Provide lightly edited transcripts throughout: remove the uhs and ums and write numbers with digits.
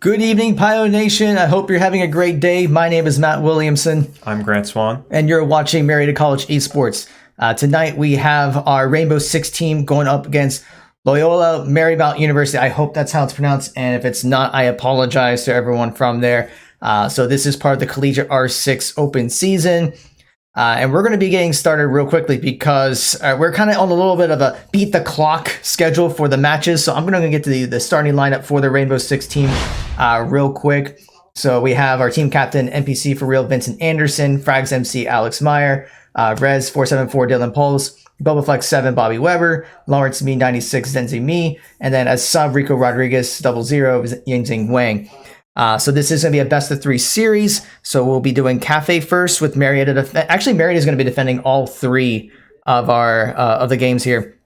Good evening, Pio Nation. I hope you're having a great day. My name is Matt Williamson. I'm Grant Swan. And you're watching Marietta College Esports. Tonight we have our Rainbow Six team going up against Loyola Marymount University. I hope that's how it's pronounced. And if it's not, I apologize to everyone from there. So this is part of the Collegiate R6 open season. And we're going to be getting started real quickly because we're kind of on a little bit of a beat the clock schedule for the matches. So I'm going to get to the starting lineup for the Rainbow Six team real quick. So we have our team captain, NPC for real, Vincent Anderson, Frags MC, Alex Meyer, Rez 474, Dylan Poles, Bubaflex 7, Bobby Weber, Lawrence Me 96, Zenzi Me, and then as sub Rico Rodriguez 00, Yingxing Wang. So this is going to be a best of 3 series. So we'll be doing Cafe first with Marietta. Actually, Marietta is going to be defending all 3 of our of the games here.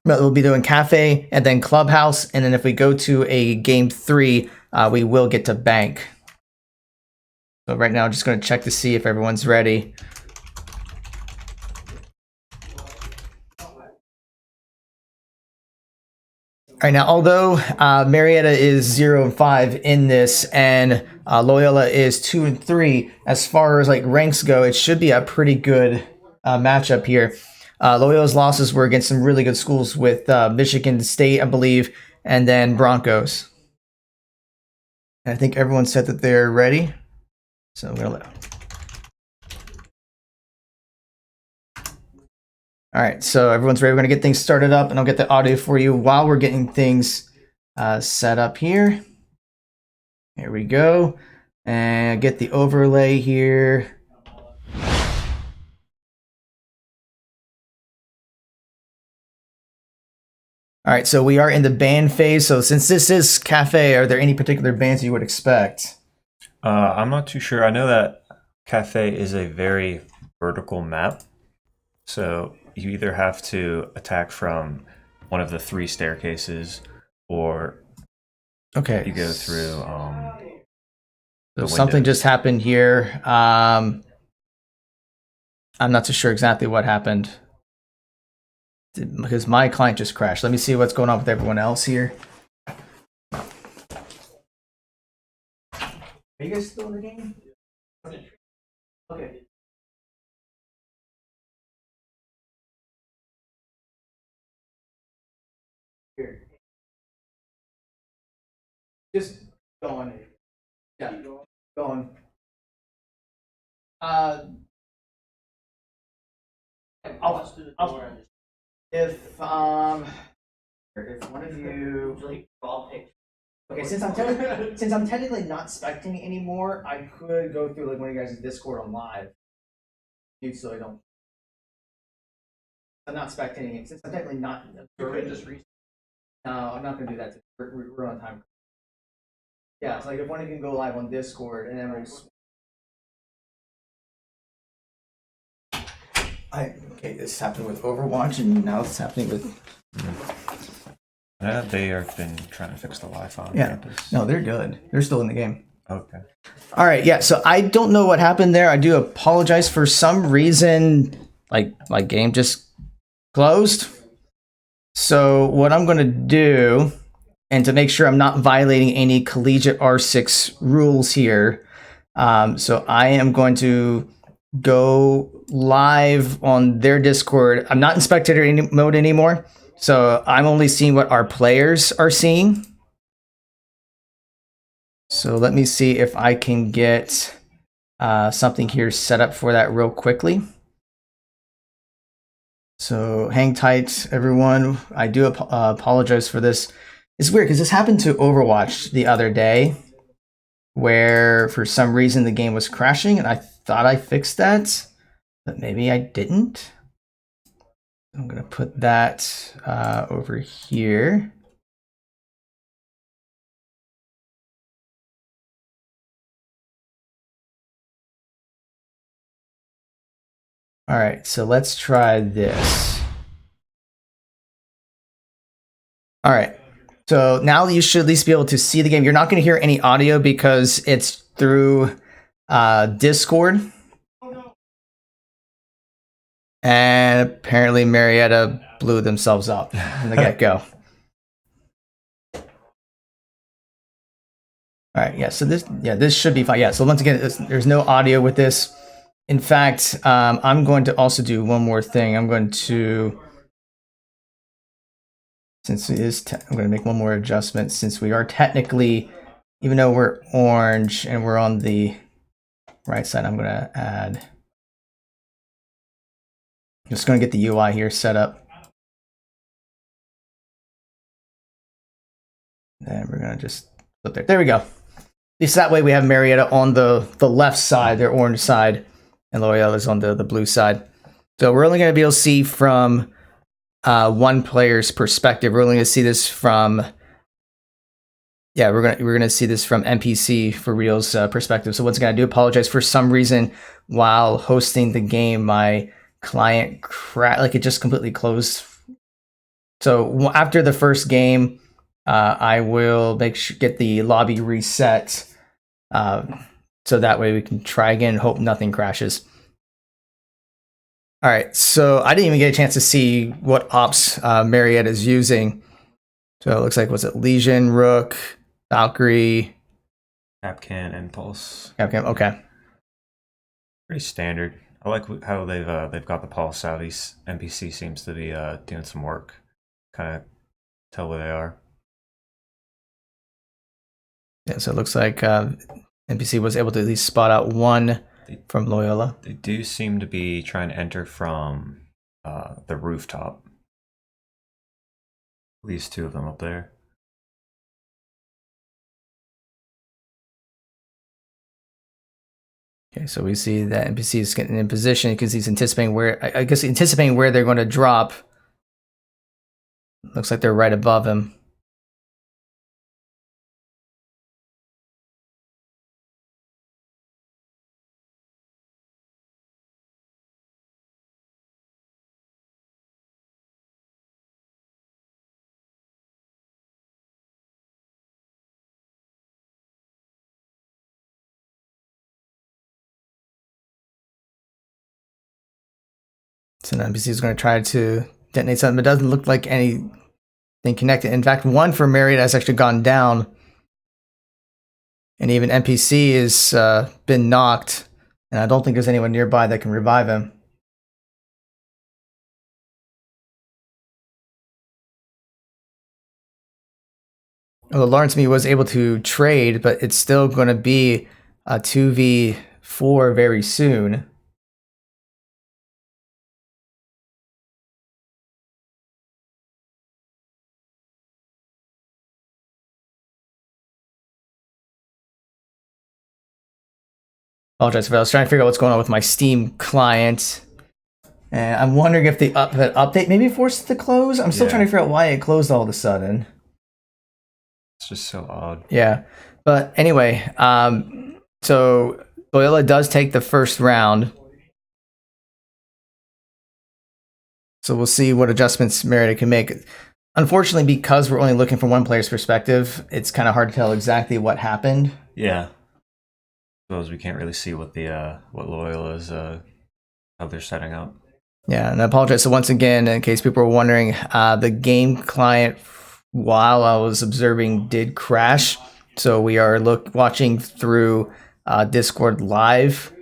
But we'll be doing Cafe and then Clubhouse. And then if we go to a game 3, we will get to Bank. So right now, I'm just going to check to see if everyone's ready. All right, now, although Marietta is 0-5 in this and Loyola is 2-3, as far as like ranks go, it should be a pretty good matchup here. Loyola's losses were against some really good schools with Michigan State, I believe, and then Broncos. And I think everyone said that they're ready. So we're going to All right, so everyone's ready. We're going to get things started up, and I'll get the audio for you while we're getting things set up here. Here we go. And get the overlay here. All right, so we are in the band phase. So since this is Cafe, are there any particular bands you would expect? I'm not too sure. I know that Cafe is a very vertical map. So you either have to attack from one of the 3 staircases, or you go through so something just happened here. I'm not too sure exactly what happened because my client just crashed. Let me see what's going on with everyone else here. Are you guys still in the game? Okay. Here. Just go on. Yeah, go on. If one of you okay, since I'm technically not spectating anymore, I could go through like one of you guys' Discord on live. So I don't. I'm not spectating it since I'm technically not. No, I'm not gonna do that. We're on time. Yeah, it's like if one of you can go live on Discord, and then we'll. Okay, this happened with Overwatch, and now it's happening with. They have been trying to fix the Wi-Fi on campus. No, they're good. They're still in the game. Okay. All right, yeah. So I don't know what happened there. I do apologize. For some reason, like my game just closed. So what I'm going to do, and to make sure I'm not violating any Collegiate R6 rules here, so I am going to go live on their Discord. I'm not in spectator mode anymore, so I'm only seeing what our players are seeing. So let me see if I can get something here set up for that real quickly. So hang tight, everyone. I do apologize for this. It's weird because this happened to Overwatch the other day, where for some reason the game was crashing, and I thought I fixed that, but maybe I didn't. I'm going to put that over here. All right, so let's try this. All right, so now you should at least be able to see the game. You're not going to hear any audio because it's through Discord. And apparently Marietta blew themselves up from the get-go. All right, yeah. So this should be fine. Yeah. So once again, there's no audio with this. In fact, I'm going to also do one more thing. I'm going to, since it is, I'm going to make one more adjustment since we are technically, even though we're orange and we're on the right side, I'm going to add. I'm just going to get the UI here set up. And we're going to just flip there. There we go. At least that way we have Marietta on the left side, their orange side, and Loyola's on the blue side. So we're only going to be able to see from one player's perspective. We're only going to see this from, yeah, we're gonna see this from NPC for real's perspective. So once again, I do apologize. For some reason, while hosting the game, my client like it just completely closed. So after the first game, I will get the lobby reset, so that way we can try again. Hope nothing crashes. All right, so I didn't even get a chance to see what ops Marietta is using. So it looks like, was it Legion, Rook, Valkyrie, Capcan, Impulse. Capcan? Okay. Pretty standard. I like how they've got the pulse out. These NPC seems to be doing some work. Kind of tell where they are. Yeah, so it looks like NPC was able to at least spot out one from Loyola. They do seem to be trying to enter from the rooftop. At least two of them up there. Okay, so we see that NPC is getting in position because he's anticipating where, I guess, anticipating where they're going to drop. Looks like they're right above him. So the NPC is going to try to detonate something, but it doesn't look like anything connected. In fact, one for Marietta has actually gone down. And even NPC has been knocked. And I don't think there's anyone nearby that can revive him. Well, Lawrence Me was able to trade, but it's still going to be a 2v4 very soon. Apologize for that. I was trying to figure out what's going on with my Steam client. And I'm wondering if the update maybe forced it to close. I'm still trying to figure out why it closed all of a sudden. It's just so odd. Yeah. But anyway, so Loyola does take the first round. So we'll see what adjustments Marietta can make. Unfortunately, because we're only looking from one player's perspective, it's kind of hard to tell exactly what happened. Yeah. I suppose we can't really see what the what Loyola's how they're setting up. Yeah, and I apologize. So once again, in case people were wondering, the game client, while I was observing, did crash. So we are watching through Discord live.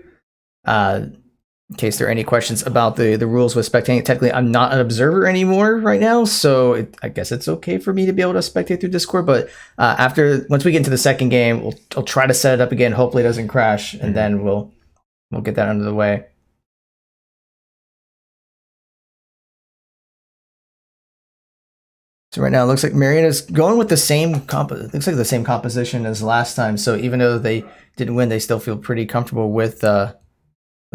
In case there are any questions about the rules with spectating, technically I'm not an observer anymore right now, so I guess it's okay for me to be able to spectate through Discord. But once we get into the second game, I'll try to set it up again. Hopefully it doesn't crash, and then we'll get that under the way. So right now it looks like Marietta's going with the same looks like the same composition as last time. So even though they didn't win, they still feel pretty comfortable with the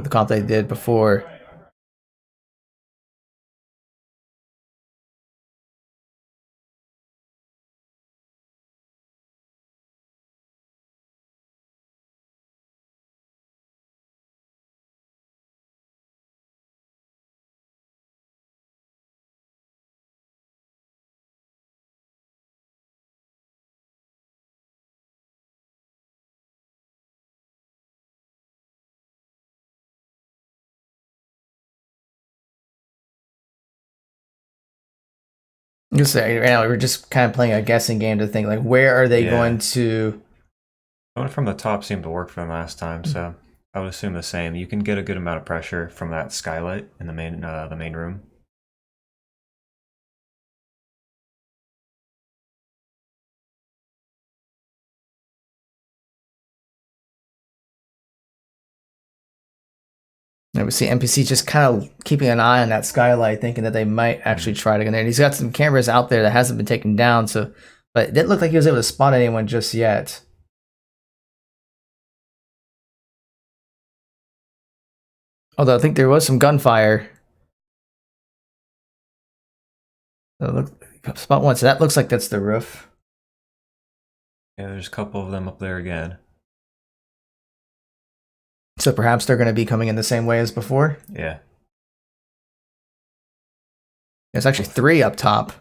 comp they did before. I'm gonna say right now we're just kind of playing a guessing game to think like where are they going to Going from the top seemed to work for them last time, so I would assume the same. You can get a good amount of pressure from that skylight in the main room. And we see NPC just kind of keeping an eye on that skylight, thinking that they might actually try to get in there. And he's got some cameras out there that hasn't been taken down, so but it didn't look like he was able to spot anyone just yet. Although I think there was some gunfire. So look, spot one. So that looks like that's the roof. Yeah, there's a couple of them up there again. So perhaps they're going to be coming in the same way as before. Yeah. There's actually 3 up top.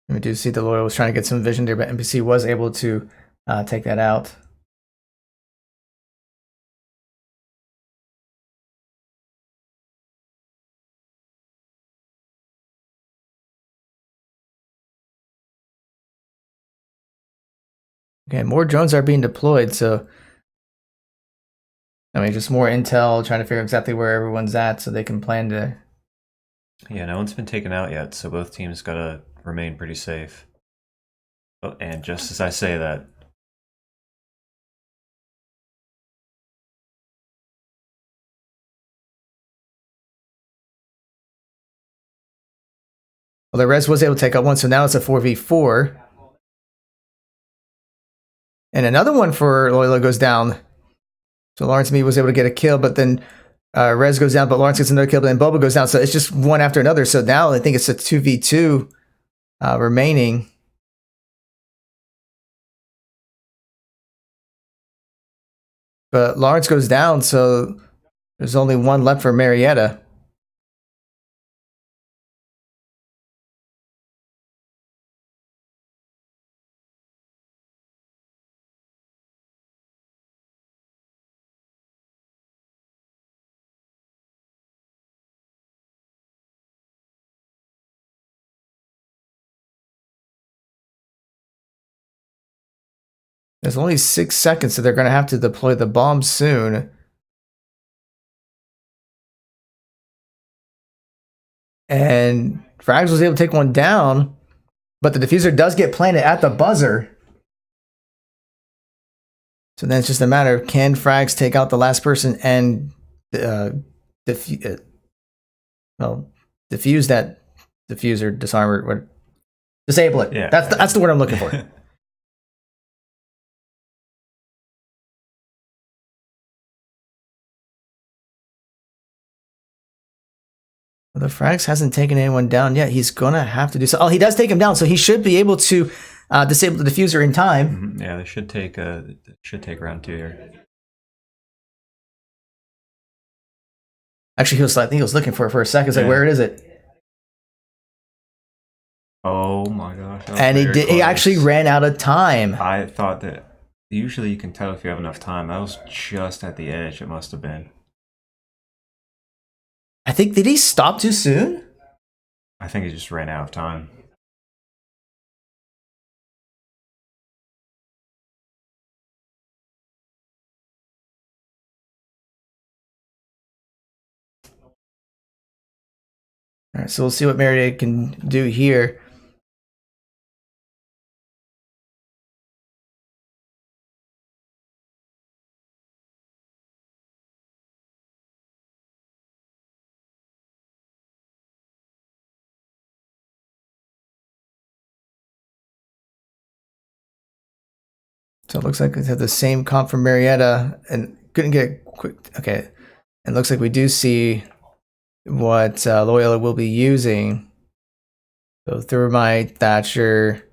We do see the Loyola was trying to get some vision there, but NPC was able to take that out. Okay, more drones are being deployed, so I mean, just more intel, trying to figure exactly where everyone's at so they can plan to. Yeah, no one's been taken out yet, so both teams gotta remain pretty safe. Oh, and just as I say that, Well, the Res was able to take out one, so now it's a 4v4. And another one for Loyola goes down. So Lawrence Me was able to get a kill, but then Rez goes down, but Lawrence gets another kill, but then Boba goes down. So it's just one after another. So now I think it's a 2v2 remaining. But Lawrence goes down, so there's only one left for Marietta. There's only 6 seconds, so they're going to have to deploy the bomb soon. And Frags was able to take one down, but the diffuser does get planted at the buzzer. So then it's just a matter of can Frags take out the last person and diffuse that diffuser, disarm it, disable it. Yeah. That's the word I'm looking for. The Frags hasn't taken anyone down yet. He's gonna have to do so. Oh, he does take him down, so he should be able to disable the diffuser in time. Yeah, they should take round 2 here. Actually, I think he was looking for it for a second. It's like, where is it? Oh my gosh! And he did. Close. He actually ran out of time. I thought that usually you can tell if you have enough time. That was just at the edge. It must have been. I think, did he stop too soon? I think he just ran out of time. All right, so we'll see what Marietta can do here. So it looks like we have the same comp from Marietta and couldn't get quick. Okay. It looks like we do see what Loyola will be using. So Thermite, Thatcher,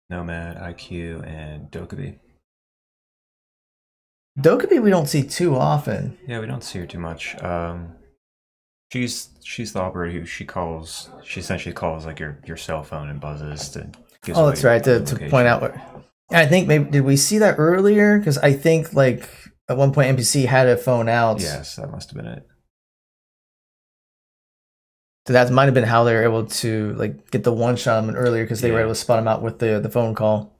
Nomad, IQ, and Dokubi. Dokubi we don't see too often. Yeah, we don't see her too much. She's the operator who she essentially calls like your cell phone and buzzes to gives Oh, away that's right. your To location. point out what. And I think maybe did we see that earlier? Because I think like at one point NPC had a phone out. Yes, that must have been it. So that might have been how they were able to like get the one shot on him earlier because they were Yeah. able to spot him out with the phone call.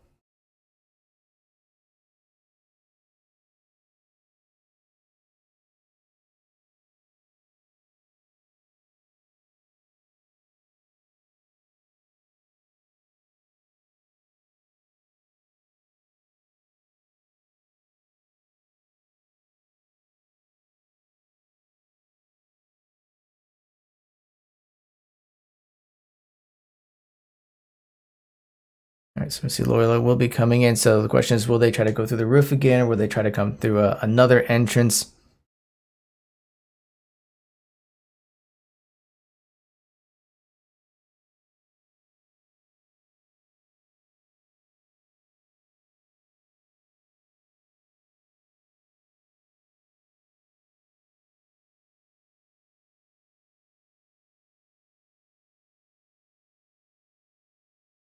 All right, so we see Loyola will be coming in. So the question is, will they try to go through the roof again, or will they try to come through another entrance?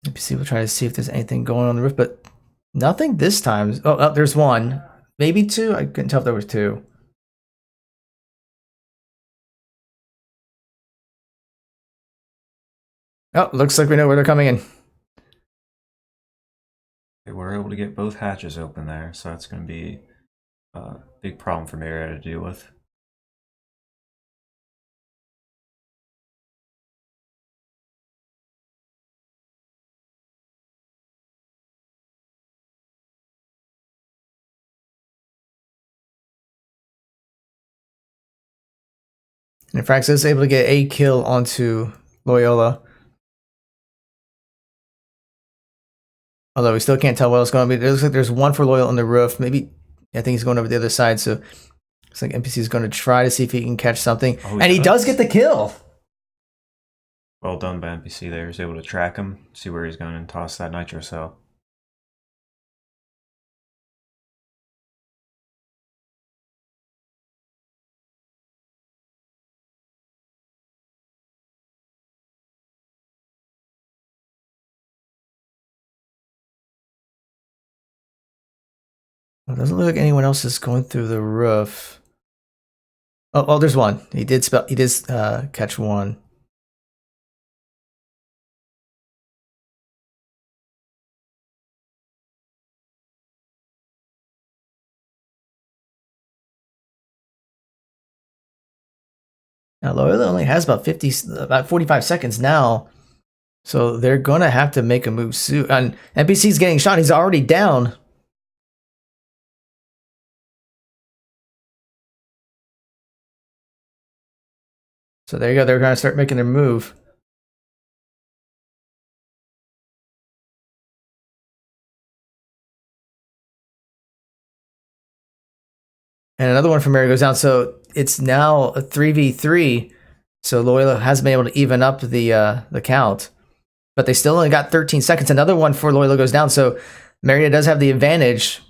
NPC will try to see if there's anything going on the roof, but nothing this time. Oh, there's one, maybe two. I couldn't tell if there was two. Oh, looks like we know where they're coming in. They were able to get both hatches open there, so that's going to be a big problem for Marietta to deal with. And Frax is able to get a kill onto Loyola. Although we still can't tell what else going to be. It looks like there's one for Loyola on the roof. Maybe I think he's going over the other side. So it's like NPC is going to try to see if he can catch something. Oh, and he does get the kill. Well done by NPC there. He was able to track him, see where he's going, and toss that nitro cell. Well, it doesn't look like anyone else is going through the roof. Oh, there's one. He did catch one. Now Loyola only has about 45 seconds now. So they're gonna have to make a move soon. And NPC's getting shot. He's already down. So there you go. They're gonna start making their move. And another one from Mary goes down. So it's now a 3v3. So Loyola has been able to even up the count. But they still only got 13 seconds. Another one for Loyola goes down. So Marietta does have the advantage.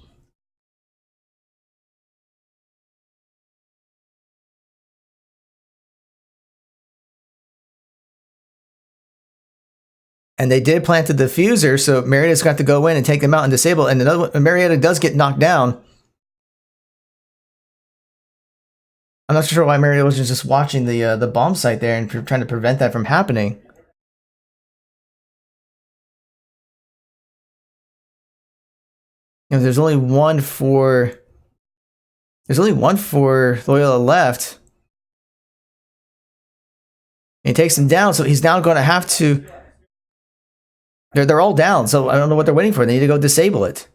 And they did plant the diffuser, so Marietta's got to go in and take them out and disable. And another one, Marietta does get knocked down. I'm not sure why Marietta was just watching the bomb site there and trying to prevent that from happening. And there's only one for Loyola left. And he takes him down, so he's now going to have to. They're all down, so I don't know what they're waiting for. They need to go disable it.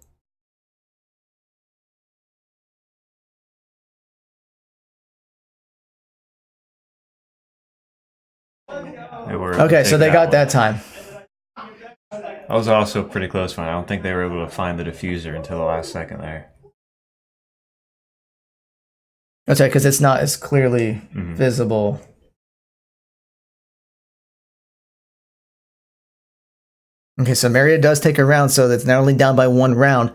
Okay, so they got that time. That was also a pretty close one. I don't think they were able to find the diffuser until the last second there. That's right, because it's not as clearly visible. Okay, so Marietta does take a round, so that's not only down by one round.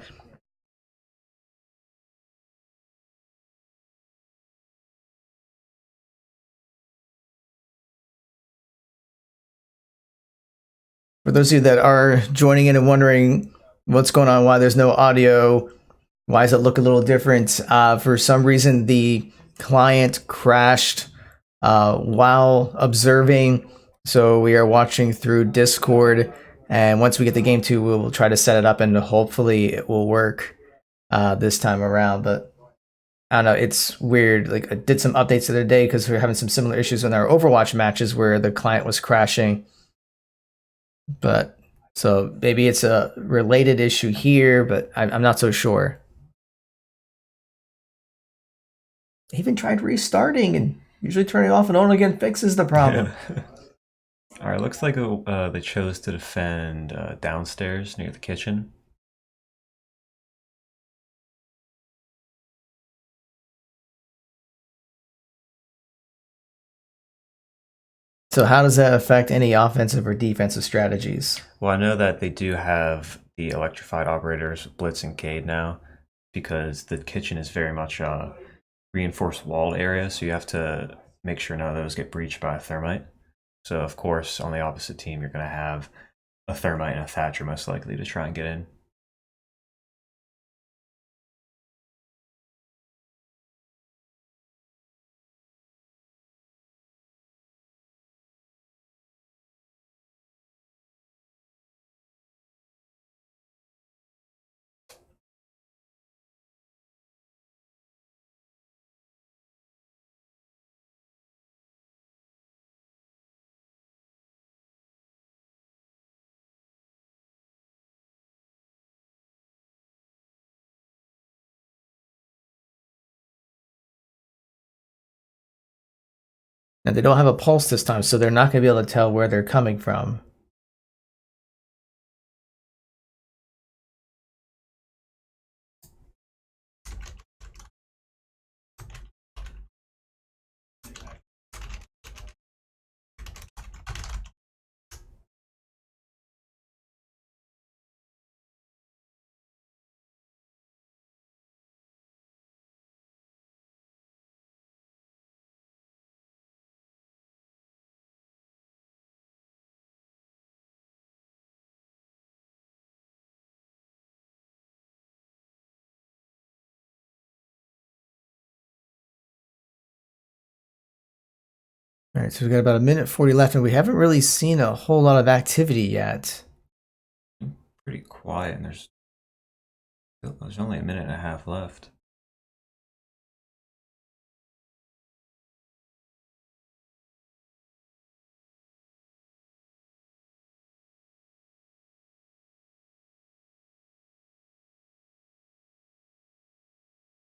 For those of you that are joining in and wondering what's going on, why there's no audio, why does it look a little different? For some reason, the client crashed while observing. So we are watching through Discord. And once we get the game 2, we'll try to set it up and hopefully it will work this time around. But I don't know, it's weird. Like I did some updates the other day because we were having some similar issues in our Overwatch matches where the client was crashing. But so maybe it's a related issue here, but I'm not so sure. I even tried restarting, and usually turning off and on again fixes the problem. Yeah. All right, looks like they chose to defend downstairs near the kitchen. So how does that affect any offensive or defensive strategies? Well, I know that they do have the electrified operators Blitz and Cade now, because the kitchen is very much a reinforced wall area, so you have to make sure none of those get breached by a thermite. So of course, on the opposite team, you're going to have a thermite and a thatcher most likely to try and get in. And they don't have a pulse this time, so they're not going to be able to tell where they're coming from. All right, so we've got about 1:40 left, and we haven't really seen a whole lot of activity yet. Pretty quiet, and there's only 1.5 minutes left.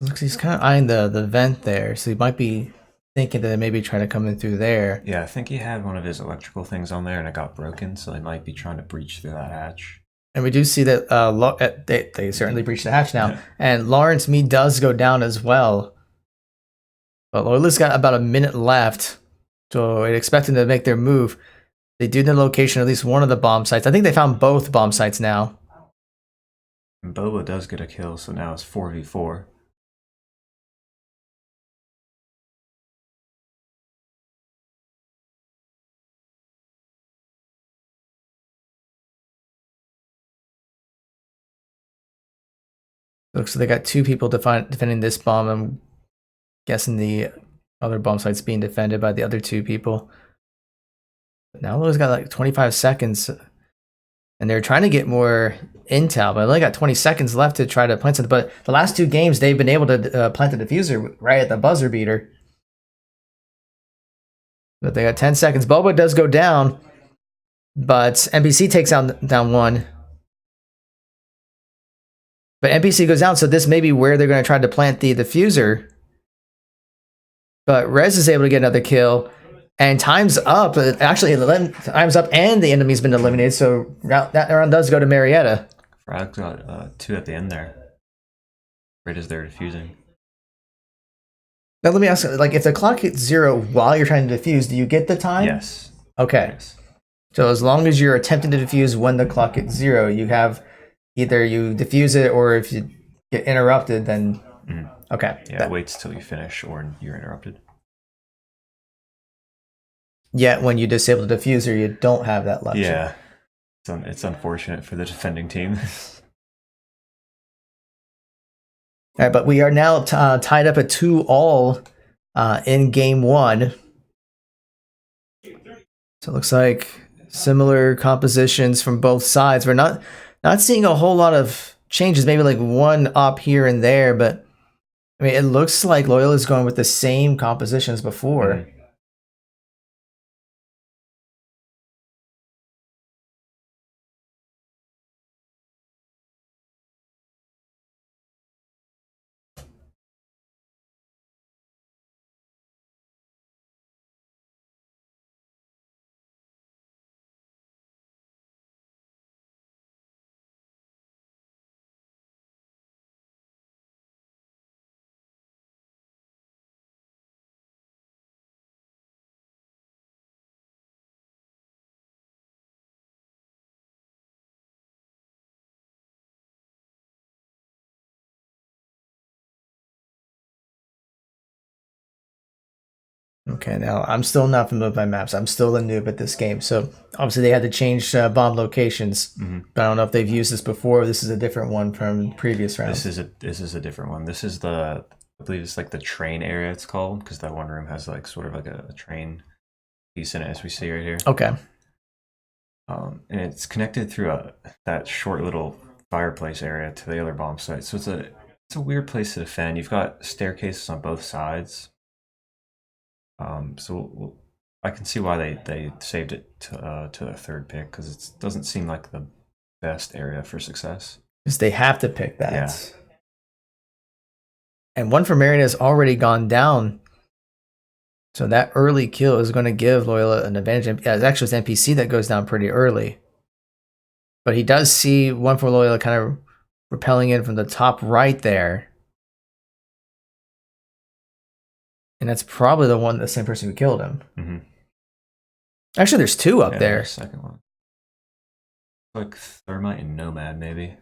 Looks he's kind of eyeing the vent there, so he might be thinking that they maybe trying to come in through there. Yeah, I think he had one of his electrical things on there and it got broken, so they might be trying to breach through that hatch. And we do see that they certainly breached the hatch now. And Lawrence Mead does go down as well. But Loyola's got about 1 minute left, so I'd expect them to make their move. They do know the location of at least one of the bomb sites. I think they found both bomb sites now. And Boba does get a kill, so now it's 4v4. Looks like they got 2 people defending this bomb. I'm guessing the other bomb site's being defended by the other 2 people. Now Loyola's got like 25 seconds. And they're trying to get more intel, but they only got 20 seconds left to try to plant something. But the last 2 games, they've been able to plant the diffuser right at the buzzer beater. But they got 10 seconds. Boba does go down, but NPC takes down 1. But NPC goes down, so this may be where they're going to try to plant the diffuser. But Rez is able to get another kill. And time's up. Actually, time's up and the enemy's been eliminated, so that round does go to Marietta. Frag's got 2 at the end there. Right as they're defusing. Now let me ask, like, if the clock hits 0 while you're trying to defuse, do you get the time? Yes. Okay. Yes. So as long as you're attempting to defuse when the clock hits 0, you have either you defuse it, or if you get interrupted, then... Okay. Yeah, it waits till you finish or you're interrupted. Yet when you disable the diffuser, you don't have that luxury. Yeah. It's unfortunate for the defending team. All right, but we are now tied up at 2-all in game one. So it looks like similar compositions from both sides. We're not seeing a whole lot of changes, maybe like one up here and there, but I mean, it looks like Loyola is going with the same composition as before. Mhm. Okay, now I'm still not familiar with my maps. I'm still a noob at this game. So obviously they had to change bomb locations. But I don't know if they've used this before. This is a different one from previous rounds. This is a different one. This is I believe it's like the train area it's called, because that one room has like sort of like a train piece in it, as we see right here. Okay. And it's connected through that short little fireplace area to the other bomb site. So it's a weird place to defend. You've got staircases on both sides. I can see why they saved it to their third pick, because it doesn't seem like the best area for success. Because they have to pick that. Yeah. And one for Marietta has already gone down. So that early kill is going to give Loyola an advantage. Yeah, it's actually his NPC that goes down pretty early. But he does see one for Loyola kind of repelling in from the top right there. And that's probably the same person who killed him. Mm-hmm. Actually, there's two up there. Second one. Like Thermite and Nomad, maybe.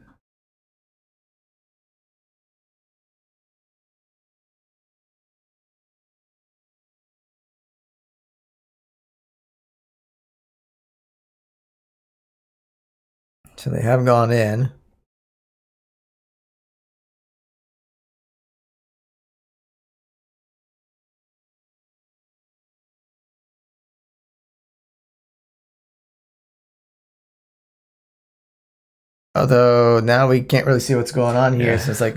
So they have gone in. Although now we can't really see what's going on here. Yeah. So it's like,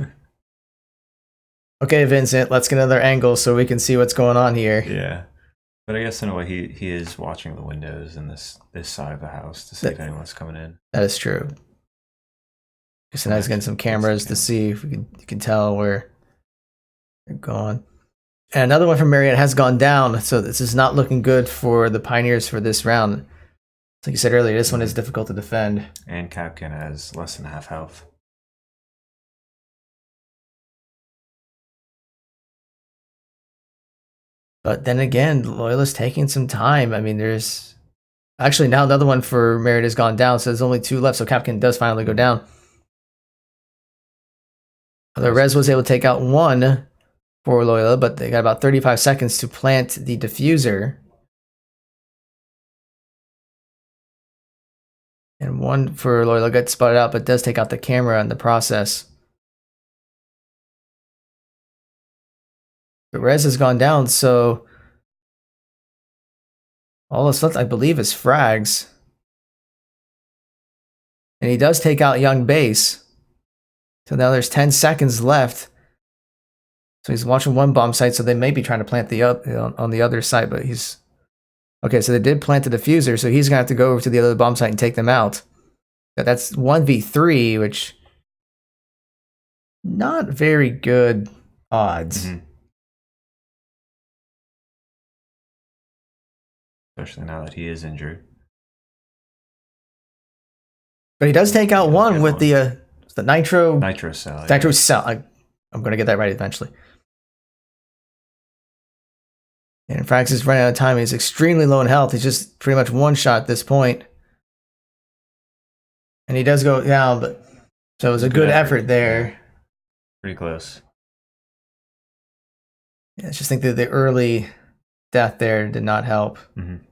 okay, Vincent, let's get another angle so we can see what's going on here. Yeah. But I guess in a way he is watching the windows in this side of the house to see if anyone's coming in. That is true. So now he's getting some cameras to see if you can tell where they're going. And another one from Marietta has gone down, so this is not looking good for the Pioneers for this round. Like you said earlier, this one is difficult to defend. And Capkin has less than half health. But then again, Loyola's taking some time. I mean, there's actually now another one for Marietta has gone down, so there's only two left. So Capkin does finally go down. The Rez was able to take out one for Loyola, but they got about 35 seconds to plant the diffuser. And one for Loyola got spotted out, but does take out the camera in the process. But Rez has gone down, so all that's left, I believe, is frags. And he does take out Young Base. So now there's 10 seconds left. So he's watching one bomb site, so they may be trying to plant on the other side, but he's... Okay, so they did plant the diffuser, so he's going to have to go over to the other bomb site and take them out. That's 1v3, which... not very good odds. Mm-hmm. Especially now that he is injured. But he does take out one with the nitro... Nitro cell. Nitro cell. I'm going to get that right eventually. And Frax is running out of time. He's extremely low in health. He's just pretty much one shot at this point. And he does go down, but so it was a good effort there. Pretty close. Yeah, I just think that the early death there did not help. Mm-hmm.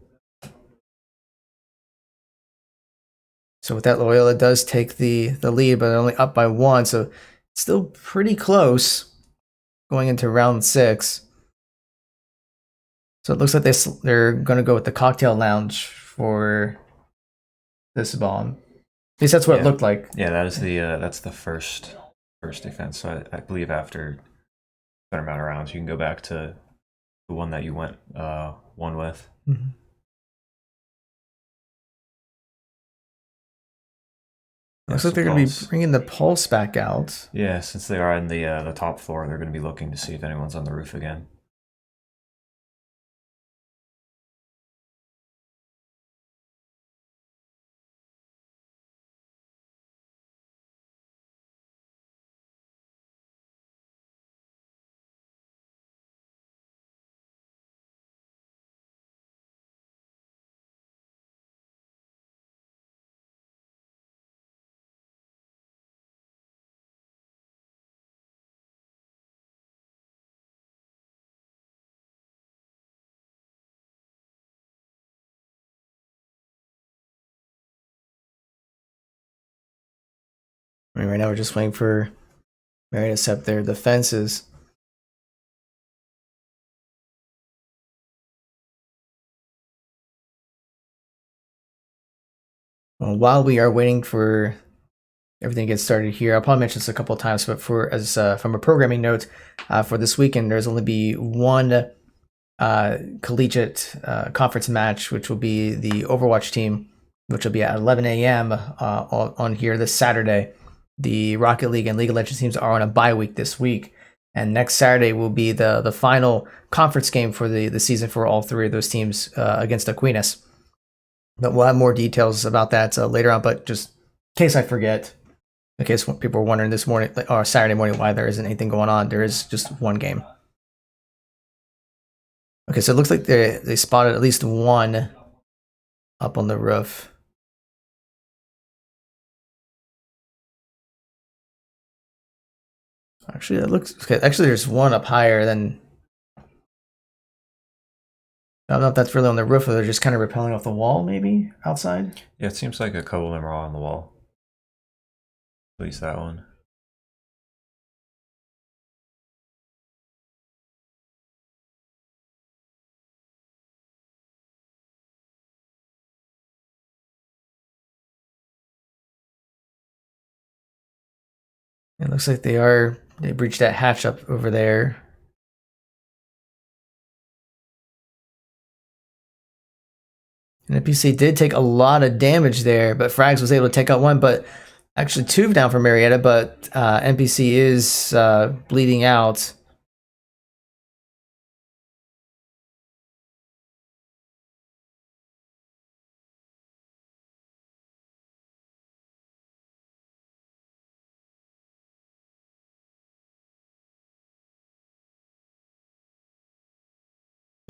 So with that, Loyola does take the lead, but only up by 1. So still pretty close going into round 6. So it looks like they're going to go with the cocktail lounge for this bomb. At least that's what it looked like. Yeah, that is that's the first defense. So I believe after a certain amount of rounds, you can go back to the one that you went one with. Mm-hmm. Looks like they're going to be bringing the pulse back out. Yeah, since they are in the top floor, they're going to be looking to see if anyone's on the roof again. I mean, right now we're just waiting for Marietta to set up their defenses. Well, while we are waiting for everything to get started here, I'll probably mention this a couple of times, but from a programming note, for this weekend, there's only be one collegiate conference match, which will be the Overwatch team, which will be at 11 a.m. On here this Saturday. The Rocket League and League of Legends teams are on a bye week this week, and next Saturday will be the final conference game for the season for all 3 of those teams against Aquinas. But we'll have more details about that later on. But just in case I forget, in case people are wondering this morning or Saturday morning why there isn't anything going on, there is just one game. Okay, so it looks like they spotted at least one up on the roof. Actually, it looks okay. Actually, there's one up higher than. I don't know if that's really on the roof or they're just kind of rappelling off the wall, maybe outside. Yeah, it seems like a couple of them are on the wall. At least that one. It looks like they breached that hatch up over there. And NPC did take a lot of damage there, but Frags was able to take out one, but actually 2 down for Marietta, but NPC is bleeding out.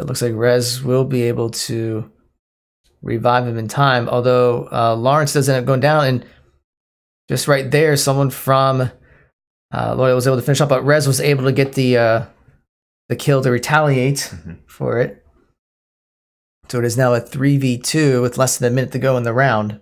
It looks like Rez will be able to revive him in time, although Lawrence does end up going down, and just right there, someone from Loyola was able to finish up, but Rez was able to get the kill to retaliate for it. So it is now a 3v2 with less than a minute to go in the round.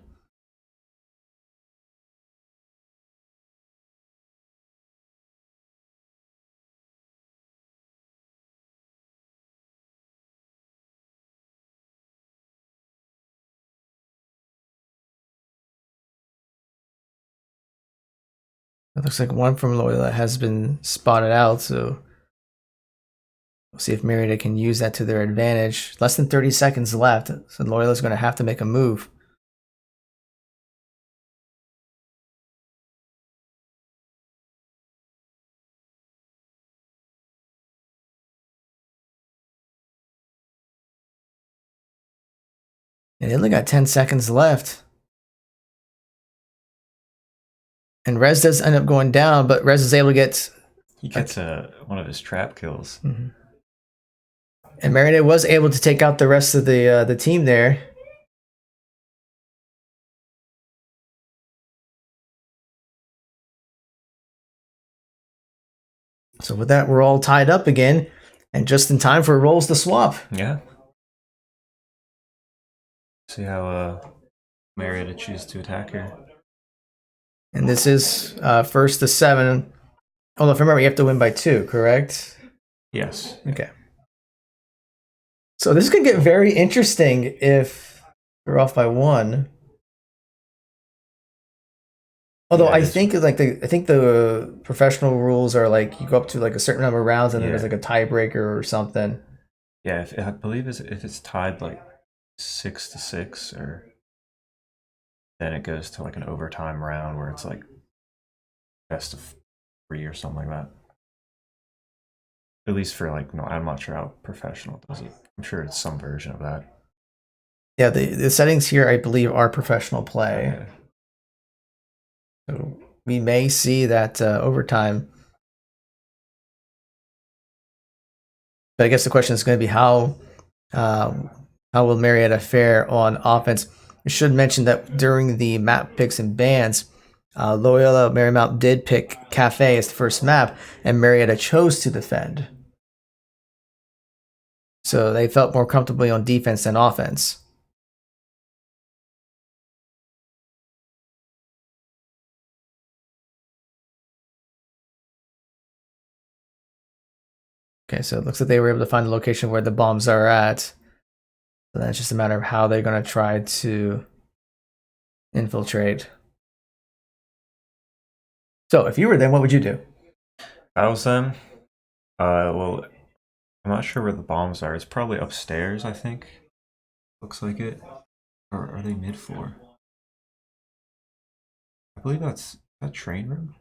It looks like one from Loyola has been spotted out, so we'll see if Marietta can use that to their advantage. Less than 30 seconds left, so Loyola's going to have to make a move. And they only got 10 seconds left. And Rez does end up going down, but Rez is able to get... He gets one of his trap kills. Mm-hmm. And Marietta was able to take out the rest of the team there. So with that, we're all tied up again, and just in time for roles to swap. Yeah. See how Marietta choose to attack here. And this is first to 7. Although, if I remember, you have to win by 2, correct? Yes. Okay. So this could get very interesting if we're off by 1. Although Yeah, I think the professional rules are like you go up to like a certain number of rounds and then there's like a tiebreaker or something. Yeah, I believe if it's tied like 6-6, or then it goes to like an overtime round where it's like best of 3 or something like that. At least for like, no, I'm not sure how professional does it. I'm sure it's some version of that. Yeah, the settings here I believe are professional play. Okay. So we may see that overtime. But I guess the question is going to be how will Marietta fare on offense? I should mention that during the map picks and bans, Loyola Marymount did pick Cafe as the first map, and Marietta chose to defend. So they felt more comfortably on defense than offense. Okay, so it looks like they were able to find the location where the bombs are at. So then it's just a matter of how they're going to try to infiltrate. So if you were them, what would you do? If I was them, well, I'm not sure where the bombs are. It's probably upstairs, I think. Looks like it. Or are they mid floor? I believe that's that train room.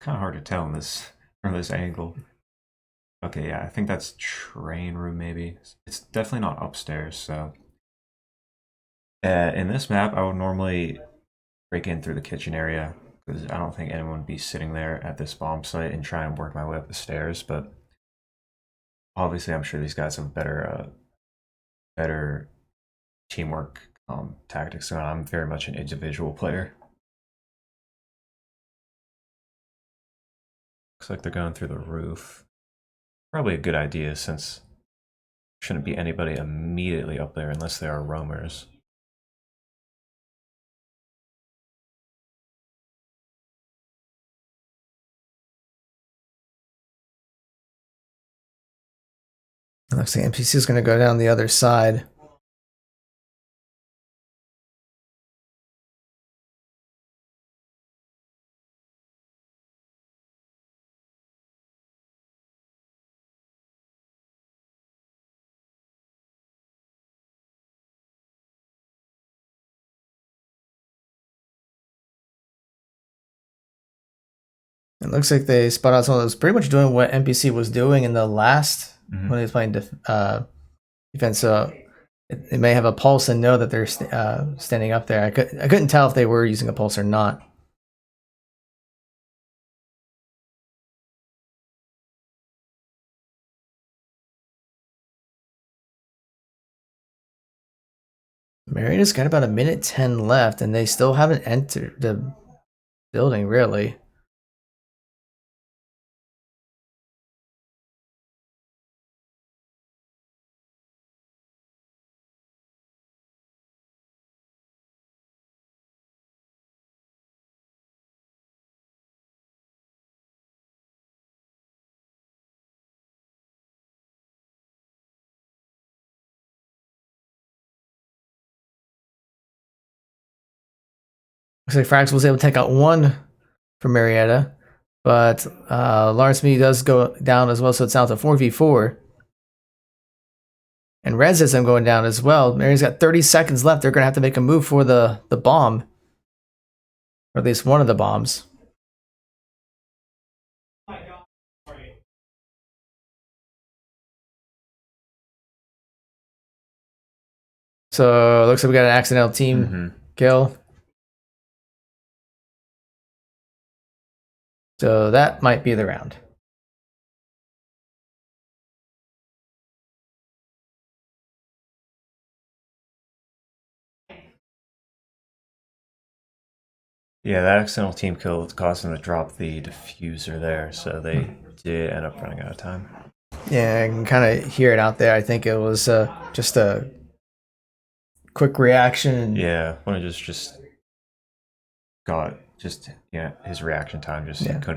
Kind of hard to tell in this from this angle. Okay, yeah, I think that's train room maybe. It's definitely not upstairs, so. In this map, I would normally break in through the kitchen area, because I don't think anyone would be sitting there at this bomb site and try and work my way up the stairs, but obviously I'm sure these guys have better teamwork tactics going on. I'm very much an individual player. Looks like they're going through the roof. Probably a good idea, since there shouldn't be anybody immediately up there unless they are roamers. It looks like NPC is going to go down the other side. It looks like they spot out someone that was pretty much doing what NPC was doing in the last when he was playing defense. So they may have a pulse and know that they're standing up there. I couldn't tell if they were using a pulse or not. Marietta's got about 1:10 left, and they still haven't entered the building, really. Looks like Frax was able to take out one from Marietta, but Lawrence Mead does go down as well, so it's now to 4v4. And Rez has him going down as well. Marietta's got 30 seconds left. They're going to have to make a move for the bomb, or at least one of the bombs. So it looks like we got an accidental team kill. So that might be the round. Yeah, that accidental team kill caused them to drop the diffuser there, so they did end up running out of time. Yeah, I can kind of hear it out there. I think it was just a quick reaction. And Yeah, when it just got his reaction time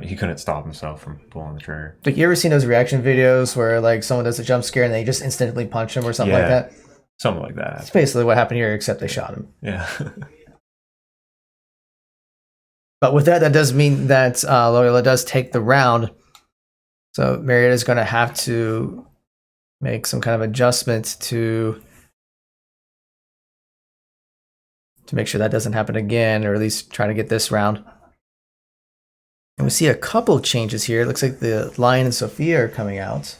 he couldn't stop himself from pulling the trigger. Like, you ever seen those reaction videos where like someone does a jump scare and they just instantly punch him or something like that? Something like that. That's basically what happened here, except they shot him. Yeah. But with that, that does mean that Loyola does take the round. So Marietta is going to have to make some kind of adjustment to make sure that doesn't happen again, or at least try to get this round. And we see a couple changes here. It looks like the Lion and Sophia are coming out.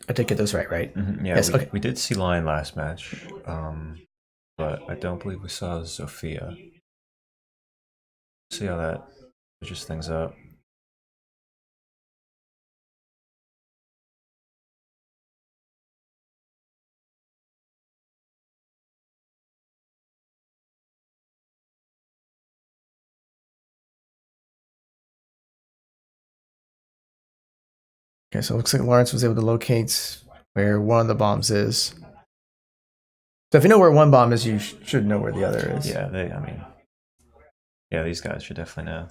I did get those right? Mm-hmm. Yeah, yes, we did see Lion last match, but I don't believe we saw Sophia. See how that switches things up. Okay, so it looks like Lawrence was able to locate where one of the bombs is. So if you know where one bomb is, you should know where the other is. Yeah, these guys should definitely know.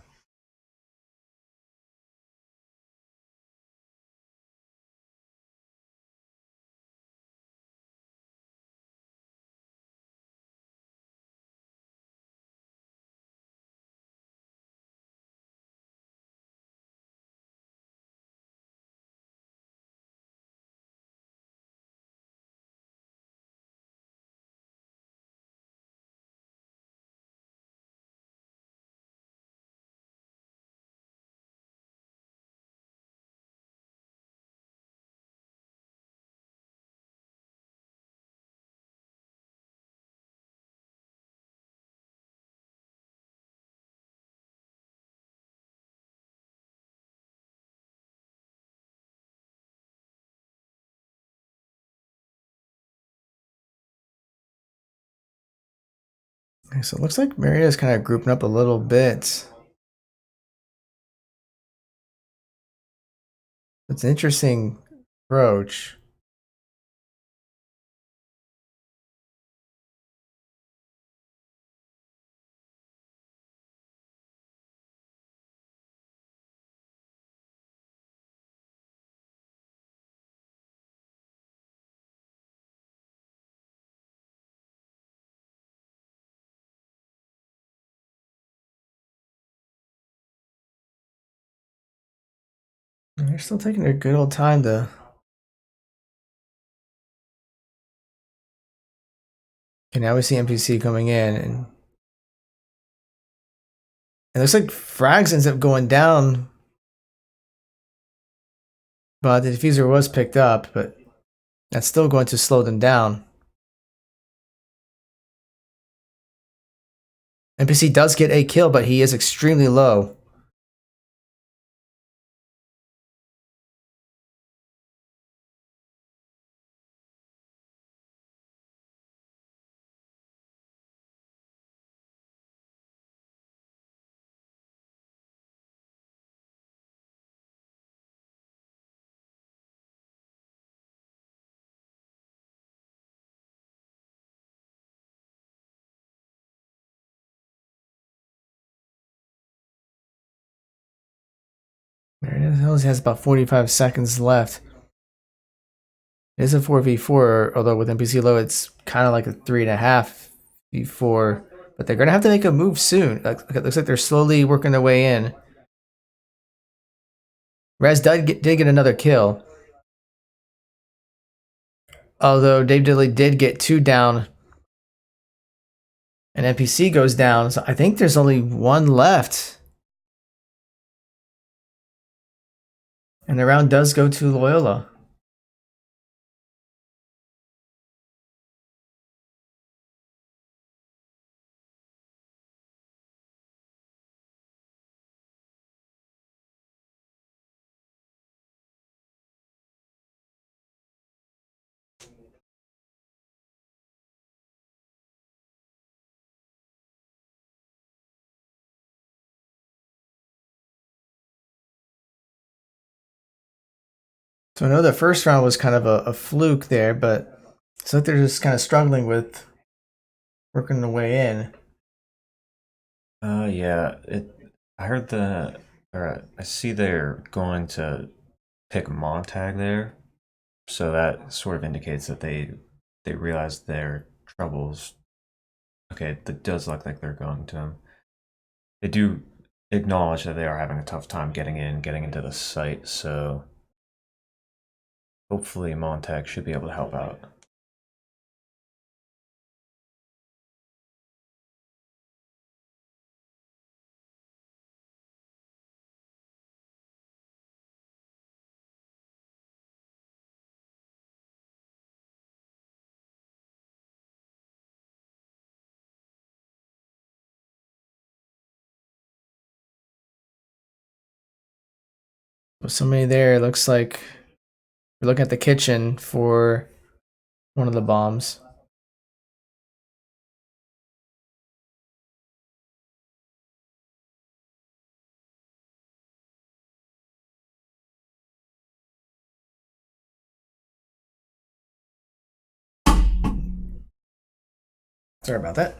Okay, so it looks like Marietta is kind of grouping up a little bit. It's an interesting approach. They're still taking their good old time to. Okay, now we see NPC coming in, and it looks like frags ends up going down, but the diffuser was picked up, but that's still going to slow them down. NPC does get a kill, but he is extremely low. Marietta only has about 45 seconds left. It is a 4v4, although with NPC low, it's kind of like a 3.5v4. But they're going to have to make a move soon. It looks like they're slowly working their way in. Rez did get another kill. Although Dave Diddley did get 2 down. And NPC goes down. So I think there's only 1 left. And the round does go to Loyola. So I know the first round was kind of a fluke there, but It's like they're just kind of struggling with working their way in. Yeah. I heard I see they're going to pick Montag there, so that sort of indicates that they realize their troubles. Okay, that does look like they're going to them. They do acknowledge that they are having a tough time getting into the site, so hopefully Montag should be able to help out. With somebody there, it looks like we're looking at the kitchen for one of the bombs. Sorry about that.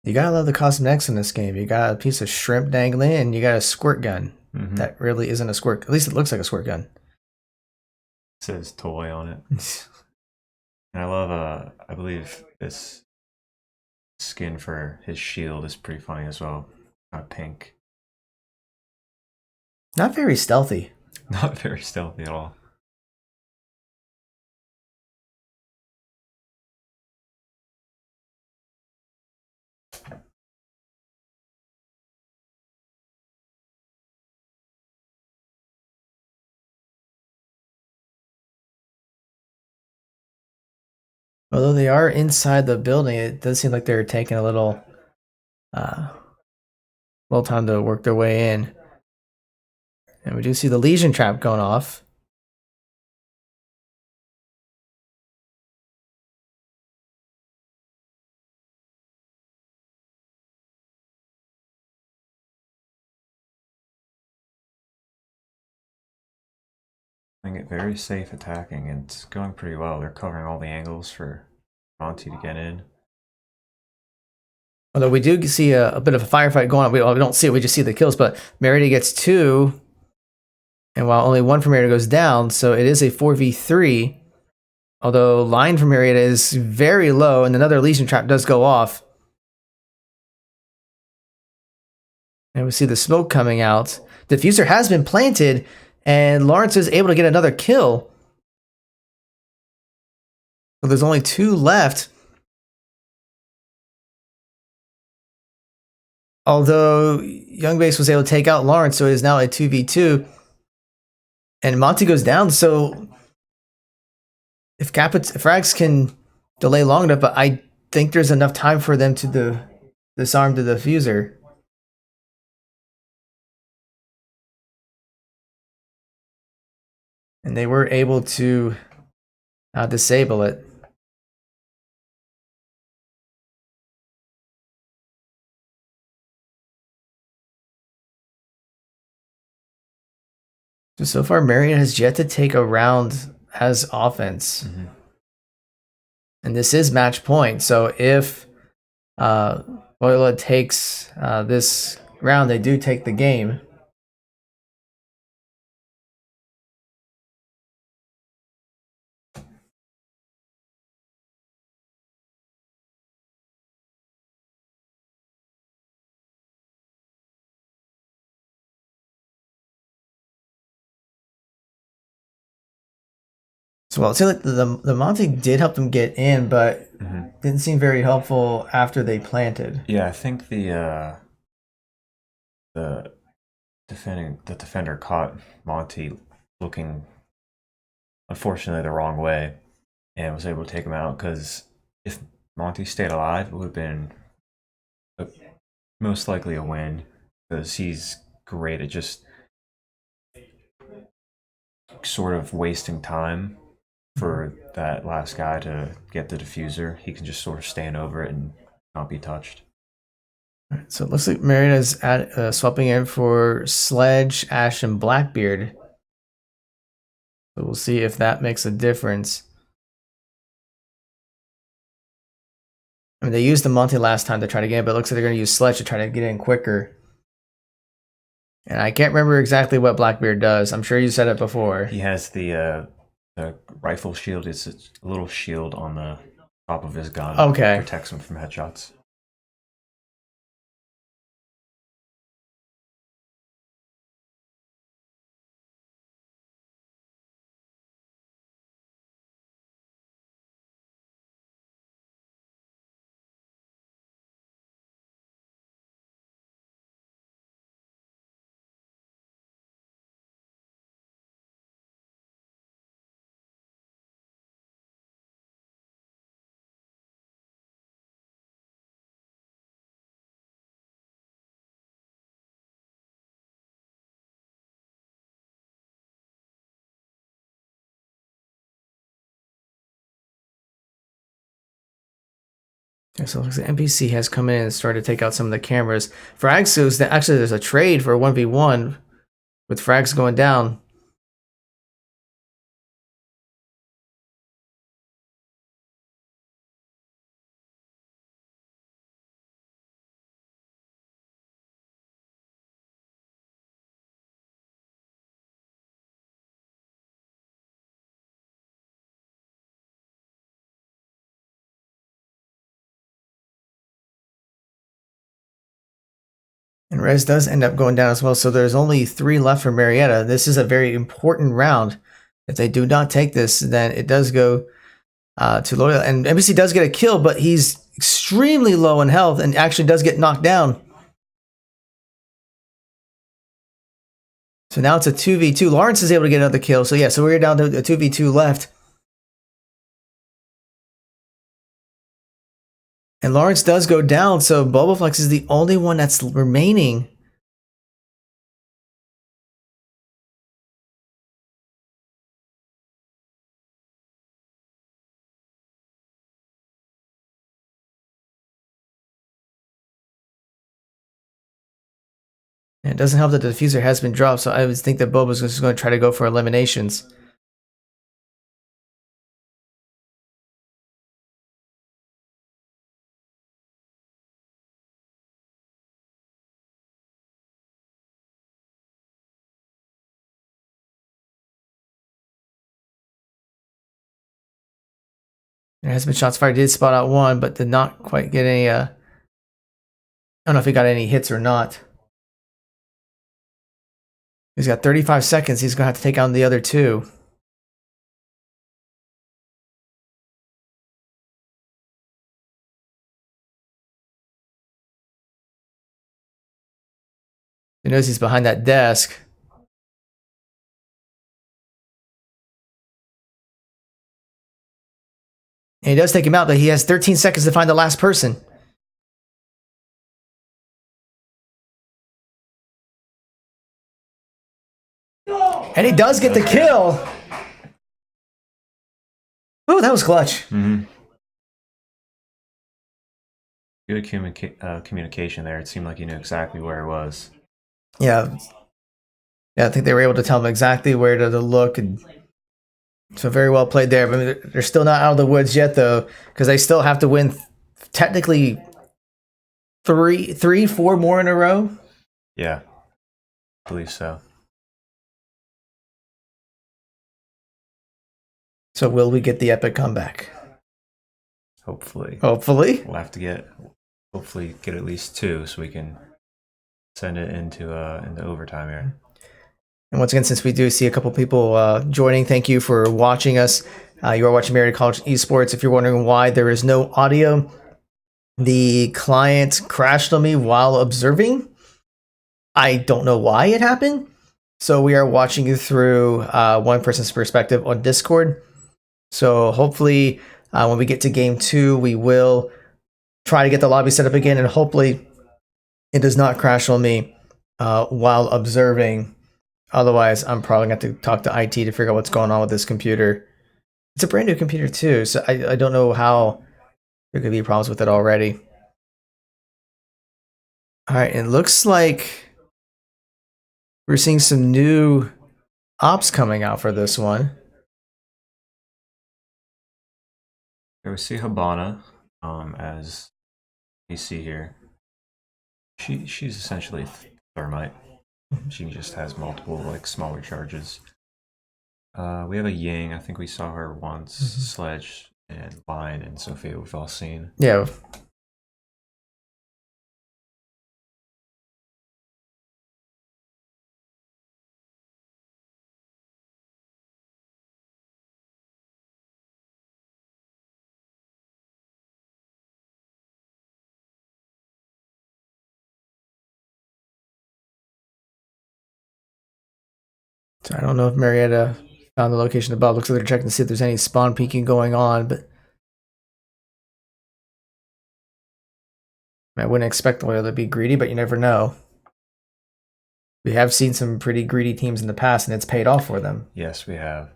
You gotta love the cosmetics in this game. You got a piece of shrimp dangling, and you got a squirt gun. Mm-hmm. That really isn't a squirt. At least it looks like a squirt gun. It says toy on it. And I love I believe this skin for his shield is pretty funny as well. Pink. Not very stealthy. Not very stealthy at all. Although they are inside the building, it does seem like they're taking a uh, little time to work their way in. And we do see the Legion trap going off. Playing it very safe attacking, and it's going pretty well. They're covering all the angles for Monty to get in. Although we do see a bit of a firefight going on. We don't see it, we just see the kills. But Marietta gets 2. And while only 1 from Marietta goes down, so it is a 4v3. Although line from Marietta is very low, and another Legion trap does go off. And we see the smoke coming out. Diffuser has been planted, and Lawrence is able to get another kill. So there's only 2 left. Although Young Base was able to take out Lawrence, so it is now a 2v2. And Monty goes down, so if Frags can delay long enough, but I think there's enough time for them to disarm the diffuser. And they were able to disable it. So far, Marion has yet to take a round as offense. Mm-hmm. And this is match point. So if Loyola takes this round, they do take the game. So well, it seemed like the Monty did help them get in, but didn't seem very helpful after they planted. Yeah, I think the defender caught Monty looking, unfortunately, the wrong way, and was able to take him out. Because if Monty stayed alive, it would have been Most likely a win because he's great at just sort of wasting time for that last guy to get the diffuser. He can just sort of stand over it and not be touched. So it looks like Marietta's swapping in for Sledge, Ash, and Blackbeard. So we'll see if that makes a difference. I mean, they used the Monty last time to try to get in, but it looks like they're going to use Sledge to try to get in quicker. And I can't remember exactly what Blackbeard does. I'm sure you said it before. He has the rifle shield. It's a little shield on the top of his gun. Okay. It protects him from headshots. So it looks like NPC has come in and started to take out some of the cameras. Fragsos, actually there's a trade for a 1v1 with Frags going down. And Rez does end up going down as well, so there's only 3 left for Marietta. This is a very important round. If they do not take this, then it does go to Loyola. And NBC does get a kill, but he's extremely low in health and actually does get knocked down. So now it's a 2v2. Lawrence is able to get another kill. So yeah, so we're down to a 2v2 left. And Lawrence does go down, so Boboflex is the only one that's remaining. And it doesn't help that the diffuser has been dropped, so I would think that Bobo's just going to try to go for eliminations. There has been shots fired. He did spot out one, but did not quite get any. I don't know if he got any hits or not. He's got 35 seconds. He's going to have to take on the other 2. He knows he's behind that desk. And he does take him out, but he has 13 seconds to find the last person. And he does get the kill. Oh, that was clutch. Mm-hmm. Good communication there. It seemed like he knew exactly where it was. Yeah. Yeah, I think they were able to tell him exactly where to look. And so very well played there. But they're still not out of the woods yet, though, because they still have to win technically 4 more in a row. Yeah, I believe so. So will we get the epic comeback? Hopefully. Hopefully. We'll have to hopefully get at least 2 so we can send it into overtime here. And once again, since we do see a couple people joining, thank you for watching us. You are watching Marietta College Esports. If you're wondering why there is no audio, the client crashed on me while observing. I don't know why it happened. So we are watching you through one person's perspective on Discord. So hopefully when we get to game 2, we will try to get the lobby set up again, and hopefully it does not crash on me while observing. Otherwise, I'm probably going to have to talk to IT to figure out what's going on with this computer. It's a brand new computer too, so I don't know how there could be problems with it already. All right, it looks like we're seeing some new ops coming out for this one. Here we see Habana, as you see here. She's essentially thermite. She just has multiple like smaller charges. We have a Ying. I think we saw her once. Sledge and Line and Sophia we've all seen. Yeah. So I don't know if Marietta found the location above. Looks like they're checking to see if there's any spawn peeking going on, but I wouldn't expect Loyola to be greedy, but you never know. We have seen some pretty greedy teams in the past, and it's paid off for them. Yes, we have.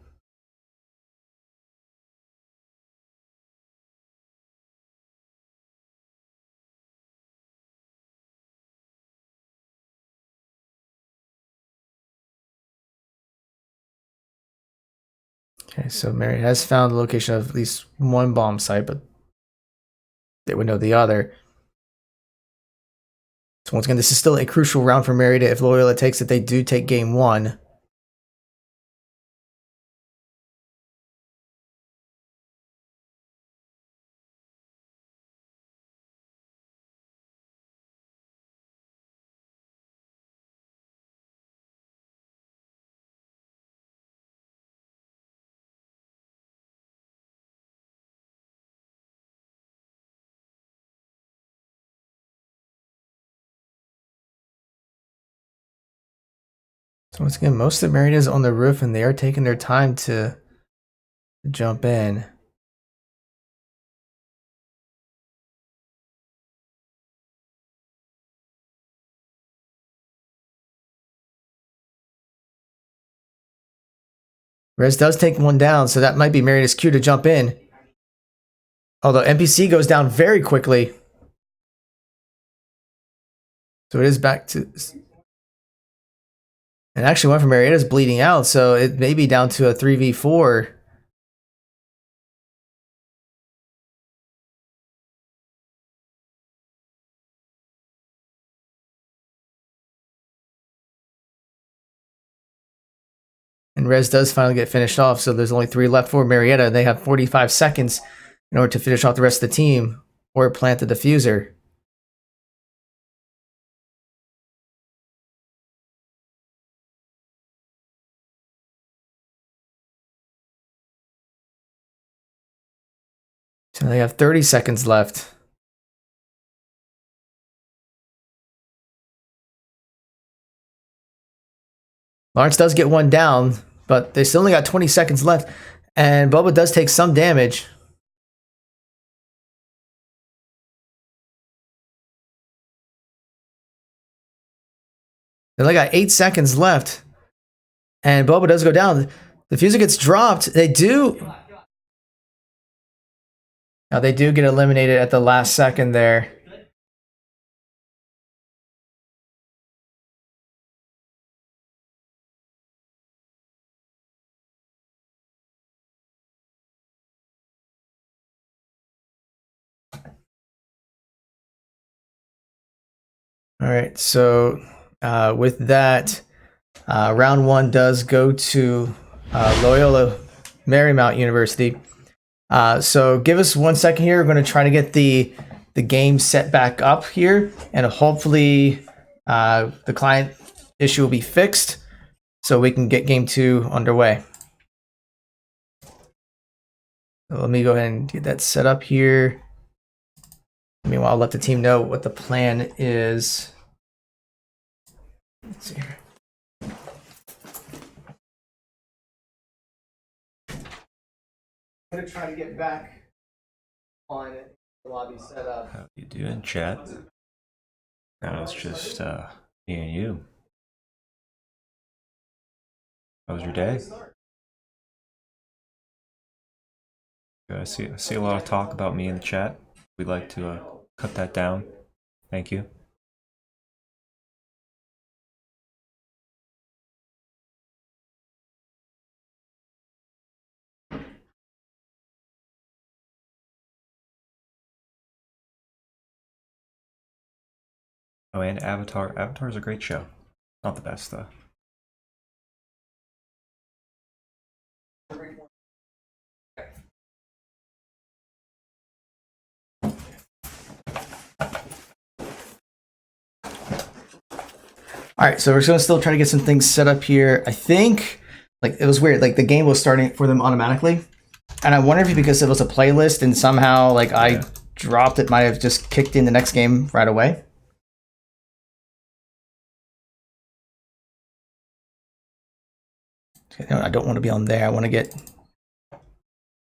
Okay, so Marietta has found the location of at least one bomb site, but they would know the other. So once again, this is still a crucial round for Marietta. If Loyola takes it, they do take game one. So once again, most of Marietta is on the roof, and they are taking their time to jump in. Rez does take one down, so that might be Marietta's cue to jump in. Although NPC goes down very quickly. So it is back to... And actually one from Marietta's bleeding out, so it may be down to a 3v4. And Rez does finally get finished off, so there's only 3 left for Marietta. They have 45 seconds in order to finish off the rest of the team or plant the diffuser. So they have 30 seconds left. Lawrence does get one down, but they still only got 20 seconds left. And Bubba does take some damage. They only got 8 seconds left. And Boba does go down. The fuser gets dropped. They do. Now they do get eliminated at the last second there. All right, so with that, round 1 does go to Loyola Marymount University. So give us 1 second here. We're going to try to get the game set back up here, and hopefully the client issue will be fixed so we can get game 2 underway. So let me go ahead and get that set up here. Meanwhile, I'll let the team know what the plan is. Let's see here. I'm going to try to get back on the lobby setup. How you doing, chat? Now it's just me and you. How was your day? Good. I see a lot of talk about me in the chat. We'd like to cut that down. Thank you. Oh, and Avatar. Avatar is a great show. Not the best though. All right, so we're gonna still try to get some things set up here. I think like it was weird, like the game was starting for them automatically, and I wonder if because it was a playlist and somehow like I dropped it, might have just kicked in the next game right away. No, I don't want to be on there. I want to get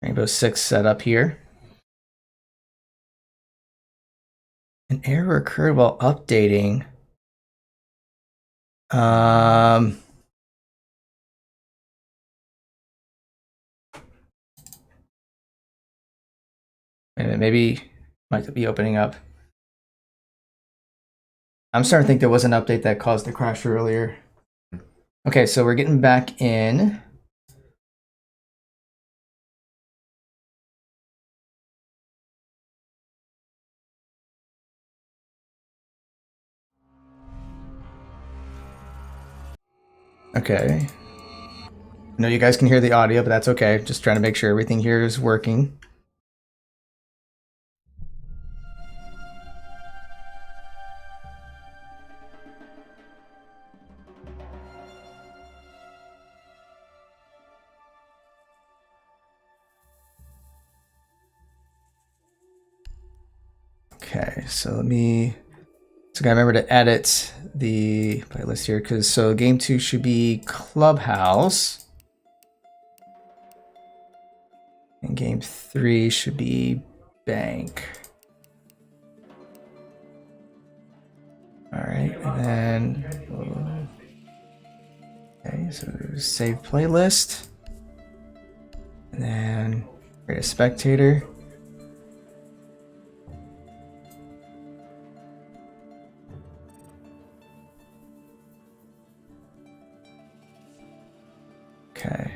Rainbow Six set up here. An error occurred while updating. Maybe might be opening up. I'm starting to think there was an update that caused the crash earlier. Okay, so we're getting back in. Okay. I know you guys can hear the audio, but that's okay. Just trying to make sure everything here is working. Okay, so let me. So I remember to edit the playlist here because so game 2 should be Clubhouse. And game 3 should be Bank. All right, and then okay, so save playlist, and then create a spectator. Okay.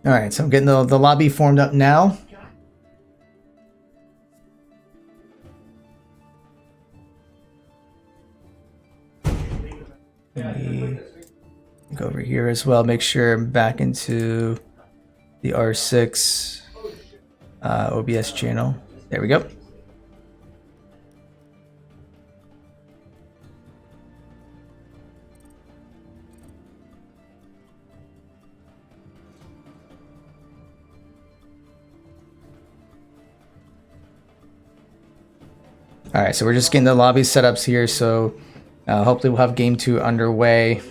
All right, so I'm getting the lobby formed up now. Let me go over here as well, make sure I'm back into the R6 OBS channel. There we go. All right, so we're just getting the lobby setups here, so hopefully we'll have game 2 underway.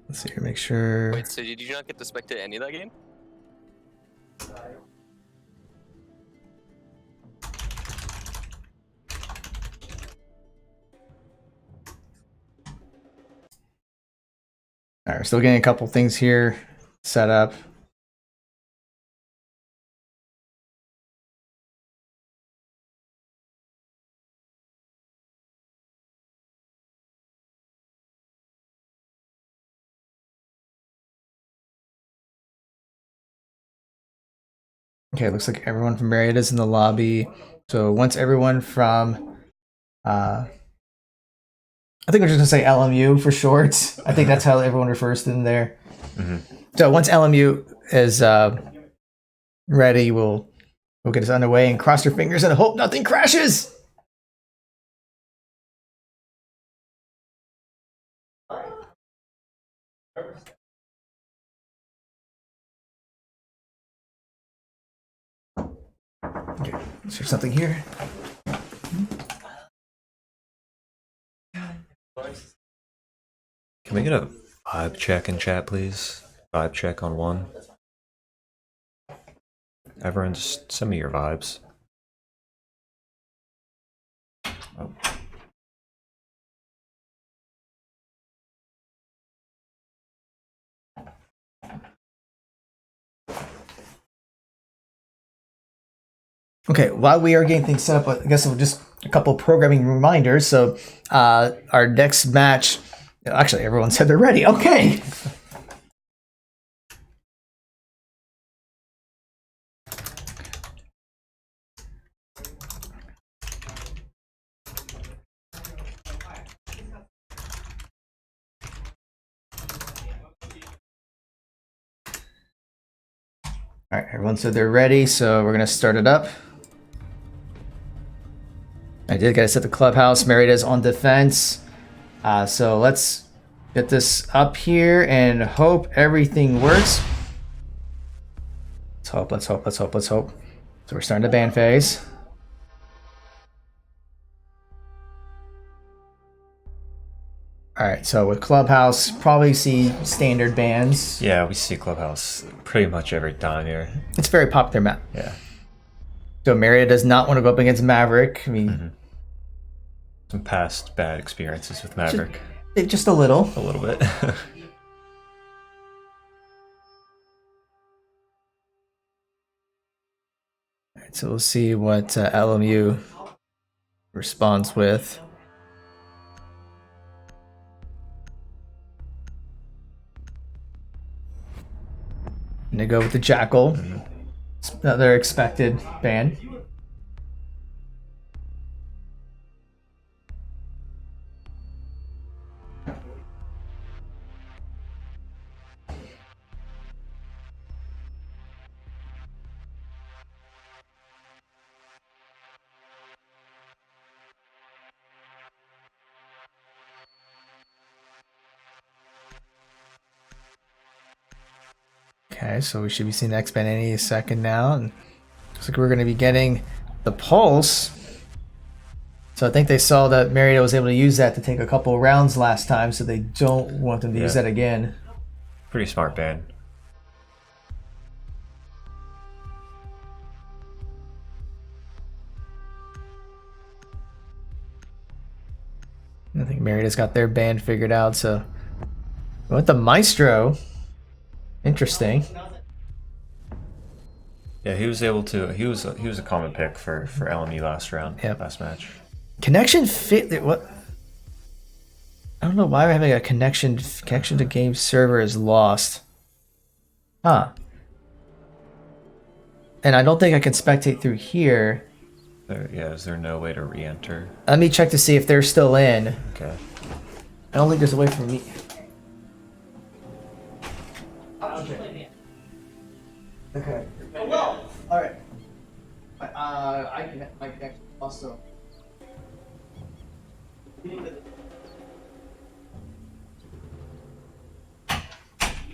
Let's see here, make sure. Wait, so did you not get to spectate any of that game? All right, we're still getting a couple things here set up. Okay, looks like everyone from Marietta is in the lobby. So once everyone from I think we're just gonna say LMU for short. I think that's how everyone refers to them there. So once LMU is ready, we'll get us underway and cross your fingers and hope nothing crashes. Okay, is there something here? Can we get a vibe check in chat, please? Vibe check on 1. Everyone, just send me your vibes. Oh. Okay, while we are getting things set up, I guess we'll just a couple programming reminders. So our next match, actually everyone said they're ready. Okay. All right, everyone said they're ready, so we're gonna start it up. I did gotta set the clubhouse. Marietta's on defense. So let's get this up here and hope everything works. Let's hope, let's hope, let's hope, let's hope. So we're starting the ban phase. Alright, so with Clubhouse, probably see standard bans. Yeah, we see Clubhouse pretty much every time here. It's a very popular map. Yeah. So Marietta does not want to go up against Maverick. I mean, Some past bad experiences with Maverick. just a little. A little bit. Alright, so we'll see what LMU responds with. And they go with the Jackal. It's another expected ban. Okay, so we should be seeing X-Ban any second now. And looks like we're going to be getting the Pulse. So I think they saw that Marietta was able to use that to take a couple rounds last time, so they don't want them to use that again. Pretty smart ban. I think Marietta's got their band figured out, so with the Maestro. Interesting. Yeah, he was able to. He was a common pick for LMU last round. Yep. Last match. Connection fit. What? I don't know why we're having a connection to game server is lost. Huh. And I don't think I can spectate through here. Is there no way to re-enter? Let me check to see if they're still in. Okay. I don't think there's a way for me. Okay. Well, all right. I connect my connection also.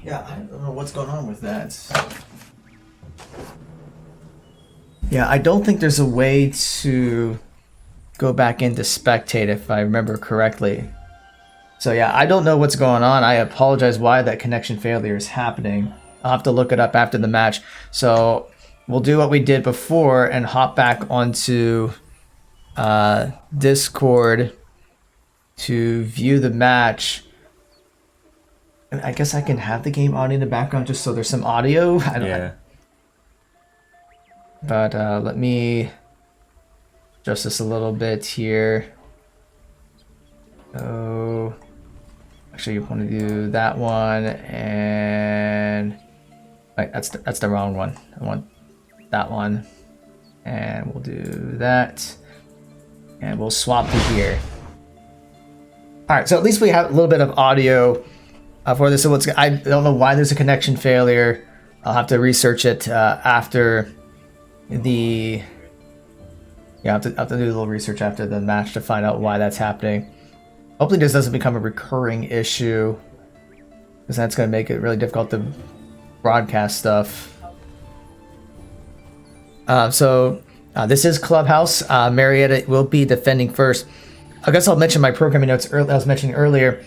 Yeah, I don't know what's going on with that. Yeah, I don't think there's a way to go back into spectate if I remember correctly. So yeah, I don't know what's going on. I apologize why that connection failure is happening. I'll have to look it up after the match. So we'll do what we did before and hop back onto Discord to view the match. And I guess I can have the game on in the background just so there's some audio. But let me adjust this a little bit here. So actually, you want to do that one, and right, that's the wrong one. I want that one, and we'll do that, and we'll swap to here. All right, so at least we have a little bit of audio for this. So I don't know why there's a connection failure. I'll have to research it after the. Yeah, I have to do a little research after the match to find out why that's happening. Hopefully, this doesn't become a recurring issue, because that's going to make it really difficult to broadcast stuff. This is Clubhouse. Marietta will be defending first. I guess I'll mention my programming notes I was mentioning earlier.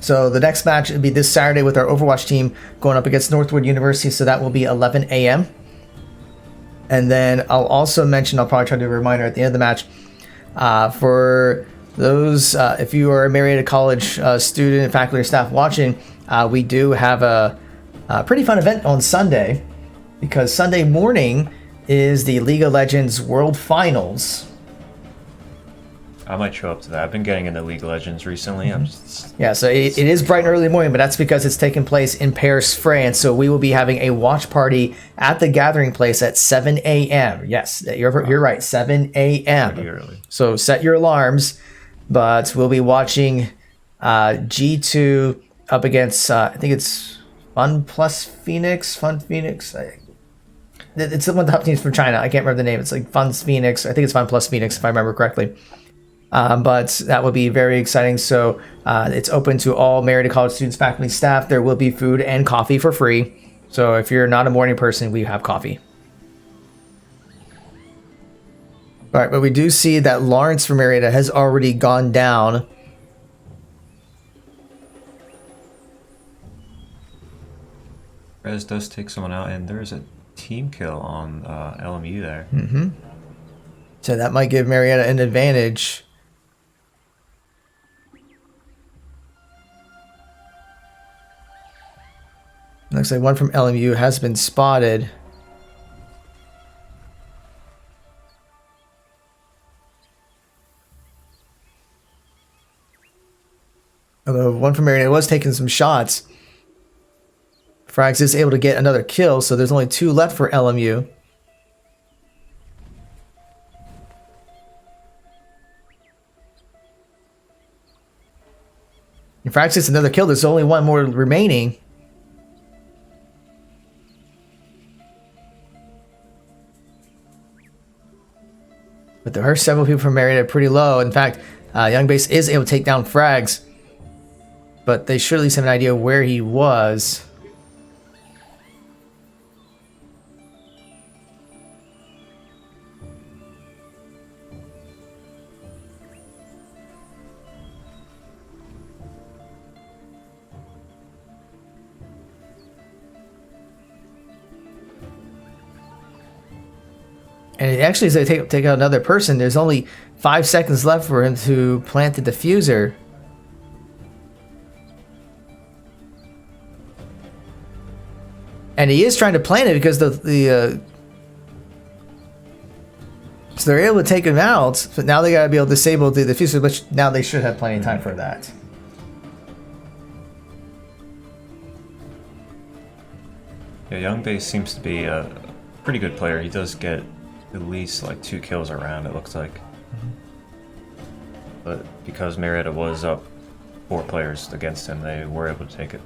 So the next match will be this Saturday with our Overwatch team going up against Northwood University. So that will be 11 a.m. And then I'll also mention, I'll probably try to do a reminder at the end of the match. For those, if you are a Marietta College student, faculty, or staff watching, we do have a pretty fun event on Sunday. Because Sunday morning is the League of Legends World Finals. I might show up to that. I've been getting into League of Legends recently. Yeah, so it is bright and early morning, but that's because it's taking place in Paris, France. So we will be having a watch party at the Gathering Place at 7 a.m. Yes, you're right, 7 a.m. Pretty early. So set your alarms, but we'll be watching G2 up against, I think it's Fun Phoenix. It's one of the top teams from China. I can't remember the name. It's like Fun Phoenix. I think it's Fun Phoenix, if I remember correctly. But that will be very exciting. So it's open to all Marietta College students, faculty, staff. There will be food and coffee for free. So if you're not a morning person, we have coffee. All right, but we do see that Lawrence from Marietta has already gone down. Rez does take someone out, and there is a team kill on LMU there. So that might give Marietta an advantage. Looks like one from LMU has been spotted. Although one from Marietta was taking some shots. Frags is able to get another kill, so there's only 2 left for LMU. If Frags gets another kill, there's only 1 more remaining. But there are several people from Marietta pretty low. In fact, Young Base is able to take down Frags. But they should at least have an idea where he was. And actually, as they take out another person, there's only 5 seconds left for him to plant the diffuser. And he is trying to plant it because so they're able to take him out, but now they gotta be able to disable the diffuser, which now they should have plenty of time for that. Yeah, Young Base seems to be a pretty good player. He does get at least like 2 kills around, it looks like. But because Marietta was up 4 players against him, they were able to take it.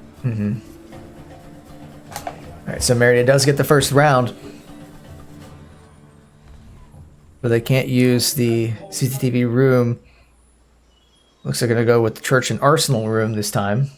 Alright, so Marietta does get the first round. But they can't use the CCTV room. Looks like they're going to go with the Church and Arsenal room this time.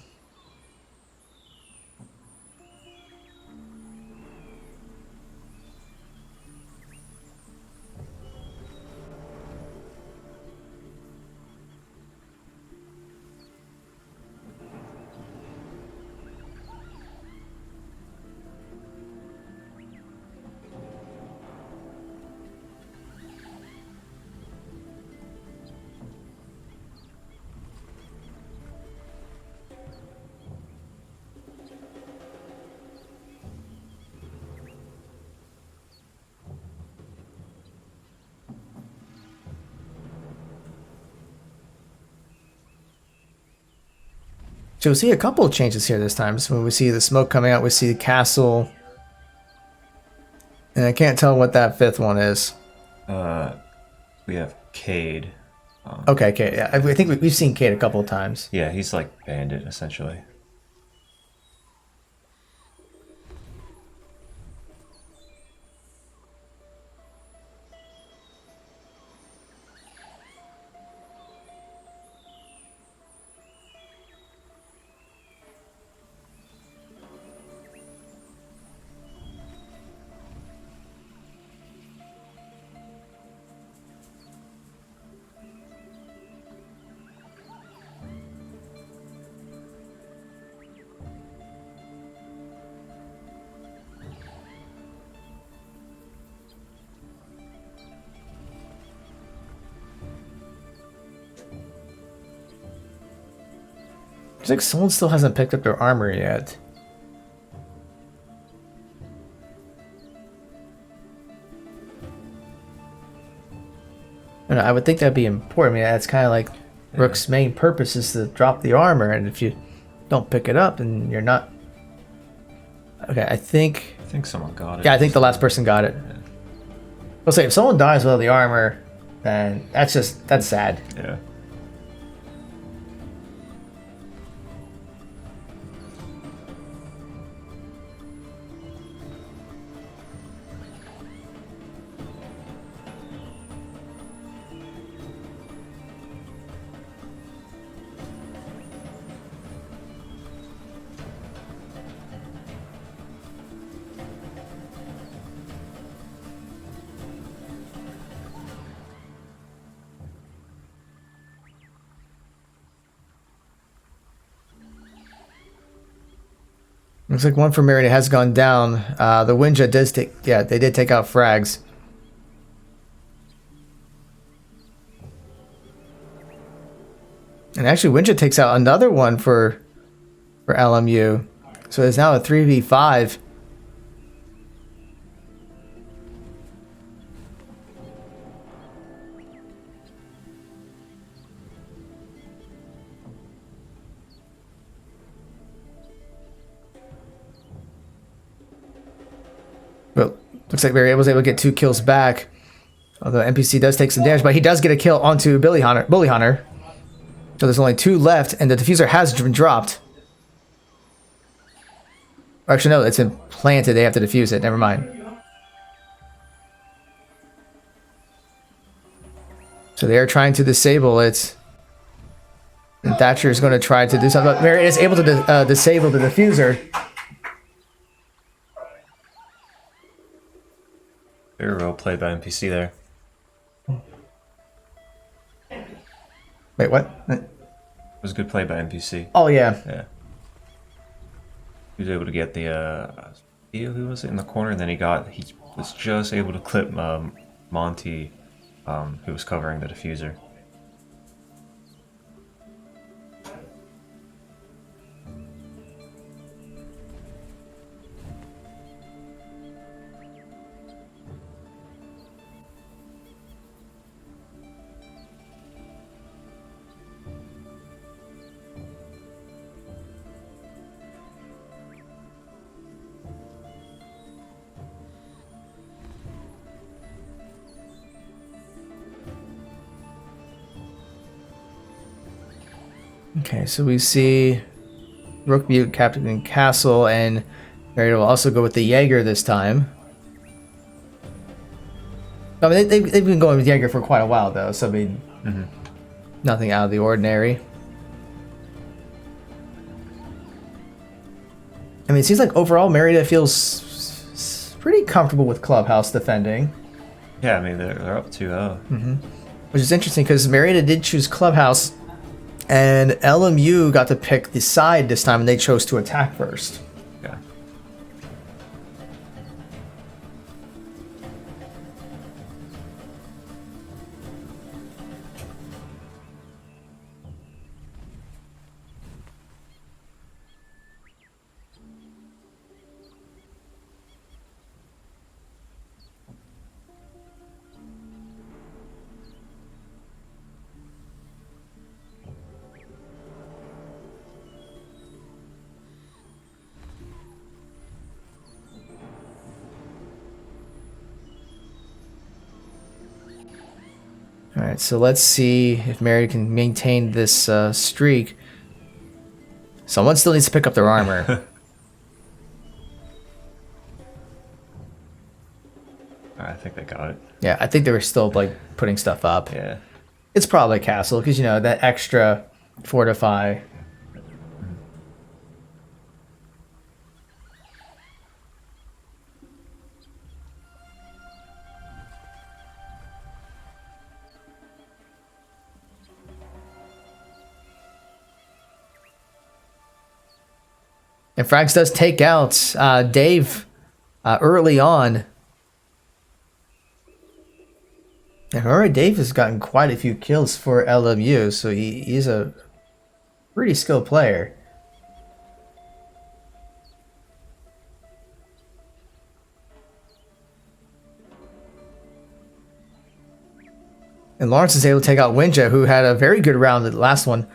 So we'll see a couple of changes here this time. So when we see the smoke coming out, we see the castle. And I can't tell what that 5th one is. We have Cade. Okay, yeah. I think we've seen Kate a couple of times. Yeah, he's like bandit essentially. It's like someone still hasn't picked up their armor yet. I would think that'd be important. I mean, that's kind of like Rook's main purpose is to drop the armor, and if you don't pick it up, then you're not. Okay, I think someone got it. Yeah, I think the last person got it. Yeah. I'll say if someone dies without the armor, then that's sad. Yeah. Looks like one for Marietta has gone down. The Winja does take, yeah, they did take out frags. And actually, Winja takes out another one for LMU. So it's now a 3v5. But looks like Marietta was able to get 2 kills back. Although NPC does take some damage, but he does get a kill onto Bully Hunter. So there's only 2 left, and the diffuser has been dropped. Or actually, no, it's been planted. They have to defuse it. Never mind. So they are trying to disable it. And Thatcher is going to try to do something. But Marietta is able to disable the diffuser. Very well played by NPC there. Wait, what? It was a good play by NPC. Oh, yeah. Yeah. He was able to get the who was it in the corner, and then he was just able to clip Monty, who was covering the diffuser. Okay, so we see Rook Butte, Captain Castle, and Marietta will also go with the Jaeger this time. I mean, they've been going with Jaeger for quite a while, though, so I mean, nothing out of the ordinary. I mean, it seems like overall Marietta feels pretty comfortable with Clubhouse defending. Yeah, I mean, they're up 2-0. Which is interesting because Marietta did choose Clubhouse, and LMU got to pick the side this time, and they chose to attack first. Yeah. right, so let's see if Marietta can maintain this streak. Someone still needs to pick up their armor. I think they got it. Yeah, I think they were still like putting stuff up. Yeah. It's probably a castle because, you know, that extra fortify. And Frags does take out Dave early on. And already Dave has gotten quite a few kills for LMU, so he's a pretty skilled player. And Lawrence is able to take out Winja, who had a very good round at the last one.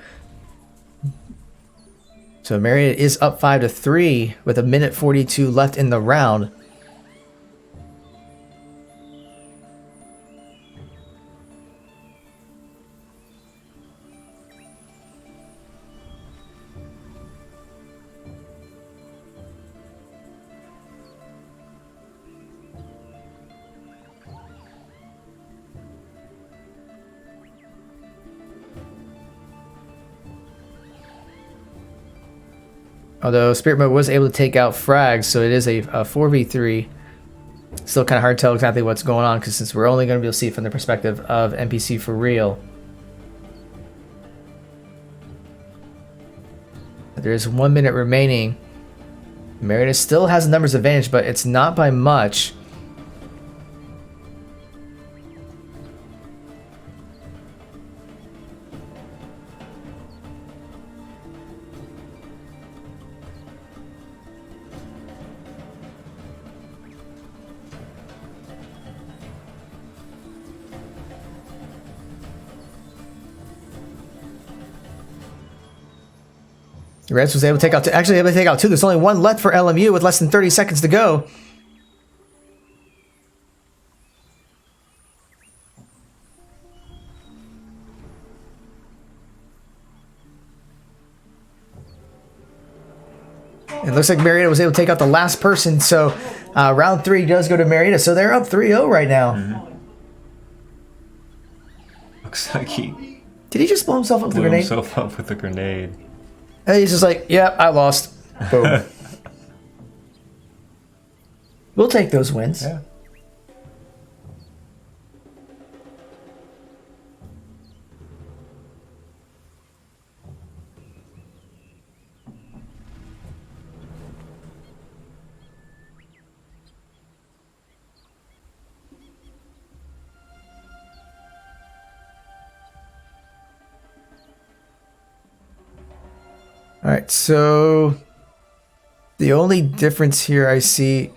So Marietta is up 5-3 with 1:42 left in the round. Although Spirit Mode was able to take out Frags, so it is a 4v3. Still kind of hard to tell exactly what's going on, because since we're only going to be able to see it from the perspective of NPC for real. There's 1 minute remaining. Marietta still has a numbers advantage, but it's not by much. Reds was able to take out, actually able to take out two. There's only one left for LMU with less than 30 seconds to go. It looks like Marietta was able to take out the last person, so round 3 does go to Marietta. So they're up 3-0 right now. Mm-hmm. Looks like he did he just blow himself up with a blew grenade? himself up with a grenade. And he's just like, yeah, I lost. Boom. We'll take those wins. Yeah. All right, so the only difference here I see,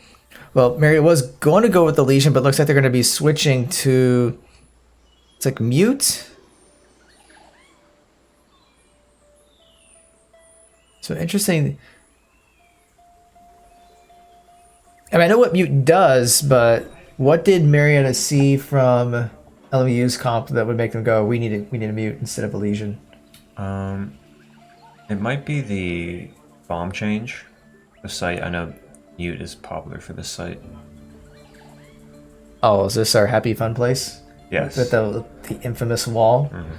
well, Marietta was going to go with the Legion, but looks like they're going to be switching to, it's like Mute. So interesting. I mean, I know what Mute does, but what did Marietta see from LMU's comp that would make them go, we need a Mute instead of a Legion? It might be the bomb change. The site, I know Mute is popular for this site. Oh, is this our happy fun place? Yes. With the infamous wall? Mm-hmm.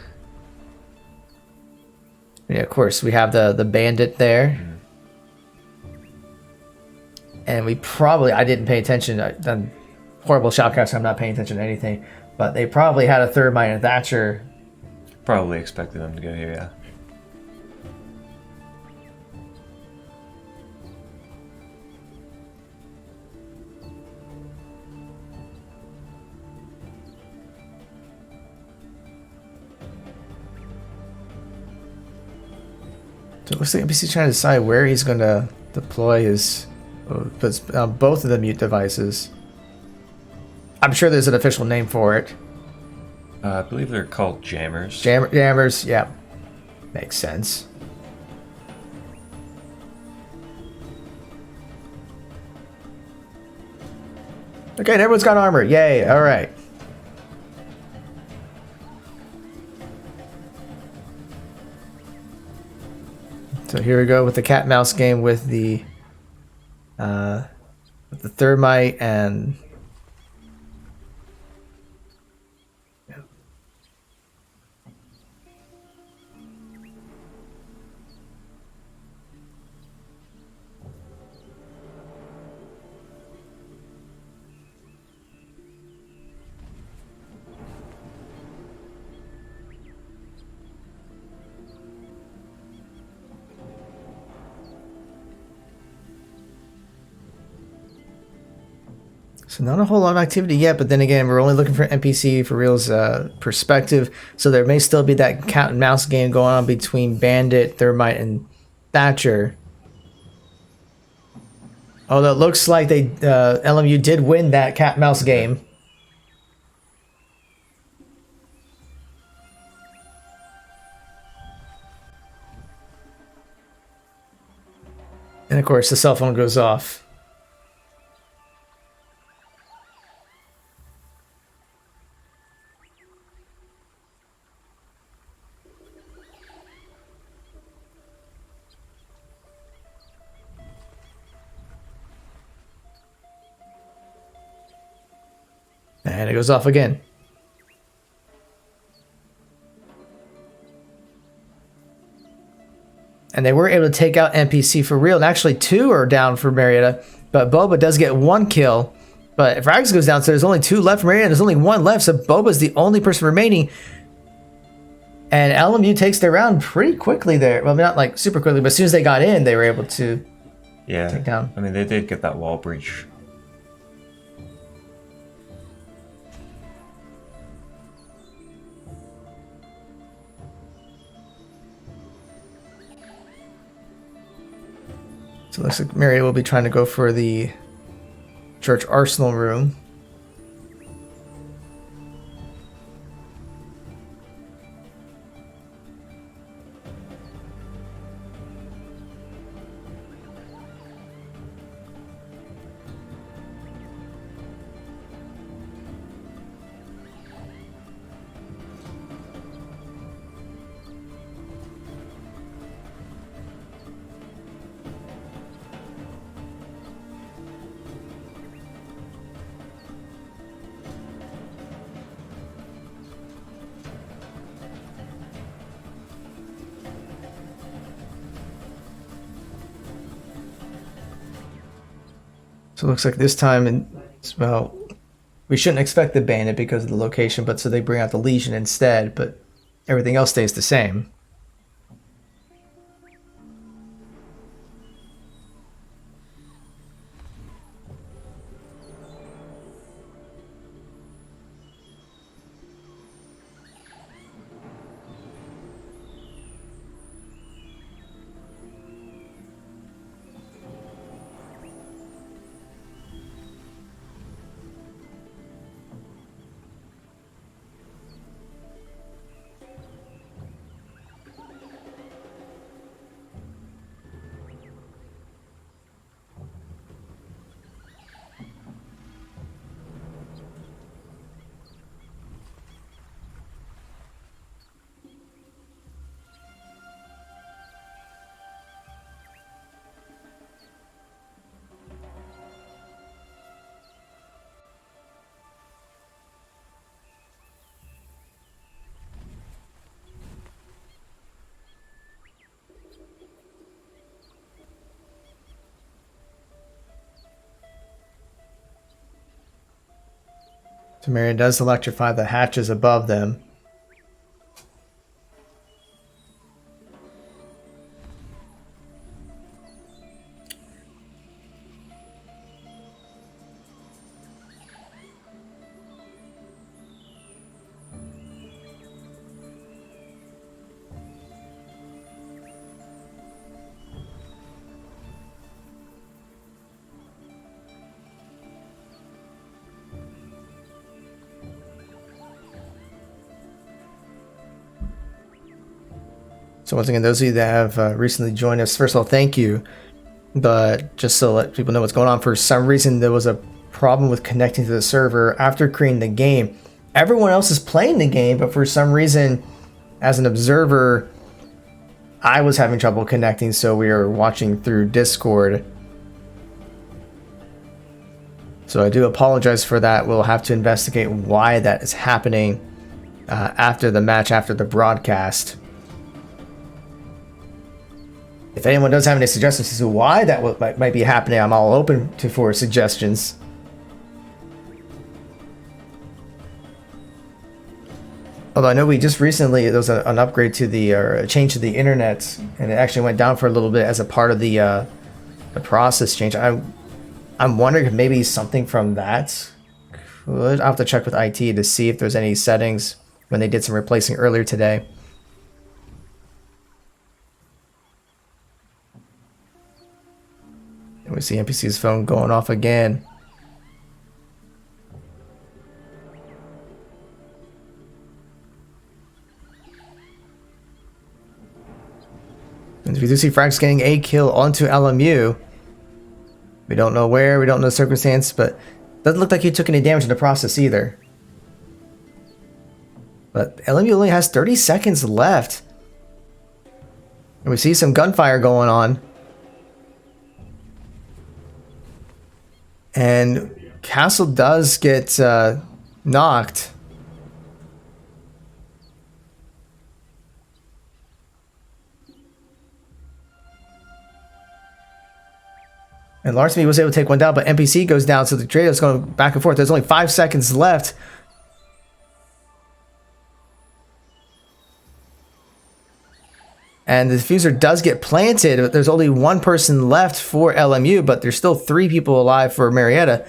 Yeah, of course. We have the bandit there. Mm-hmm. And we probably, I didn't pay attention. I'm horrible shoutcaster, I'm not paying attention to anything. But they probably had a third mine and Thatcher. Probably expected them to go here, yeah. So it looks like NPC's trying to decide where he's going to deploy his both of the Mute devices. I'm sure there's an official name for it. I believe they're called jammers. Jammers, yeah. Makes sense. Okay, and everyone's got armor. Yay, alright. So here we go with the cat and mouse game with the thermite and so not a whole lot of activity yet, but then again, we're only looking for NPC for real's perspective. So there may still be that cat and mouse game going on between Bandit, Thermite, and Thatcher. Although it looks like they LMU did win that cat and mouse game. And of course, the cell phone goes off. And it goes off again. And they were able to take out NPC for real. And actually 2 are down for Marietta. But Boba does get 1 kill. But if Rags goes down, so there's only 2 left for Marietta. There's only 1 left. So Boba's the only person remaining. And LMU takes their round pretty quickly there. Well, not like super quickly, but as soon as they got in, they were able to take down. I mean, they did get that wall breach. So it looks like Marietta will be trying to go for the church arsenal room. So it looks like this time, well, we shouldn't expect the bandit because of the location, but so they bring out the Legion instead, but everything else stays the same. So Marietta does electrify the hatches above them. So once again, those of you that have recently joined us, first of all, thank you. But just to let people know what's going on, for some reason there was a problem with connecting to the server after creating the game. Everyone else is playing the game, but for some reason, as an observer, I was having trouble connecting, so we were watching through Discord. So I do apologize for that. We'll have to investigate why that is happening after the match, after the broadcast. If anyone does have any suggestions as to why that might be happening, I'm all open for suggestions. Although I know we just recently, there was an upgrade to a change to the internet, and it actually went down for a little bit as a part of the process change. I'm wondering if maybe something from that could. I'll have to check with IT to see if there's any settings when they did some replacing earlier today. And we see NPC's phone going off again. And we do see Frags getting a kill onto LMU. We don't know where, we don't know the circumstance, but doesn't look like he took any damage in the process either. But LMU only has 30 seconds left. And we see some gunfire going on. And Castle does get knocked. And Larson was able to take one down, but NPC goes down, so the trader's going back and forth. There's only 5 seconds left. And the diffuser does get planted, but there's only one person left for LMU, but there's still 3 people alive for Marietta.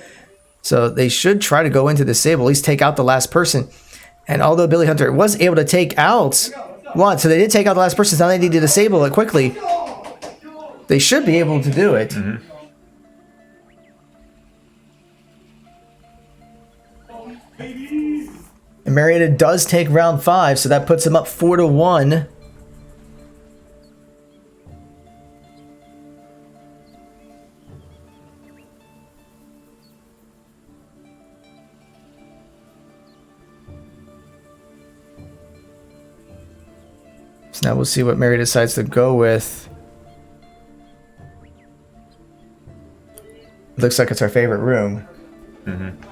So they should try to go into disable, at least take out the last person. And although Billy Hunter was able to take out one, so they did take out the last person, so now they need to disable it quickly. They should be able to do it. Mm-hmm. And Marietta does take round 5, so that puts them up 4-1. So now we'll see what Marietta decides to go with. Looks like it's our favorite room. Mm-hmm.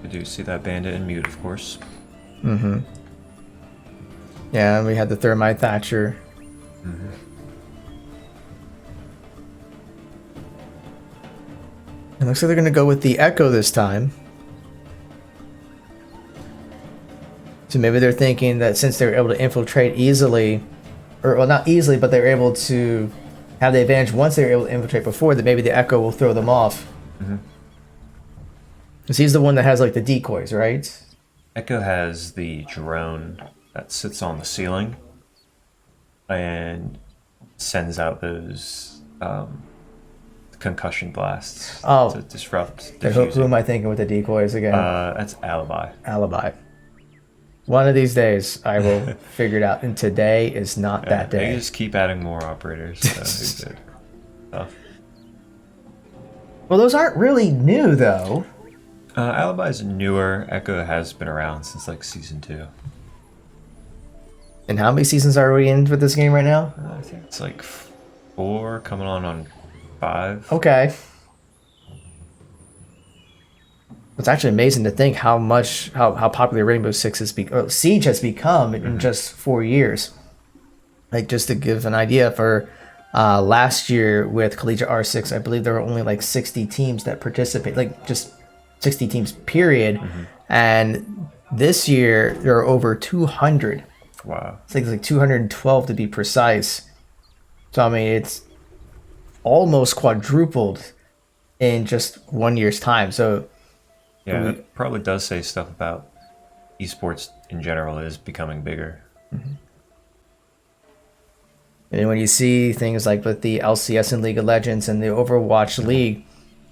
I do see that bandit in mute, of course. Mm-hmm. Yeah, and we had the Thermite Thatcher. Mm-hmm. It looks like they're going to go with the Echo this time. So maybe they're thinking that since they were able to infiltrate easily, or well, not easily, but they were able to have the advantage once they were able to infiltrate before, that maybe the Echo will throw them off. Mm-hmm. Because he's the one that has like the decoys, right? Echo has the drone that sits on the ceiling and sends out those concussion blasts to disrupt. Who am I thinking with the decoys again? That's Alibi. Alibi. One of these days, I will figure it out. And today is not that day. They just keep adding more operators. So tough. Well, those aren't really new, though. Alibi's newer. Echo has been around since like season 2. And how many seasons are we in for this game right now? I think it's like 4, coming on 5. Okay. It's actually amazing to think how popular Rainbow Six Siege has become in just 4 years. Like, just to give an idea, for last year with Collegiate R6, I believe there were only like 60 teams that participate, like just 60 teams period. Mm-hmm. And this year there are over 200. Wow. It's like 212 to be precise. So I mean, it's almost quadrupled in just 1 year's time. So yeah, it probably does say stuff about esports in general is becoming bigger. Mm-hmm. And when you see things like with the LCS and League of Legends and the Overwatch League,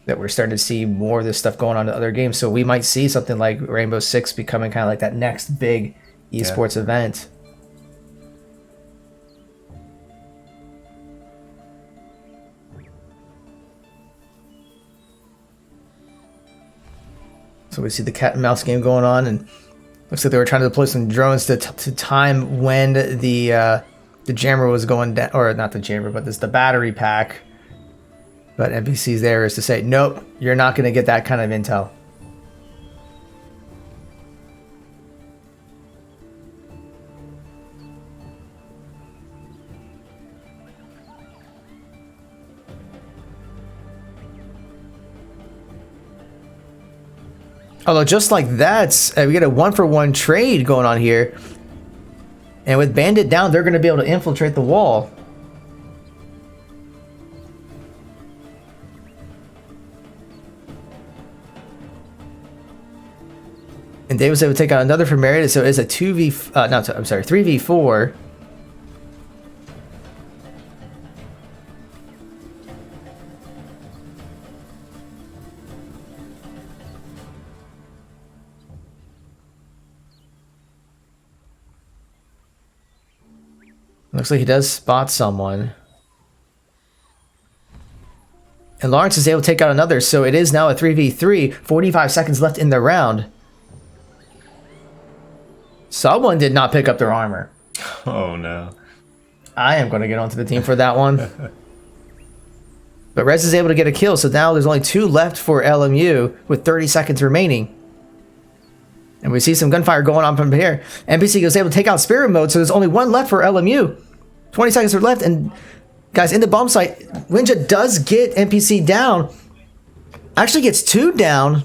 that we're starting to see more of this stuff going on to other games. So we might see something like Rainbow Six becoming kind of like that next big esports event. So we see the cat and mouse game going on, and looks like they were trying to deploy some drones to time when the jammer was going down, or not the jammer, but the battery pack. But NPC's there is to say, nope, you're not going to get that kind of intel. Although just like that, we get a 1-for-1 trade going on here. And with Bandit down, they're going to be able to infiltrate the wall. And Dave was able to take out another from Marietta, so it's a 3v4. Looks like he does spot someone. And Lawrence is able to take out another, so it is now a 3v3. 45 seconds left in the round. Someone did not pick up their armor. Oh no. I am going to get onto the team for that one. But Rez is able to get a kill, so now there's only 2 left for LMU with 30 seconds remaining. And we see some gunfire going on from here. NPC was able to take out spirit mode, so there's only 1 left for LMU. 20 seconds are left, and guys, in the bomb site, Winja does get NPC down. Actually gets 2 down.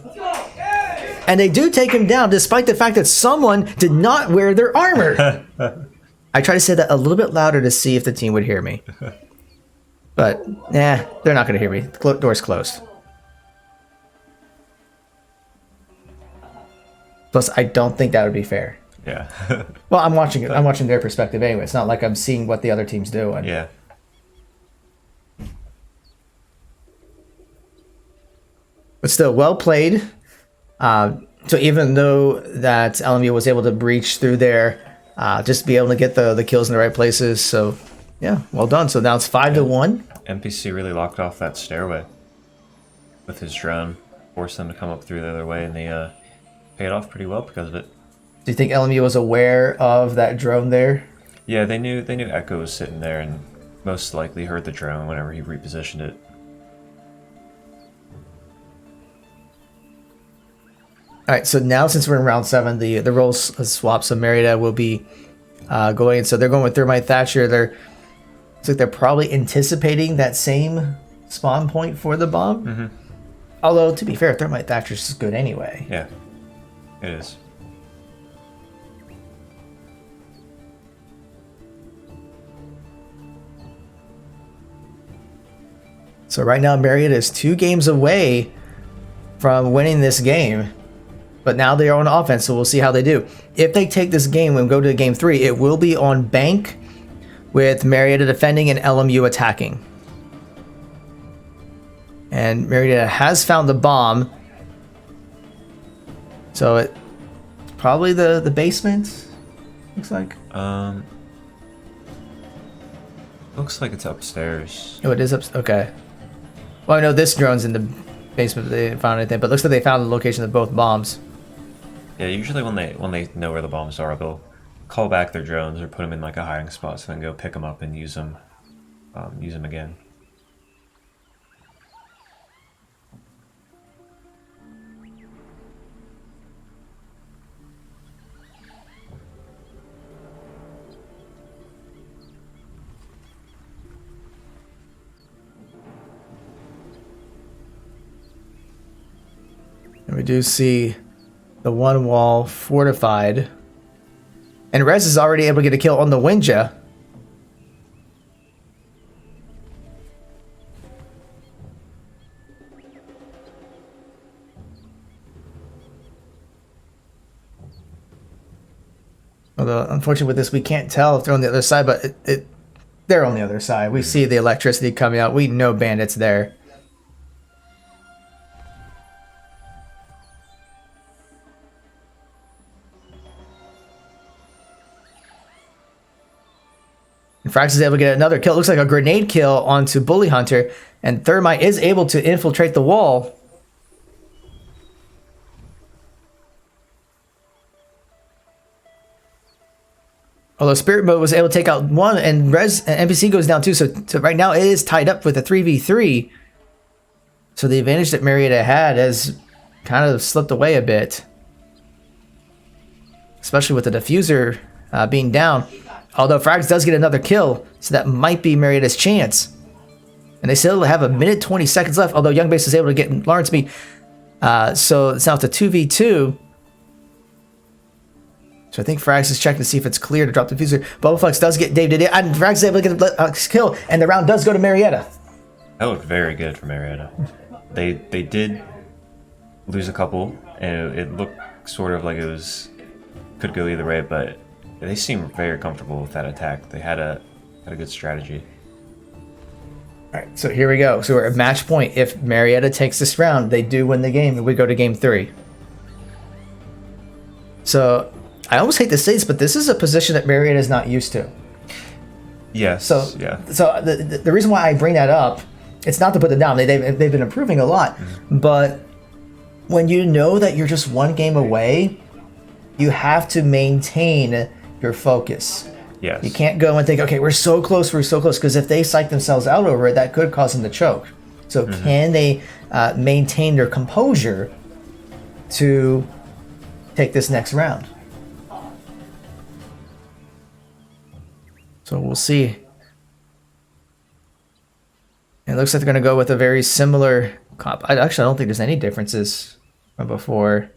And they do take him down, despite the fact that someone did not wear their armor. I try to say that a little bit louder to see if the team would hear me. But, nah, they're not going to hear me. The door's closed. Plus, I don't think that would be fair. Yeah. Well, I'm watching it. I'm watching their perspective anyway. It's not like I'm seeing what the other team's doing. Yeah. But still, well played. So even though that LMU was able to breach through there, just be able to get the kills in the right places. So, yeah, well done. So now it's 5-1. NPC really locked off that stairway with his drone, forced them to come up through the other way, and they paid off pretty well because of it. Do you think LMU was aware of that drone there? Yeah, they knew Echo was sitting there, and most likely heard the drone whenever he repositioned it. All right, so now since we're in round 7, the roles swap. So Marietta will be going. So they're going with Thermite Thatcher. Looks like they're probably anticipating that same spawn point for the bomb. Mm-hmm. Although, to be fair, Thermite Thatcher's is good anyway. Yeah, it is. So right now, Marietta is 2 games away from winning this game. But now they are on offense, so we'll see how they do. If they take this game and go to game 3, it will be on bank with Marietta defending and LMU attacking. And Marietta has found the bomb. So it's probably the basement, looks like. Looks like it's upstairs. Oh, it is up. Okay. Well, I know this drone's in the basement, but they didn't find anything. But it looks like they found the location of both bombs. Yeah, usually when they know where the bombs are, they'll call back their drones or put them in like a hiding spot, so then go pick them up and use them again. And we do see the one wall fortified. And Rez is already able to get a kill on the Winja. Although, unfortunately with this, we can't tell if they're on the other side, but they're on the other side. We see the electricity coming out. We know Bandit's there. Frax is able to get another kill. It looks like a grenade kill onto Bully Hunter. And Thermite is able to infiltrate the wall. Although Spirit Mode was able to take out one, and Res and NPC goes down too. So right now it is tied up with a 3v3. So the advantage that Marietta had has kind of slipped away a bit. Especially with the diffuser being down. Although Frags does get another kill, so that might be Marietta's chance. And they still have a minute 20 seconds left, although Young Base is able to get Lawrence beat. So it's now to 2v2. So I think Frags is checking to see if it's clear to drop the diffuser. Bubbleplex does get Dave Didier, and Frags is able to get a kill, and the round does go to Marietta. That looked very good for Marietta. They did lose a couple, and it looked sort of like it was could go either way, but they seemed very comfortable with that attack. They had a good strategy. All right, so here we go. So we're at match point. If Marietta takes this round, they do win the game, and we go to game 3. So I almost hate to say this, but this is a position that Marietta is not used to. Yes. So the reason why I bring that up, it's not to put them down. They've been improving a lot, but when you know that you're just one game away, you have to maintain your focus. Yes. You can't go and think, okay, we're so close, because if they psych themselves out over it, that could cause them to choke. So can they maintain their composure to take this next round? So we'll see. It looks like they're going to go with a very similar comp. I don't think there's any differences from before.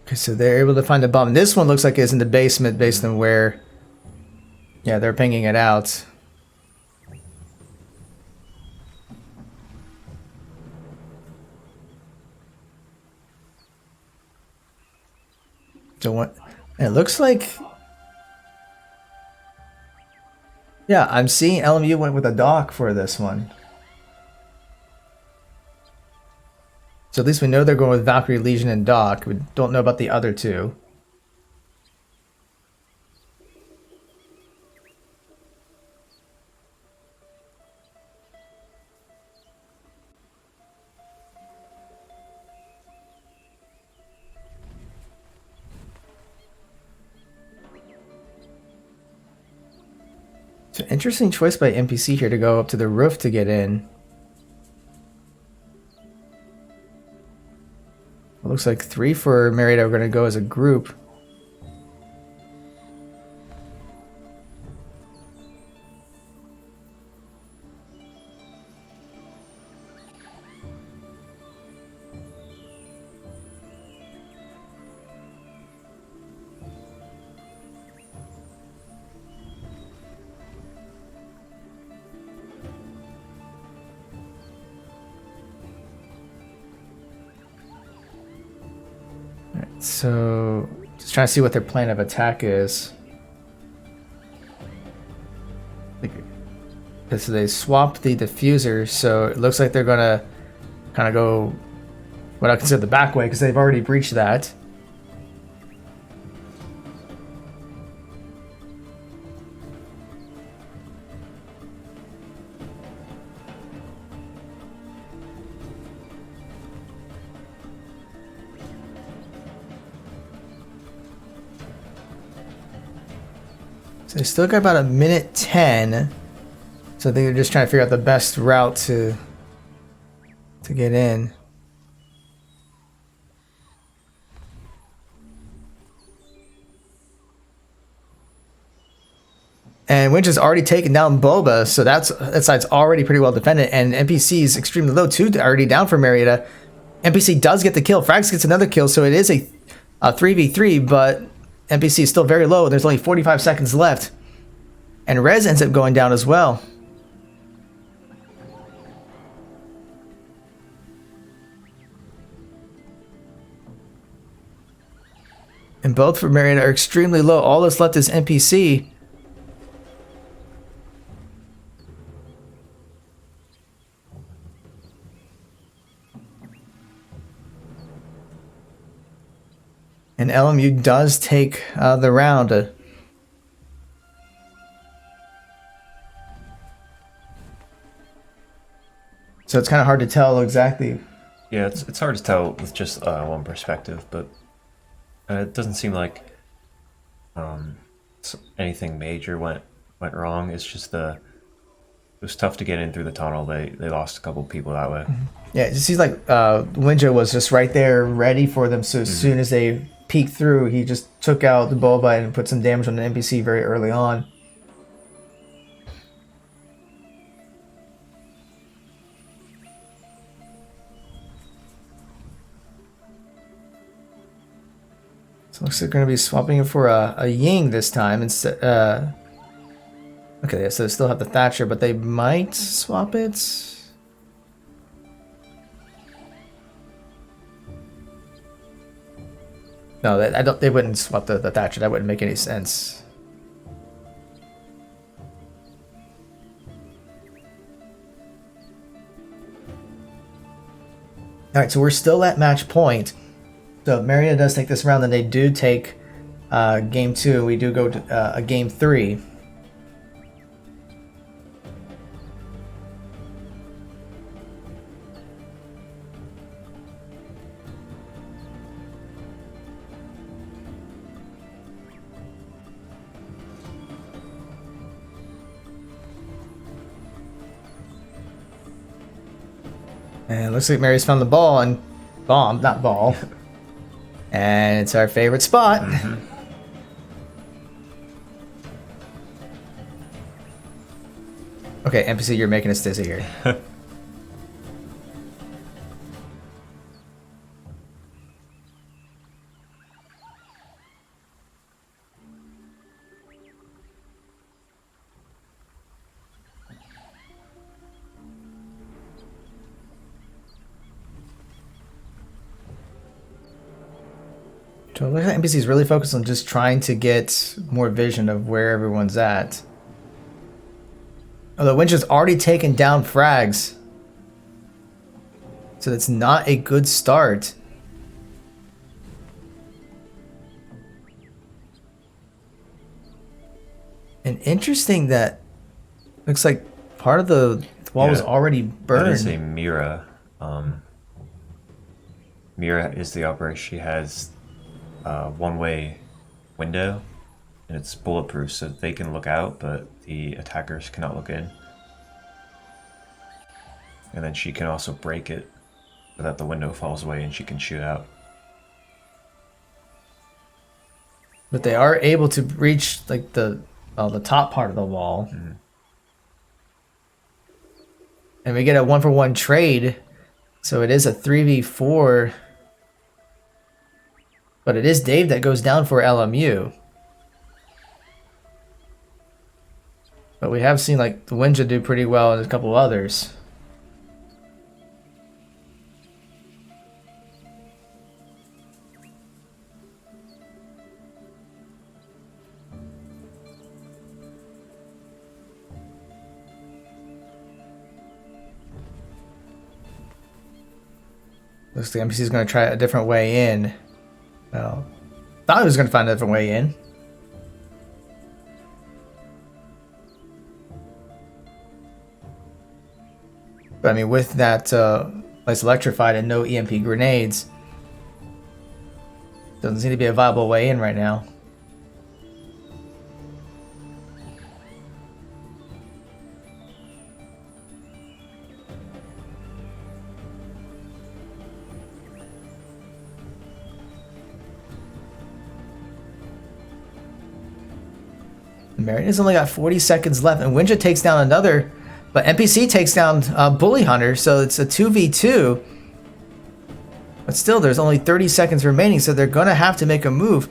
Okay, so they're able to find the bomb. This one looks like it's in the basement based on where... Yeah, they're pinging it out. So what... It looks like... Yeah, I'm seeing LMU went with a dock for this one. So at least we know they're going with Valkyrie, Legion, and Doc. We don't know about the other two. It's an interesting choice by NPC here to go up to the roof to get in. It looks like 3 for Marietta are going to go as a group. So, just trying to see what their plan of attack is. So they swapped the diffuser, so it looks like they're gonna kind of go what I consider the back way, because they've already breached that. So they still got about a minute 10. So I think they're just trying to figure out the best route to get in. And Winch has already taken down Boba, so that side's already pretty well defended. And NPC is extremely low too, already down for Marietta. NPC does get the kill. Frags gets another kill, so it is a 3v3, but NPC is still very low. There's only 45 seconds left. And Rez ends up going down as well. And both for Marietta are extremely low. All that's left is NPC. And LMU does take the round. So it's kind of hard to tell exactly. Yeah, it's hard to tell with just one perspective, but it doesn't seem like anything major went wrong. It's just it was tough to get in through the tunnel. They lost a couple people that way. Yeah, it seems like Winja was just right there ready for them. So as soon as they peeked through, he just took out the Bulbite and put some damage on the NPC very early on. So it looks like they're going to be swapping it for a Ying this time instead. Okay, so they still have the Thatcher, but they might swap it. No, I don't. They wouldn't swap the Thatcher. That wouldn't make any sense. All right, so we're still at match point. So Marietta does take this round, then they do take game 2. We do go to a game 3. And it looks like Mary's found the ball and bomb, not ball. And it's our favorite spot. Okay, NPC, you're making us dizzy here. So look at NPC's really focused on just trying to get more vision of where everyone's at. Although Winch has already taken down frags. So that's not a good start. And interesting that looks like part of the wall was already burned. That is a Mira. Mira is the operator. She has one-way window, and it's bulletproof, so they can look out, but the attackers cannot look in. And then she can also break it so that the window falls away and she can shoot out. But they are able to reach like the top part of the wall. And we get a 1-for-1 trade, so it is a 3v4. But it is Dave that goes down for LMU. But we have seen like the Winja do pretty well and a couple others. Looks like NPC is going to try a different way in. Well, thought he was going to find a different way in. But I mean, with that place electrified and no EMP grenades, doesn't seem to be a viable way in right now. Marietta's only got 40 seconds left, and Winja takes down another, but NPC takes down Bully Hunter, so it's a 2v2. But still, there's only 30 seconds remaining, so they're going to have to make a move.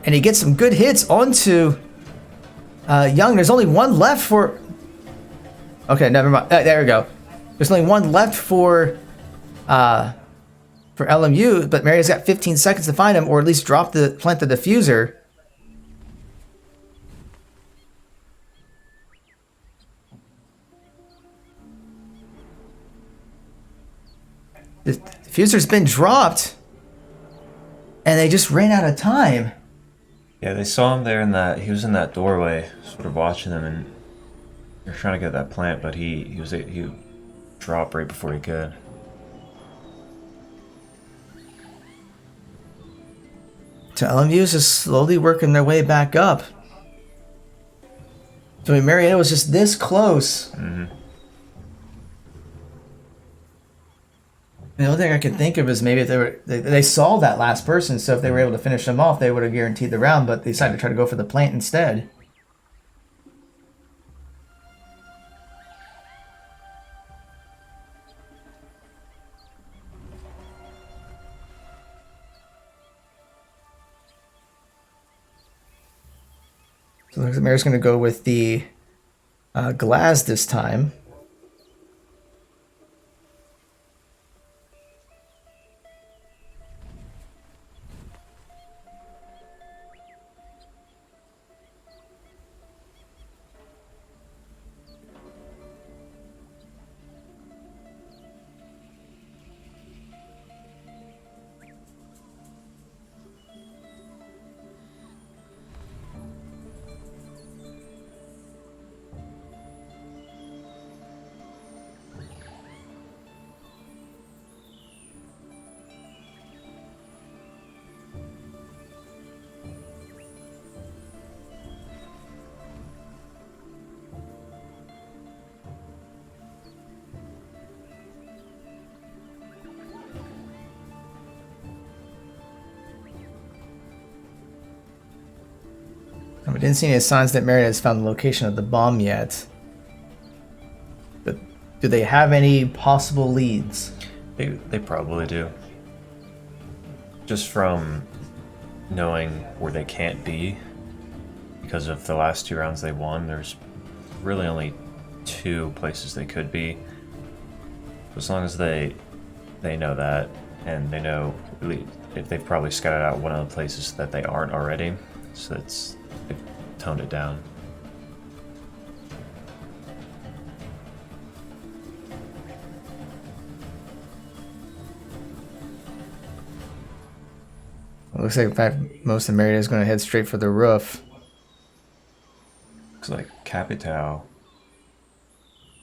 And he gets some good hits onto Young. There's only one left for... Okay, never mind. There we go. There's only one left for for LMU, but Marietta's got 15 seconds to find him, or at least plant the diffuser. The diffuser's been dropped, and they just ran out of time. Yeah, they saw him there he was in that doorway, sort of watching them, and they're trying to get that plant, but he dropped right before he could. So LMU's just slowly working their way back up. So I mean, Marietta was just this close. Mm-hmm. The only thing I can think of is maybe if they saw that last person, so if they were able to finish them off, they would have guaranteed the round, but they decided to try to go for the plant instead. So looks like Mary's going to go with the glass this time. We didn't see any signs that Marietta has found the location of the bomb yet. But do they have any possible leads? They probably do. Just from knowing where they can't be, because of the last 2 rounds they won, there's really only 2 places they could be. As long as they know that, and they know if they've probably scouted out one of the places that they aren't already, so they've toned it down. It looks like in fact most of Marietta is going to head straight for the roof. Looks like Capital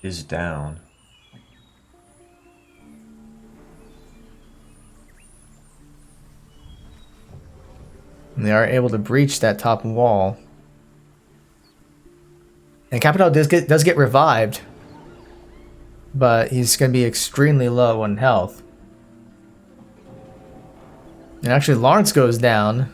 is down. And they are able to breach that top wall. And Capital does get revived, but he's going to be extremely low on health. And actually Lawrence goes down.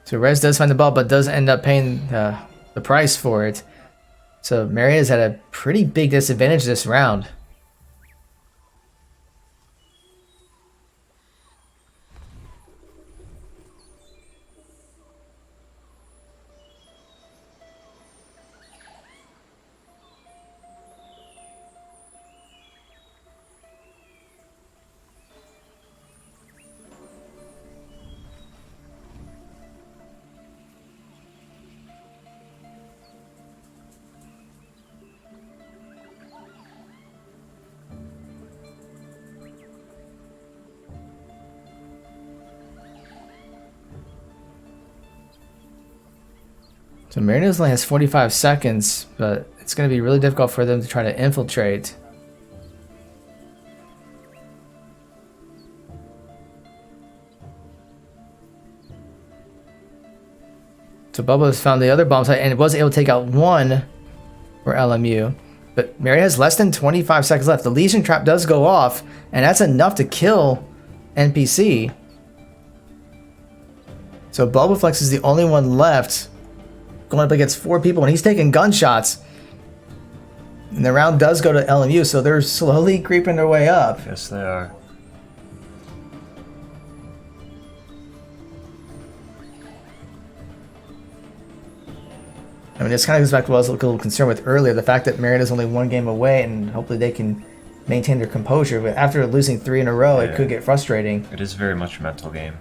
So Rez does find the ball, but does end up paying the price for it. So Marietta's had a pretty big disadvantage this round. So Marietta only has 45 seconds, but it's going to be really difficult for them to try to infiltrate. So Bubba has found the other bomb site and was able to take out one for LMU. But Marietta has less than 25 seconds left. The Legion trap does go off, and that's enough to kill NPC. So Bulbaflex is the only one left, going up against 4 people, and he's taking gunshots. And the round does go to LMU, so they're slowly creeping their way up. Yes, they are. I mean, this kind of goes back to what I was a little concerned with earlier, the fact that Marietta's only 1 game away, and hopefully they can maintain their composure. But after losing 3 in a row, it could get frustrating. It is very much a mental game.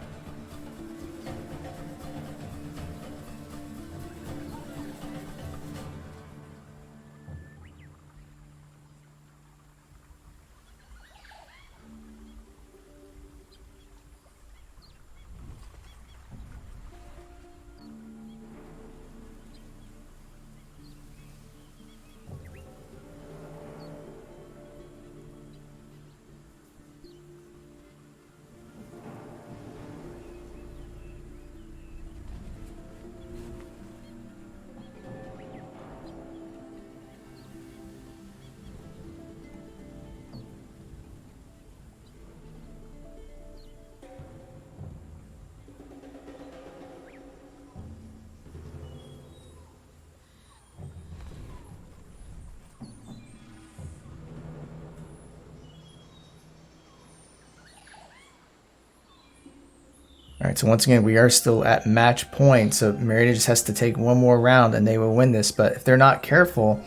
Alright, so once again, we are still at match point, so Marietta just has to take 1 more round and they will win this. But if they're not careful,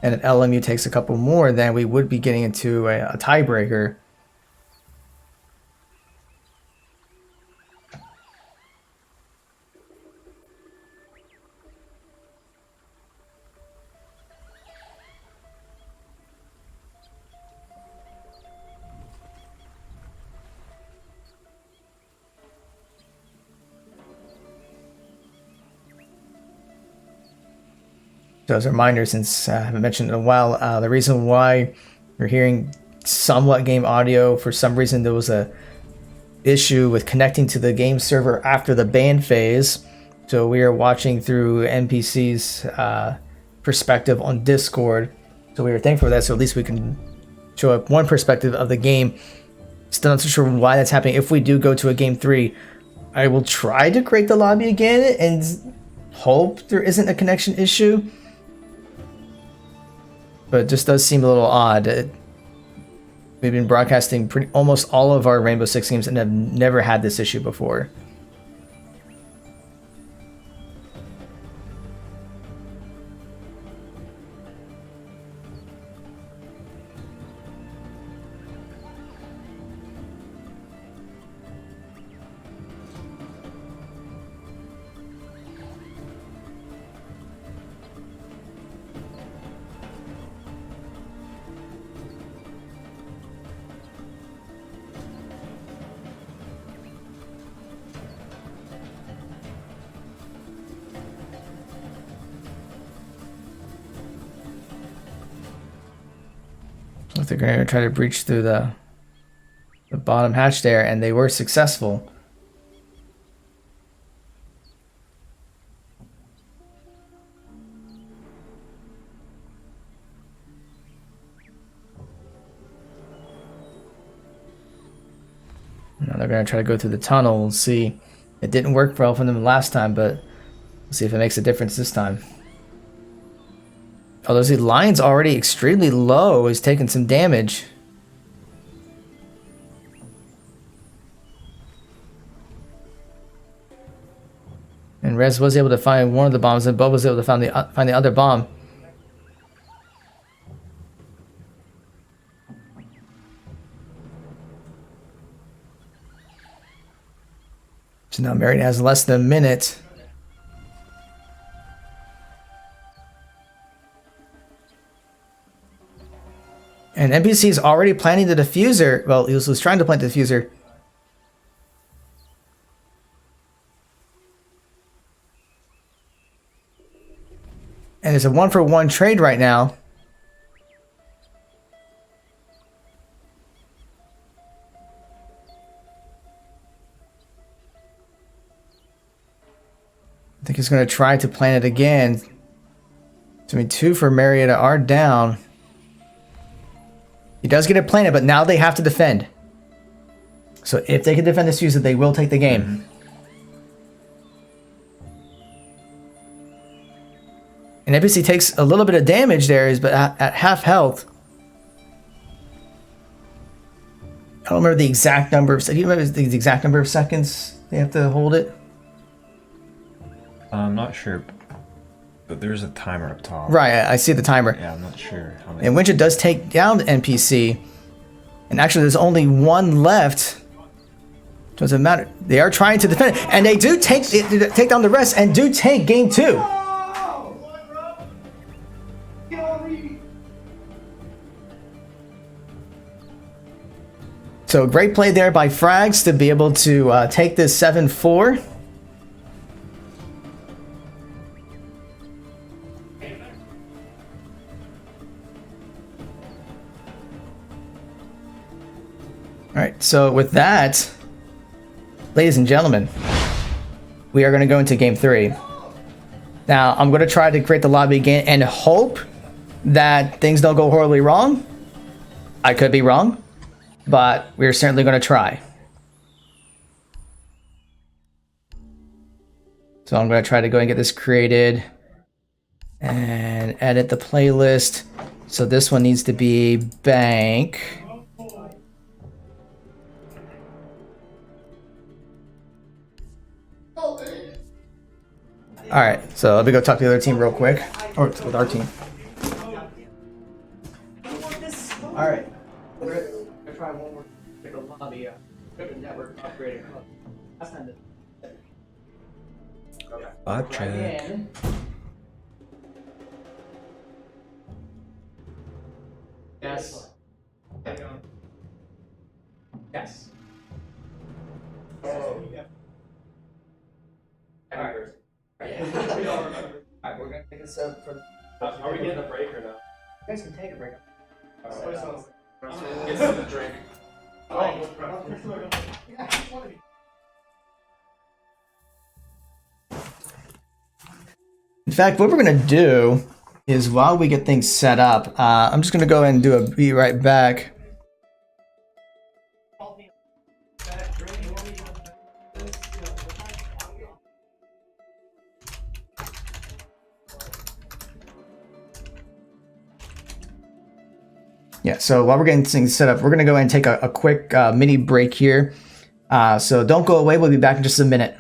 and if LMU takes a couple more, then we would be getting into a tiebreaker. So as a reminder, since I haven't mentioned in a while, the reason why you're hearing somewhat game audio, for some reason there was a issue with connecting to the game server after the ban phase. So we are watching through NPC's perspective on Discord. So we were thankful for that, so at least we can show up one perspective of the game. Still not so sure why that's happening. If we do go to a game 3, I will try to create the lobby again and hope there isn't a connection issue. But it just does seem a little odd. We've been broadcasting almost all of our Rainbow Six games and have never had this issue before. They're going to try to breach through the bottom hatch there, and they were successful. Now they're going to try to go through the tunnel. We'll see. It didn't work well for them last time, but we'll see if it makes a difference this time. Although the Lion's already extremely low, he's taking some damage. And Rez was able to find one of the bombs, and Bub was able to find the other bomb. So now Marietta has less than a minute. And NPC is already planting the diffuser. Well, he was trying to plant the diffuser. And it's a 1-for-1 trade right now. I think he's going to try to plant it again. So, I mean, 2 for Marietta are down. He does get it planted, but now they have to defend. So if they can defend this user, they will take the game. And NPC takes a little bit of damage there, but at half health. I don't remember the exact number of. Do you remember the exact number of seconds they have to hold it? I'm not sure, but there's a timer up top. Right, I see the timer. Yeah, I'm not sure how many. And Wincha does take down the NPC. And actually, there's only one left. Doesn't matter. They are trying to defend it. And they do take down the rest and do take game 2. So great play there by Frags to be able to take this 7-4. All right, so with that, ladies and gentlemen, we are going to go into game 3. Now, I'm going to try to create the lobby again and hope that things don't go horribly wrong. I could be wrong, but we're certainly going to try. So I'm going to try to go and get this created and edit the playlist. So this one needs to be bank. All right, so let me go talk to the other team real quick, or with our team. All right, we're gonna try one more lobby. Network upgraded. Last time. Vibe check. Yes. Yes. Alright, we're gonna take this up for the. Are we getting a break or no? You guys can take a break. Get something to drink. In fact, what we're gonna do is while we get things set up, I'm just gonna go ahead and do a be right back. Yeah, so while we're getting things set up, we're going to go ahead and take a quick mini break here. So don't go away. We'll be back in just a minute.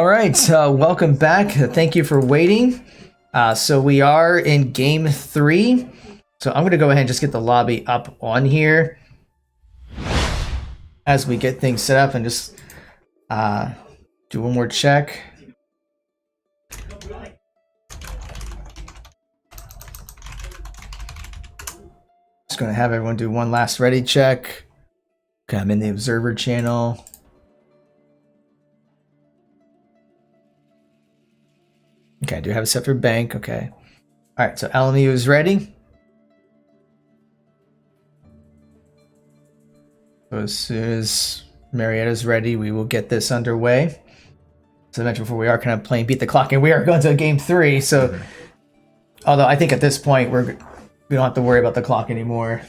All right, welcome back. Thank you for waiting. So we are in game 3. So I'm going to go ahead and just get the lobby up on here as we get things set up and just do one more check. Just going to have everyone do one last ready check. Okay, I'm in the observer channel. Okay, I do have it set for bank. Okay. All right, so LMU is ready. So as soon as Marietta's ready, we will get this underway. As I mentioned before, we are kind of playing beat the clock, and we are going to game 3. So, although I think at this point we don't have to worry about the clock anymore.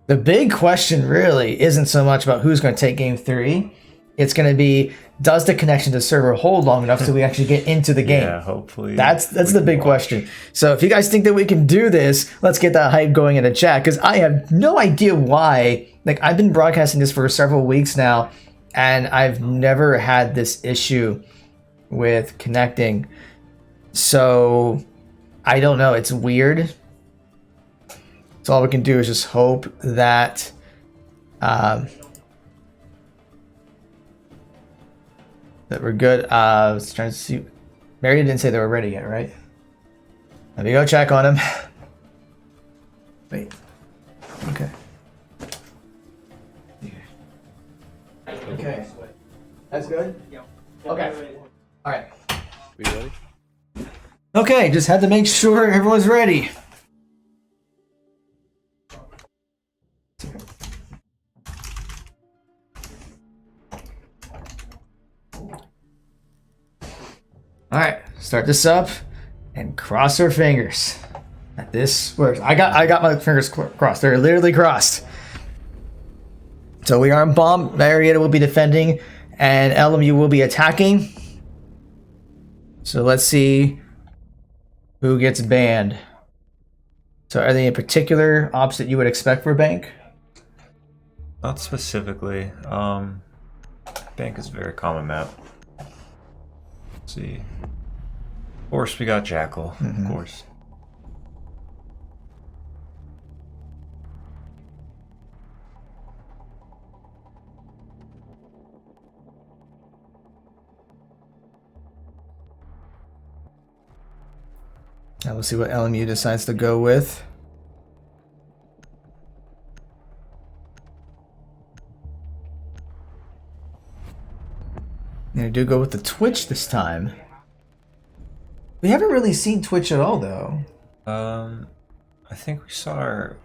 The big question really isn't so much about who's going to take game 3. It's going to be, does the connection to the server hold long enough so we actually get into the game? Yeah, hopefully. That's the big question. So if you guys think that we can do this, let's get that hype going in the chat, because I have no idea why. Like, I've been broadcasting this for several weeks now, and I've never had this issue with connecting. So I don't know. It's weird. So all we can do is just hope that that we're good. I was trying to see. Mary didn't say they were ready yet, right? Let me go check on him. Wait. Okay. Okay. That's good? Okay. All right. We ready? Okay, just had to make sure everyone's ready. All right, start this up and cross our fingers that this works. I got my fingers crossed. They're literally crossed. So we are on bomb. Marietta will be defending, and LMU will be attacking. So let's see who gets banned. So are they in particular ops that you would expect for bank? Not specifically. Bank is a very common map. Let's see. Of course, we got Jackal. Of course. Now we'll see what LMU decides to go with. And I do go with the Twitch this time. We haven't really seen Twitch at all, though. I think we saw her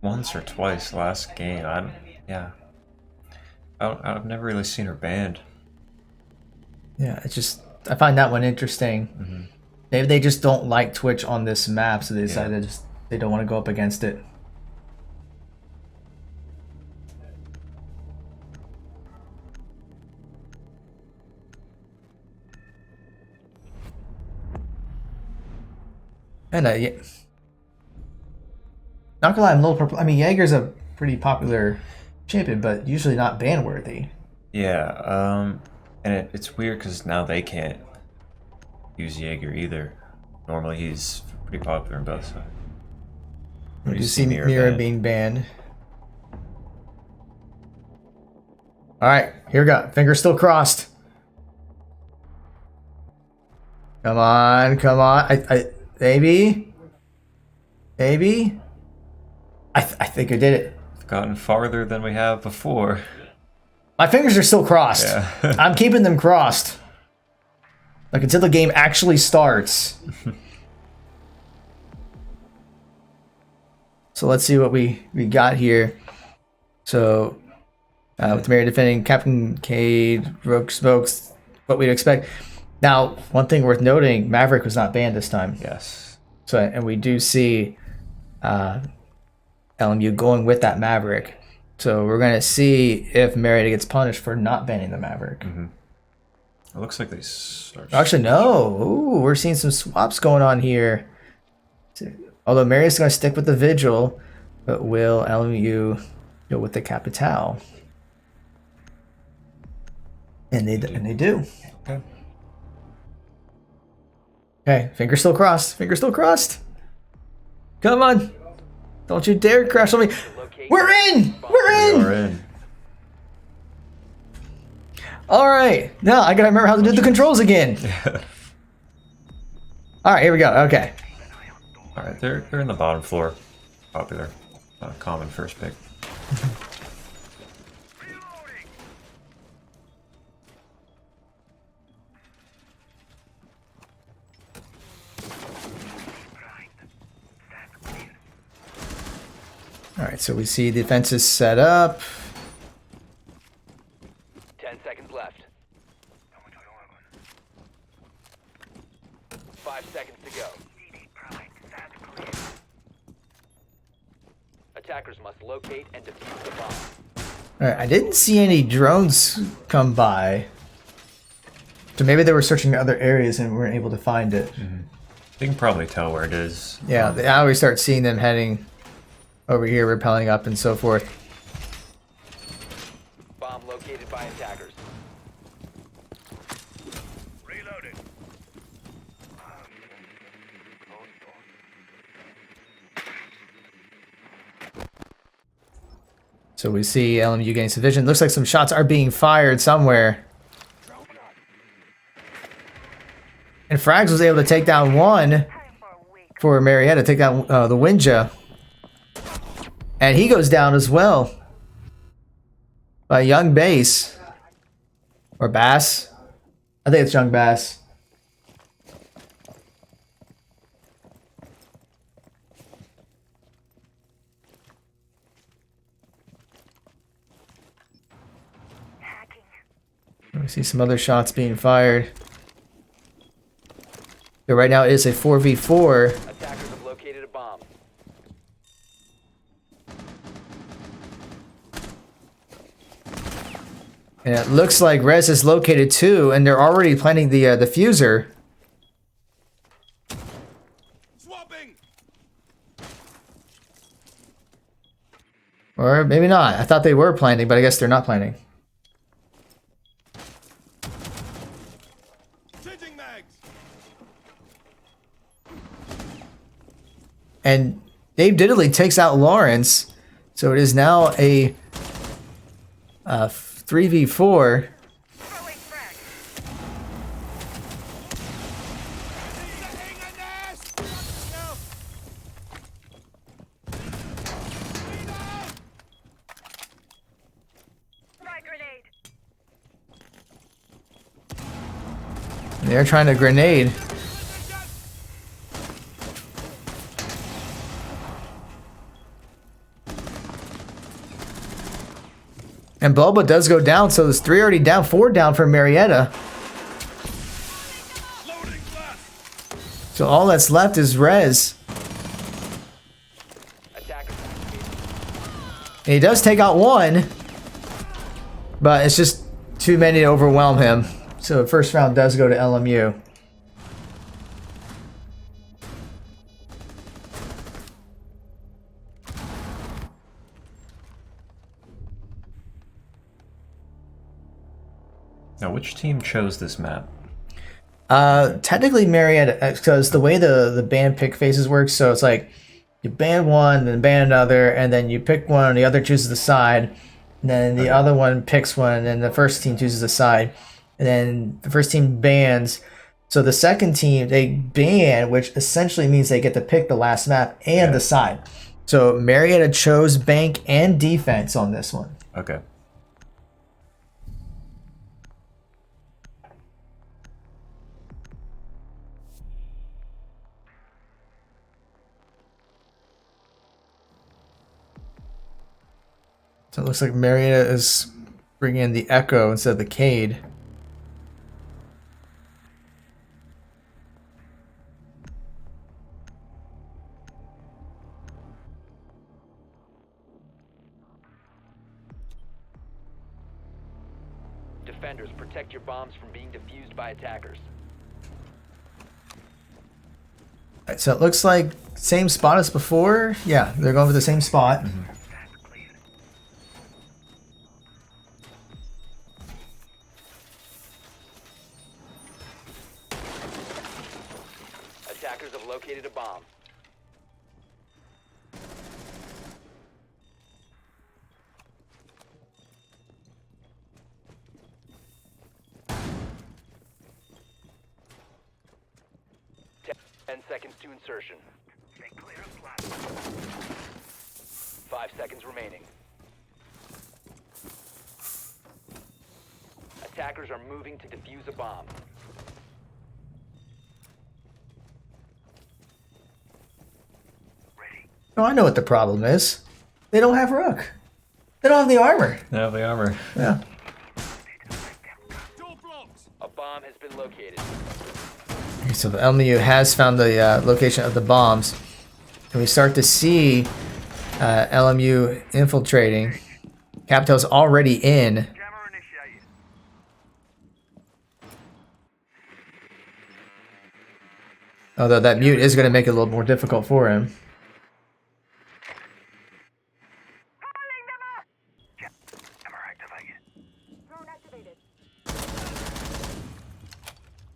once or twice last game. I've never really seen her banned. Yeah, it's just, I find that one interesting. Maybe they just don't like Twitch on this map, so they decided they don't want to go up against it. And yeah. Not gonna lie, I'm a little purple. I mean, Jaeger's a pretty popular champion, but usually not ban worthy. Yeah, and it's weird because now they can't use Jaeger either. Normally he's pretty popular in both sides. We do see Mira being banned. Alright, here we go. Fingers still crossed. Come on, come on. Maybe? Maybe? I think I did it. We've gotten farther than we have before. My fingers are still crossed. Yeah. I'm keeping them crossed. Like until the game actually starts. So let's see what we got here. So with Mary defending Captain Cade, Rogue Smokes, what we'd expect. Now, one thing worth noting, Maverick was not banned this time. Yes. So, and we do see LMU going with that Maverick. So we're going to see if Marietta gets punished for not banning the Maverick. It looks like they start. Actually, no. Ooh, we're seeing some swaps going on here. Although Marietta's going to stick with the Vigil, but will LMU go with the Capital? And they do. Okay. Okay, finger still crossed. Finger still crossed. Come on. Don't you dare crash on me. We're in! We're We in! are in. Alright. Now I gotta remember how to do the controls again. Alright, here we go. Okay. All right, they're in the bottom floor. Popular, common first pick. Alright, so we see defenses set up. 10 seconds left. 5 seconds to go. Attackers must locate and defuse the bomb. Alright, I didn't see any drones come by. So maybe they were searching other areas and weren't able to find it. You can probably tell where it is. Yeah, I always start seeing them heading over here, rappelling up and so forth. Bomb located by attackers. Reloading. So we see LMU getting some vision. Looks like some shots are being fired somewhere. And Frags was able to take down one for Marietta, take down the Winja. And he goes down as well by Young Bass. Or Bass. I think it's Young Bass. We see some other shots being fired. So right now it is a 4v4. Attackers have located a bomb. And it looks like Rez is located too, and they're already planting the diffuser. Swapping. Or maybe not. I thought they were planting, but I guess they're not planting. Changing mags. And Dave Diddley takes out Lawrence, so it is now a 3v4. They're trying to grenade. And Boba does go down, so there's 3 already down, 4 down for Marietta. So all that's left is Rez. Attackers. And he does take out one, but it's just too many to overwhelm him. So the first round does go to LMU. Now, which team chose this map? Technically Marietta, because the way the band pick phases work, so it's like you ban one, then ban another, and then you pick one, and the other chooses the side, and then the other one picks one, and the first team chooses the side, and then the first team bans. So the second team, they ban, which essentially means they get to pick the last map and the side. So Marietta chose bank and defense on this one. Okay. So it looks like Marietta is bringing in the Echo instead of the Cade. Defenders, protect your bombs from being defused by attackers. Alright, so it looks like same spot as before. Yeah, they're going for the same spot. bomb. Ten seconds to insertion. 5 seconds remaining. Attackers are moving to defuse a bomb. Oh, I know what the problem is. They don't have Rook. They don't have the armor. No, the armor. Yeah. Door blocked. A bomb has been located. Okay, so the LMU has found the location of the bombs. And we start to see LMU infiltrating. Capitel's already in. Jammer initiated. Although that mute is going to make it a little more difficult for him.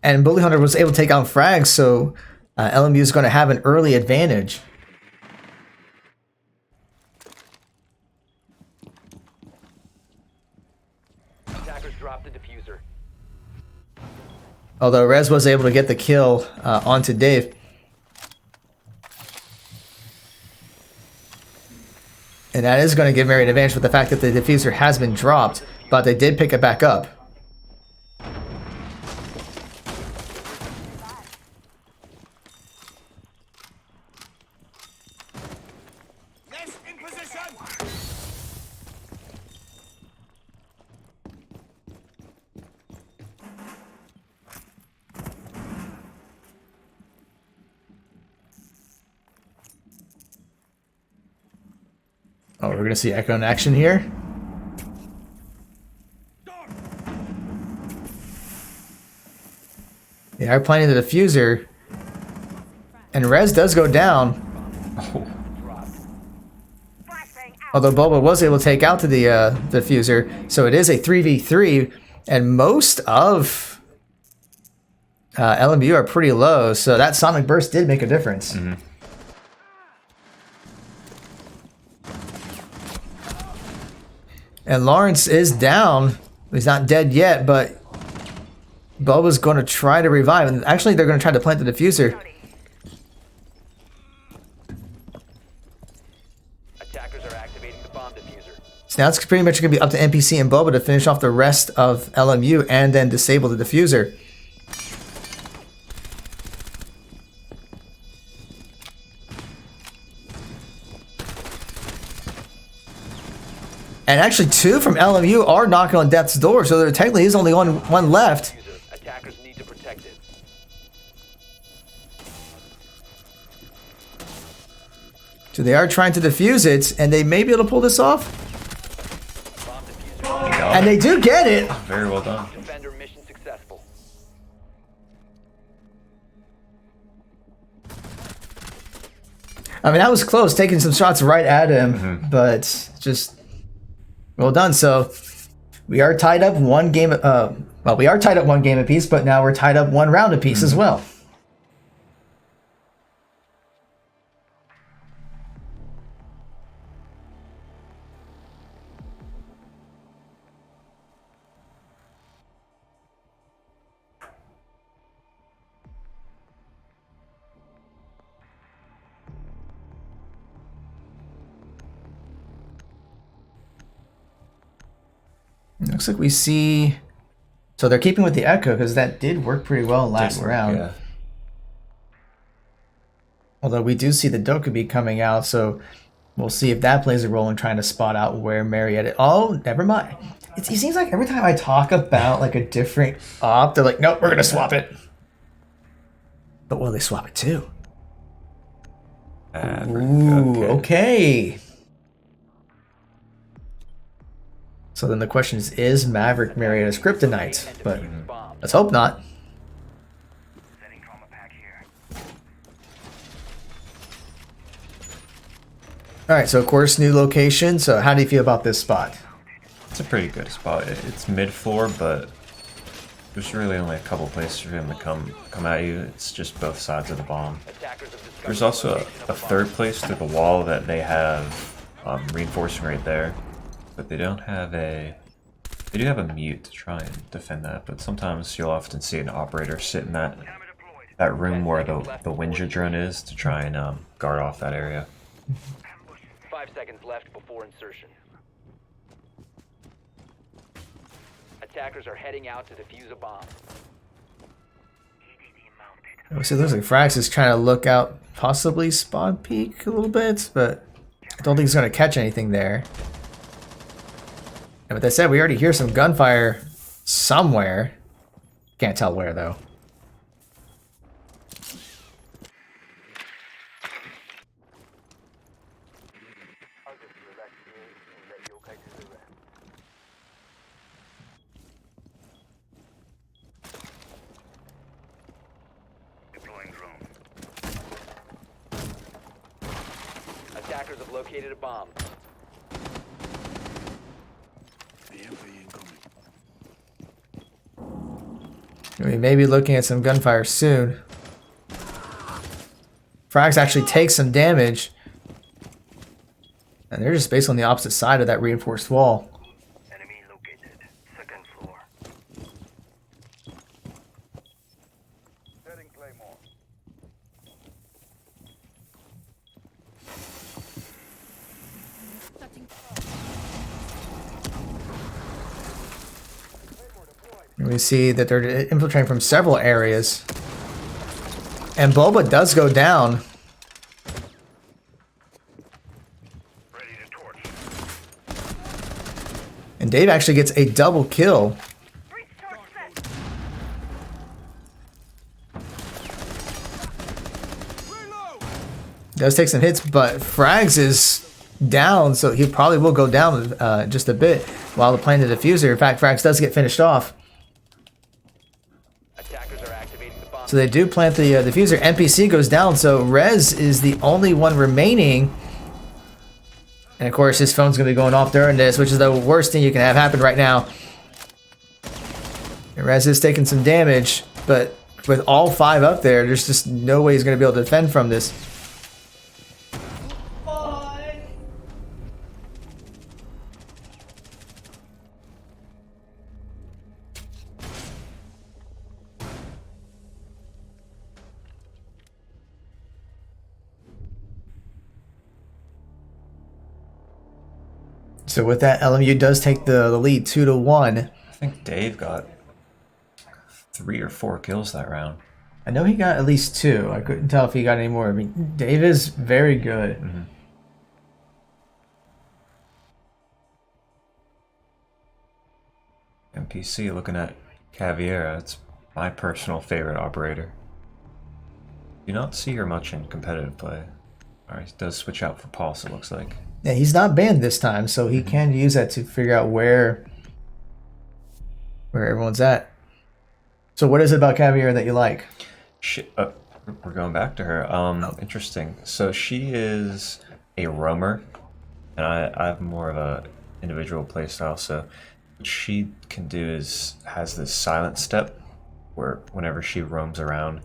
And Bully Hunter was able to take out frags, so LMU is going to have an early advantage. Attackers dropped the diffuser. Although Rez was able to get the kill onto Dave. And that is going to give Mary an advantage with the fact that the diffuser has been dropped, but they did pick it back up. Nest in position. Oh, we're going to see Echo in action here. They are planting the diffuser. And Rez does go down. Although Boba was able to take out the diffuser. So it is a 3v3. And most of LMU are pretty low. So that Sonic Burst did make a difference. Mm-hmm. And Lawrence is down. He's not dead yet, but Boba's going to try to revive. And actually, they're going to try to plant the diffuser. Attackers are activating the bomb diffuser. So now it's pretty much going to be up to NPC and Boba to finish off the rest of LMU and then disable the diffuser. And actually, two from LMU are knocking on death's door, so there technically is only one left. Diffuser. Attackers need to protect it. So they are trying to defuse it, and they may be able to pull this off. Bomb diffuser. And they do get it. Very well done. Defender mission successful. I mean, that was close, taking some shots right at him, but just well done. So we are tied up one game. Well, we are tied up one game apiece, but now we're tied up one round apiece as well. Looks like we see. So they're keeping with the echo because that did work pretty well last round. Yeah. Although we do see the Dokubi coming out, so we'll see if that plays a role in trying to spot out where Marietta. Oh, never mind. It seems like every time I talk about like a different op, they're like, nope, we're gonna swap it. But will they swap it too? Ooh, okay. So then the question is Maverick Marietta's kryptonite? But let's hope not. Alright, so of course, new location. So how do you feel about this spot? It's a pretty good spot. It's mid-floor, but There's really only a couple places for him to come at you. It's just both sides of the bomb. Attackers have discovered There's the also location of a bomb. third place through the wall that they have reinforcing right there, but they don't have a. They do have a mute to try and defend that, but sometimes you'll often see an operator sit in that room where the Winja drone is to try and guard off that area. 5 seconds left before insertion. Attackers are heading out to defuse a bomb. So it looks like Frax is trying to look out, possibly spawn peek a little bit, but I don't think he's going to catch anything there. And with that said, we already hear some gunfire somewhere. Can't tell where though. Deploying drone. Attackers have located a bomb. We may be looking at some gunfire soon. Frax actually takes some damage. And they're just based on the opposite side of that reinforced wall. Enemy located. Second floor. Setting Claymore. And we see that they're infiltrating from several areas. And Boba does go down. Ready to torch. And Dave actually gets a double kill. Does take some hits, but Frags is down, so he probably will go down just a bit while they're playing the diffuser. In fact, Frags does get finished off. Attackers are activating the bomb. So they do plant the diffuser. NPC goes down, so Rez is the only one remaining. And of course, his phone's going to be going off during this, which is the worst thing you can have happen right now. And Rez is taking some damage, but with all 5 up there, there's just no way he's going to be able to defend from this. So with that, LMU does take the lead 2-1. I think Dave got 3 or 4 kills that round. I know he got at least 2. I couldn't tell if he got any more. I mean, Dave is very good. Mm-hmm. NPC looking at Caviera, it's my personal favorite operator. Do not see her much in competitive play. Alright, he does switch out for Pulse, it looks like. Yeah, he's not banned this time, so he can use that to figure out where everyone's at. So what is it about Caviera that you like? We're going back to her. Interesting. So she is a roamer, and I have more of a individual playstyle. So what she can do is has this silent step, where whenever she roams around,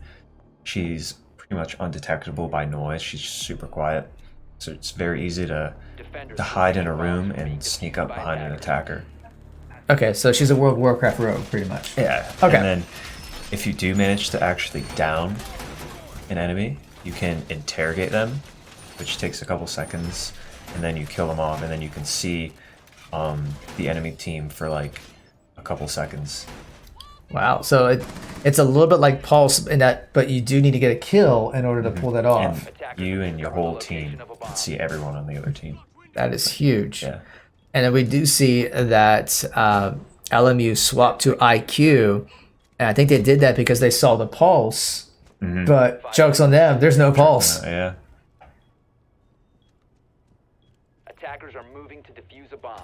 she's pretty much undetectable by noise. She's super quiet, so it's very easy to hide in a room and sneak up behind an attacker. Okay, so she's a World of Warcraft rogue, pretty much. Yeah. Okay. And then if you do manage to actually down an enemy, you can interrogate them, which takes a couple seconds, and then you kill them off, and then you can see the enemy team for like a couple seconds. Wow, so it's a little bit like Pulse in that, but you do need to get a kill in order to pull that off. And you and your whole team can see everyone on the other team. That is huge. Yeah. And then we do see that LMU swapped to IQ, and I think they did that because they saw the Pulse. Mm-hmm. But joke's on them, there's no Pulse. Yeah. Attackers are moving to defuse a bomb.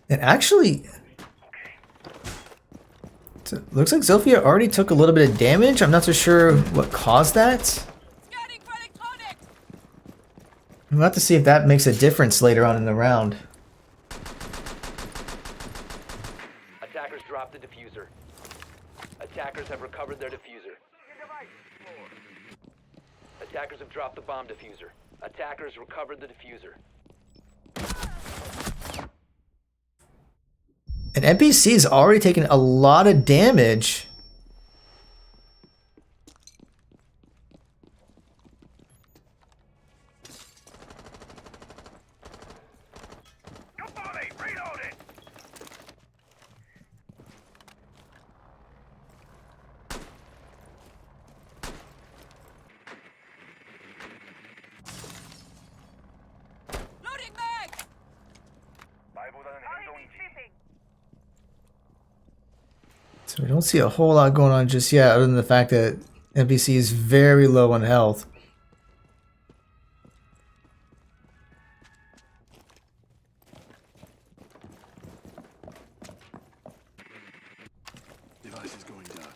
And actually, it looks like Zofia already took a little bit of damage. I'm not so sure what caused that. We'll have to see if that makes a difference later on in the round. Attackers dropped the diffuser. Attackers have recovered their diffuser. Attackers have dropped the bomb diffuser. Attackers recovered the diffuser. And NPC's already taken a lot of damage. So we don't see a whole lot going on just yet, other than the fact that NPC is very low on health. Device is going down.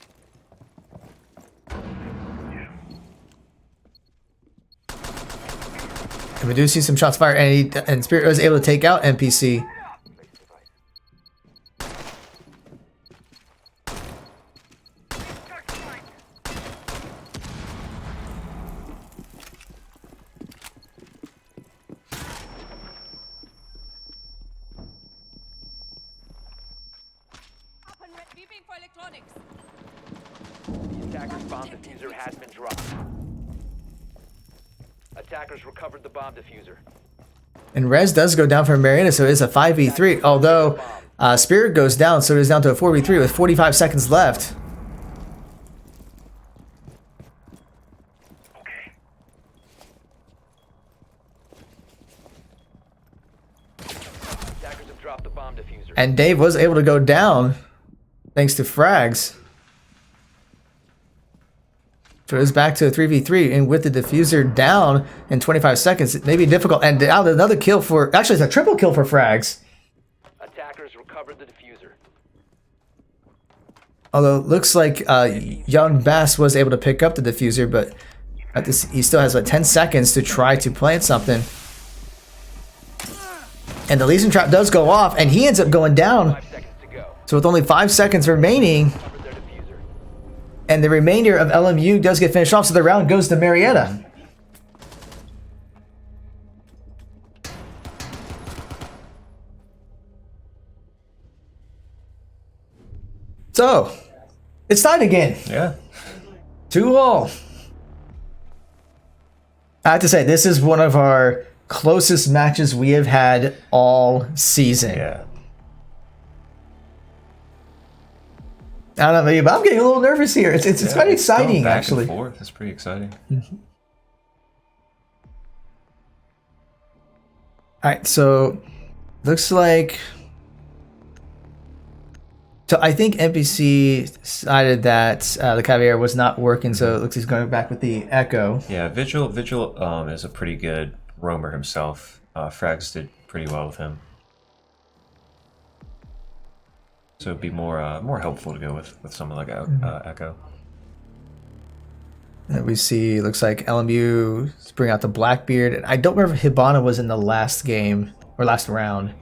And we do see some shots fired, and Spirit was able to take out NPC. The attacker's bomb diffuser has been dropped. Attackers recovered the bomb diffuser. And Rez does go down for Marietta, so it is a 5v3. Although Spirit goes down, so it is down to a 4v3 with 45 seconds left. Attackers have dropped the bomb diffuser. And Dave was able to go down thanks to frags. So it's back to a 3v3, and with the diffuser down in 25 seconds, it may be difficult. And out another kill for, actually it's a triple kill for frags. Attackers recovered the diffuser. Although it looks like young Bass was able to pick up the diffuser, but at this, he still has like 10 seconds to try to plant something. And the Legion trap does go off, and he ends up going down. 5 seconds to go. So with only 5 seconds remaining, Recovered their diffuser. and the remainder of LMU does get finished off, so the round goes to Marietta. So, it's tied again. Yeah. 2-all. I have to say, this is one of our closest matches we have had all season. Yeah. I don't know about you, but I'm getting a little nervous here. It's Yeah, quite it's going exciting, back actually. and forth. It's pretty exciting. All right, so looks like. So I think NPC decided that the Caviar was not working, so it looks like he's going back with the Echo. Yeah, Vigil is a pretty good roamer himself. Frags did pretty well with him. So it'd be more helpful to go with someone like Echo. And we see, looks like LMU bring out the Blackbeard. And I don't remember if Hibana was in the last game or last round,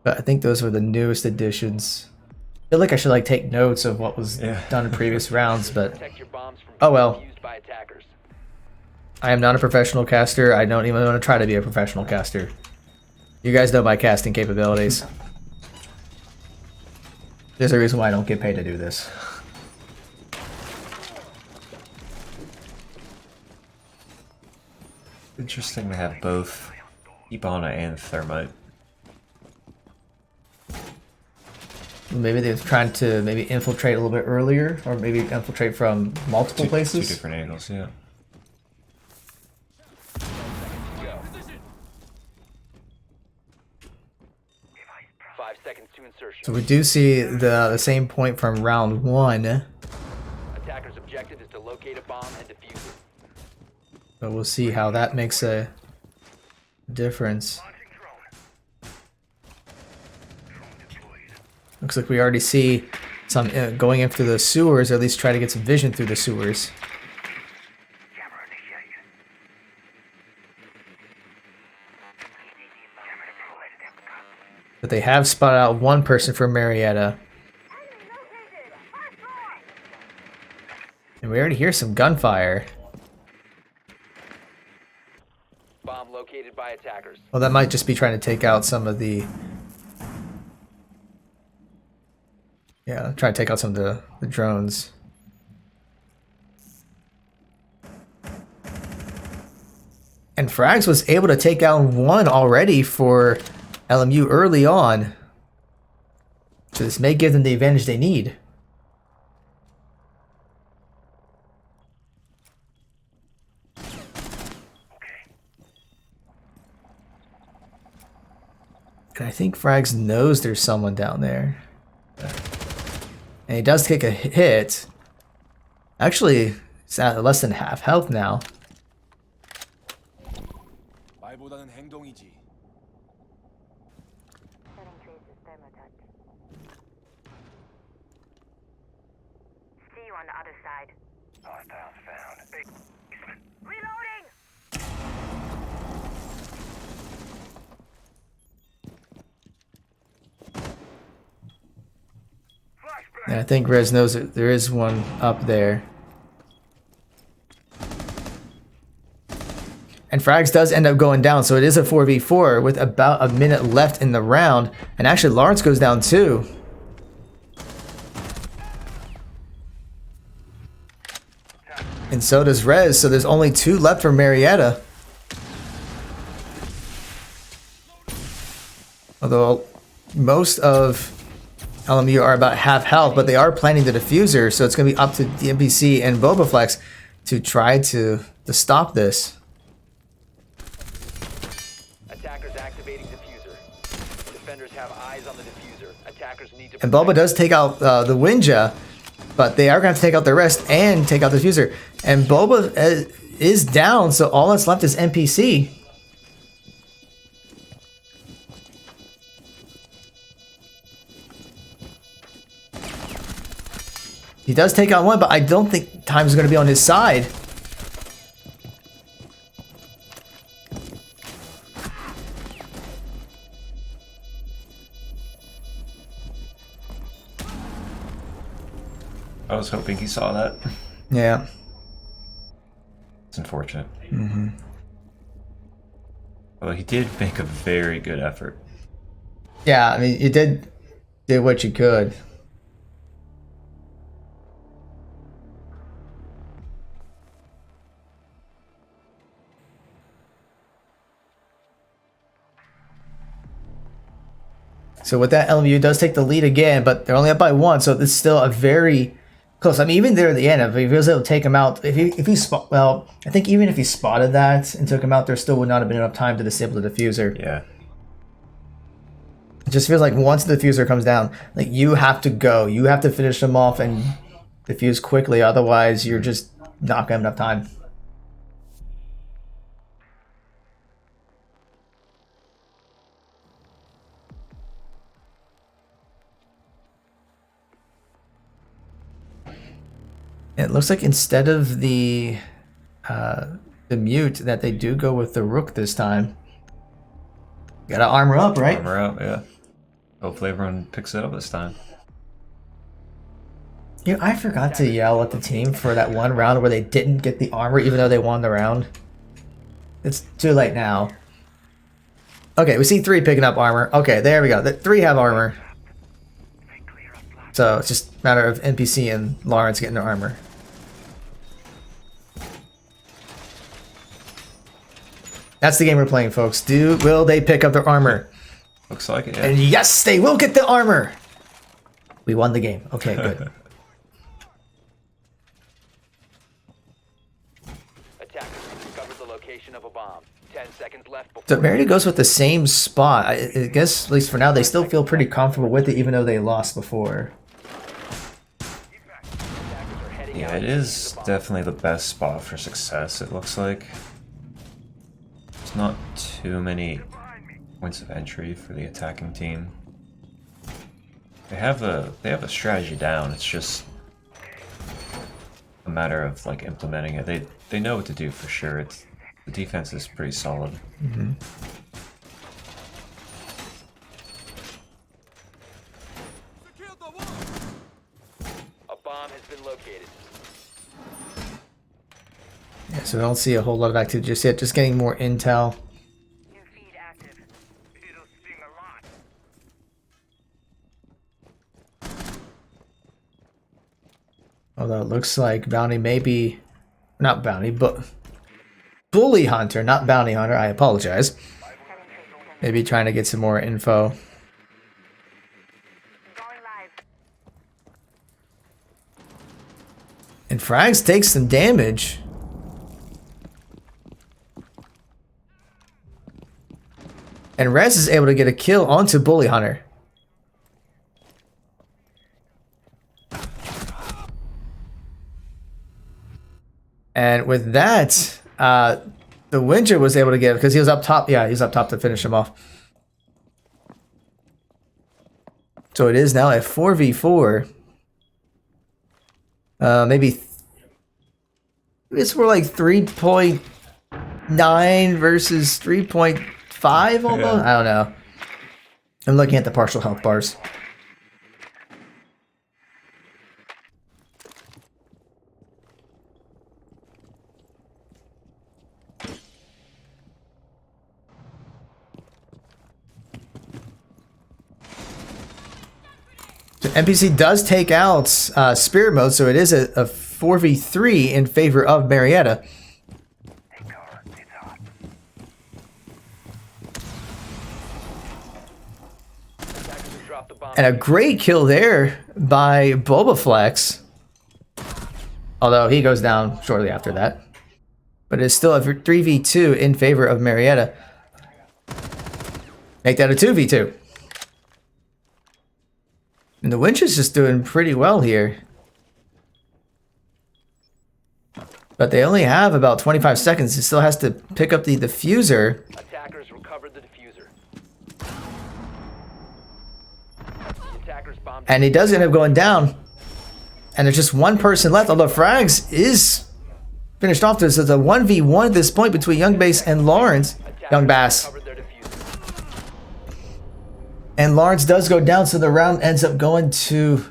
but I think those were the newest additions. I feel like I should take notes of what was done in previous rounds, but Protect your bombs from oh being well. defused by attackers. I am not a professional caster. I don't even want to try to be a professional caster. You guys know my casting capabilities. There's a reason why I don't get paid to do this. Interesting to have both Ibana and Thermite. Maybe they're trying to infiltrate a little bit earlier, or maybe infiltrate from multiple places. Two different angles, yeah. Go. 5 seconds to insertion. So we do see the same point from round 1, Attacker's objective is to locate a bomb and defuse it. but we'll see how that makes a difference. Looks like we already see some going in through the sewers, or at least try to get some vision through the sewers. But they have spotted out one person from Marietta. And we already hear some gunfire. Bomb located by attackers. Well, that might just be trying to take out some of the... Yeah, trying to take out some of the drones. And Frags was able to take out one already for LMU early on. So this may give them the advantage they need. And I think Frags knows there's someone down there. And he does take a hit. Actually, it's at less than half health now. 말보다는 행동이지. See you on the other side. Hostiles found. Basement. Reloading! Flashback! And I think Rez knows that there is one up there. And Frags does end up going down, so it is a 4v4 with about a minute left in the round. And actually, Lawrence goes down too. And so does Rez, so there's only 2 left for Marietta. Although most of LMU are about half health, but they are planning the diffuser, so it's going to be up to the NPC and Bobaflex to try to stop this. Attackers activating diffuser. Defenders have eyes on the diffuser. Attackers need to. And Boba does take out the Winja, but they are going to have to take out the rest and take out the diffuser. And Boba is down, so all that's left is NPC. He does take out one, but I don't think time is going to be on his side. I was hoping he saw that. Yeah. It's unfortunate. Mm-hmm. Although he did make a very good effort. Yeah, I mean, you did what you could. So with that, LMU does take the lead again, but they're only up by 1, so it's still a very close. I mean, even there at the end, if he was able to take him out, if he spot, well, I think even if he spotted that and took him out, there still would not have been enough time to disable the diffuser. Yeah. It just feels like once the diffuser comes down, like you have to go, you have to finish them off and diffuse quickly, otherwise you're just not gonna have enough time. It looks like instead of the mute, that they do go with the rook this time. Gotta armor up, right? Armor up, yeah. Hopefully everyone picks it up this time. Yeah, I forgot to yell at the team for that one round where they didn't get the armor even though they won the round. It's too late now. Okay, we see 3 picking up armor. Okay, there we go. The 3 have armor. So it's just a matter of NPC and Lawrence getting their armor. That's the game we're playing, folks. Will they pick up their armor? Looks like it, yeah. And yes, they will get the armor! We won the game. Okay, good. Attackers discovered the location of a bomb. 10 seconds left before. So Marietta goes with the same spot. I guess, at least for now, they still feel pretty comfortable with it, even though they lost before. Yeah, it is definitely the best spot for success, it looks like. There's not too many points of entry for the attacking team. They have a strategy down, it's just a matter of like implementing it. They know what to do for sure. The defense is pretty solid. Mm-hmm. bomb has been located. Yeah, so I don't see a whole lot of activity just yet. Just getting more intel. New feed active. It'll sting a lot. Although it looks like Bounty may be... Not Bounty, but... Bully Hunter, not Bounty Hunter. I apologize. Maybe trying to get some more info. Going live. And Frags takes some damage. And Rez is able to get a kill onto Bully Hunter. And with that, the Winter was able to get, because he was up top. Yeah, he's up top to finish him off. So it is now a 4v4. Maybe it's more like 3.9 versus 3.5 almost. Yeah. I don't know. I'm looking at the partial health bars. So NPC does take out Spirit Mode, so it is a 4v3 in favor of Marietta. Attackers have dropped the bomb. And a great kill there by Bobaflex. Although he goes down shortly after that. But it's still a 3v2 in favor of Marietta. Make that a 2v2. And the Winch is just doing pretty well here. But they only have about 25 seconds. He still has to pick up the diffuser. Attackers recovered the diffuser. The attackers bombed. And he does end up going down. And there's just one person left. Although Frags is finished off. This is a 1v1 at this point between Young Bass and Lawrence. Young Bass. Recovered their diffuser. And Lawrence does go down, so the round ends up going to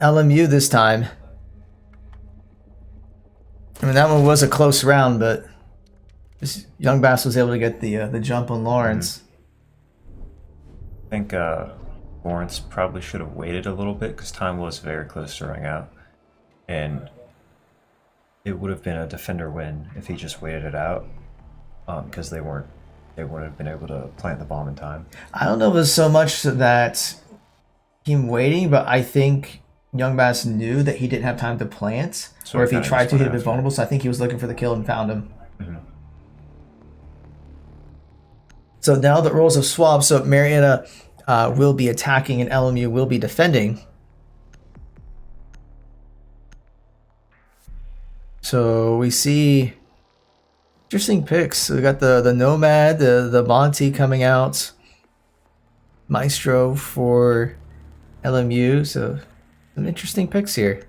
LMU this time. I mean, that one was a close round, but this Young Bass was able to get the jump on Lawrence. I think Lawrence probably should have waited a little bit because time was very close to running out. And it would have been a defender win if he just waited it out because they wouldn't have been able to plant the bomb in time. I don't know if it was so much that him waiting, but I think Young Bass knew that he didn't have time to plant, So or if he kinda tried just to, he'd went have been after. vulnerable. So I think he was looking for the kill and found him. Mhm. So now the roles have swapped. So Marietta will be attacking and LMU will be defending. So we see interesting picks. So we got the Nomad, the Monty coming out, Maestro for LMU. So some interesting picks here.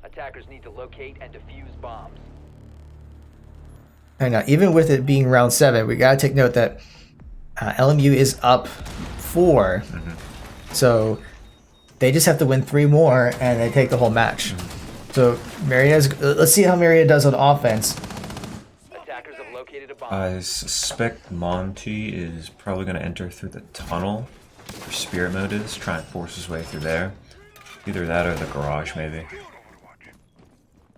Attackers need to locate and defuse bombs. And now, even with it being round 7, we gotta take note that LMU is up 4. So they just have to win 3 more and they take the whole match. So Marietta's, let's see how Marietta does on offense. Attackers have located a bomb. I suspect Monty is probably going to enter through the tunnel where Spirit Mode is, try and force his way through there. Either that or the garage, maybe.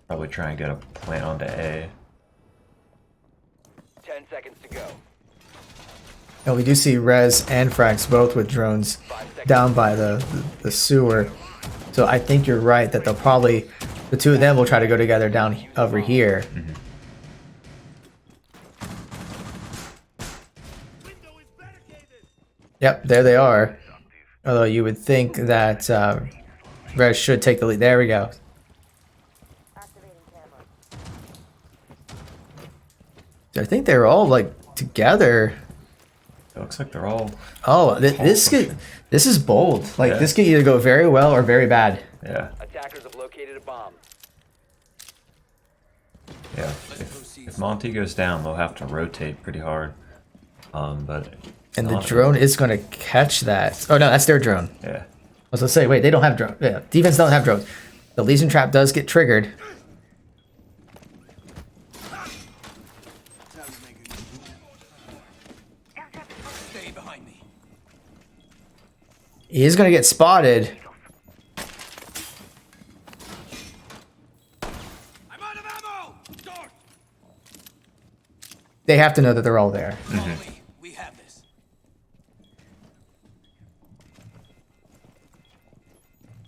Probably try and get a plant onto A. 10 seconds to go. And we do see Rez and Frax both with drones down by the sewer. So I think you're right that they'll probably, the two of them will try to go together down over here. Yep, there they are. Although you would think that Rez should take the lead. There we go. Activating camera. I think they're all like together. It looks like they're all... Oh, this is bold. Like Yeah. this could either go very well or very bad. Yeah, Attackers have located a bomb. yeah. If Monty goes down, they'll have to rotate pretty hard. But And the drone is going to catch that. Oh, no, that's their drone. yeah, I was going to say, wait, they don't have drones. Yeah, defense don't have drones. The Legion trap does get triggered. Stay behind me. He is going to get spotted. I'm out of ammo. Start. They have to know that they're all there. Follow me. We have this.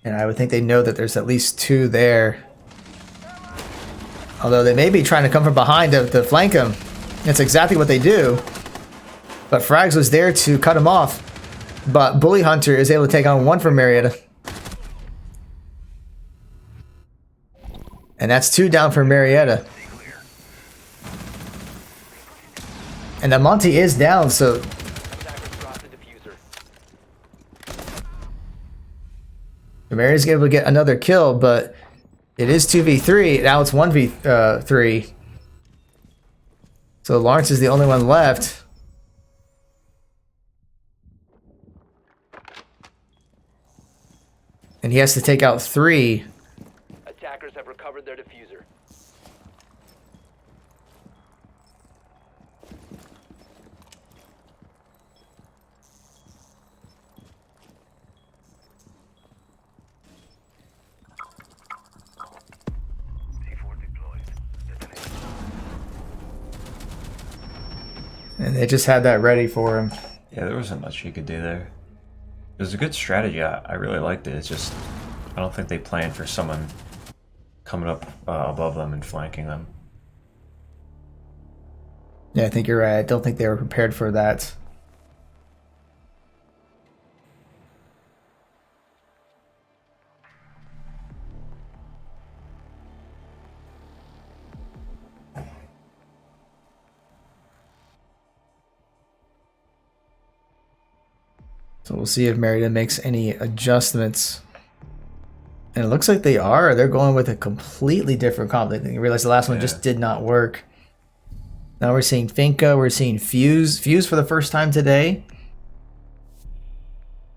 And I would think they know that there's at least 2 there. Although they may be trying to come from behind to flank him. That's exactly what they do. But Frags was there to cut him off. But Bully Hunter is able to take on 1 from Marietta. And that's 2 down for Marietta. And the Monty is down, so Attackers dropped the diffuser. Marietta's able to get another kill, but it is 2v3. Now it's 1v3. So Lawrence is the only one left. And he has to take out 3. Attackers have recovered their diffuser. And they just had that ready for him. yeah, there wasn't much you could do there. It was a good strategy. I really liked it. It's just I don't think they planned for someone coming up above them and flanking them. Yeah, I think you're right. I don't think they were prepared for that. So we'll see if Marietta makes any adjustments. And it looks like they are. They're going with a completely different comp. I think you realize the last one just did not work. Now we're seeing Finka. We're seeing Fuse. Fuse for the first time today.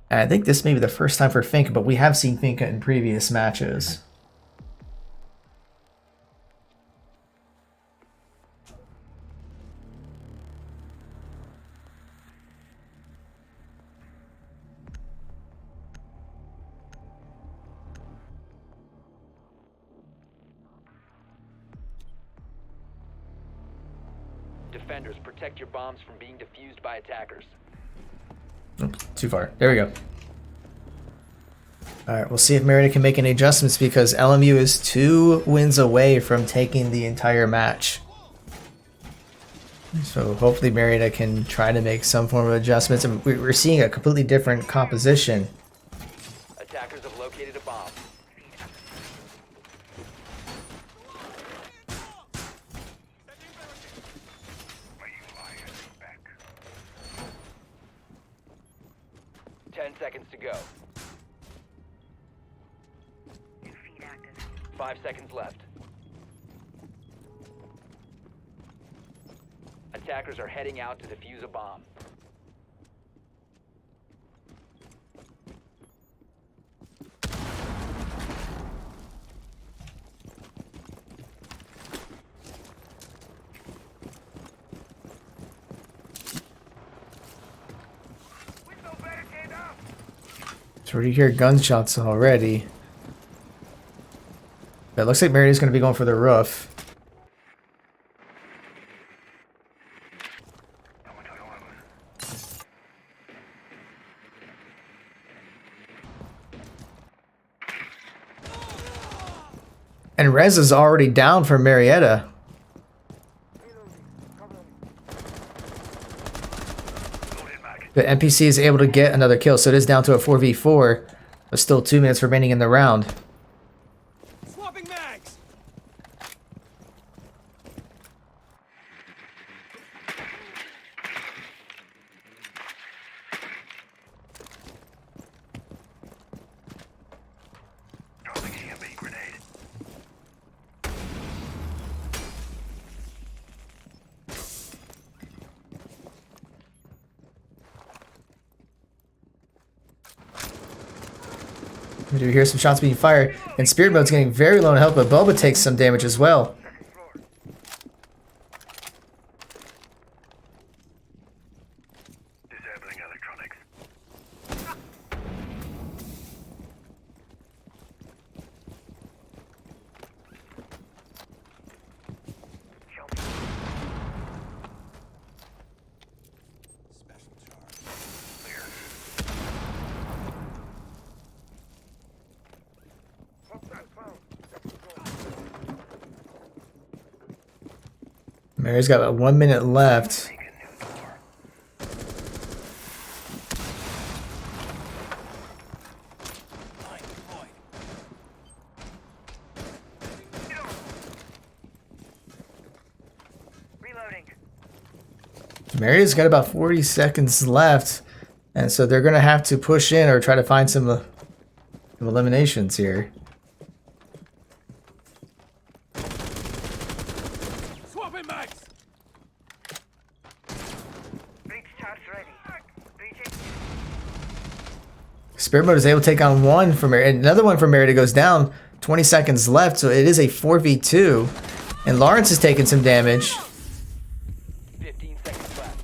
And I think this may be the first time for Finka, but we have seen Finka in previous matches. Defenders, protect your bombs from being defused by attackers. Oops, too far. There we go. Alright, we'll see if Marietta can make any adjustments because LMU is 2 wins away from taking the entire match. So hopefully Marietta can try to make some form of adjustments. And we're seeing a completely different composition. Attackers have located a bomb. Seconds to go. 5 seconds left. Attackers are heading out to defuse a bomb. So we hear gunshots already. But it looks like Marietta's going to be going for the roof. And Rez is already down for Marietta. The NPC is able to get another kill, so it is down to a 4v4. But still 2 minutes remaining in the round. Swapping mags. We do hear some shots being fired, and Spirit Mode's getting very low in health, but Boba takes some damage as well. Disabling electronics. Special charge. Mary's got about 1 minute left. Line deployed. Reloading. Maria's got about 40 seconds left, and so they're going to have to push in or try to find some eliminations here. Swapping mags. Breach charge ready. Breaching. Spirit Mode is able to take on one from Marietta, and another one from Marietta goes down. 20 seconds left, so it is a 4v2, and Lawrence is taking some damage. 15 seconds left.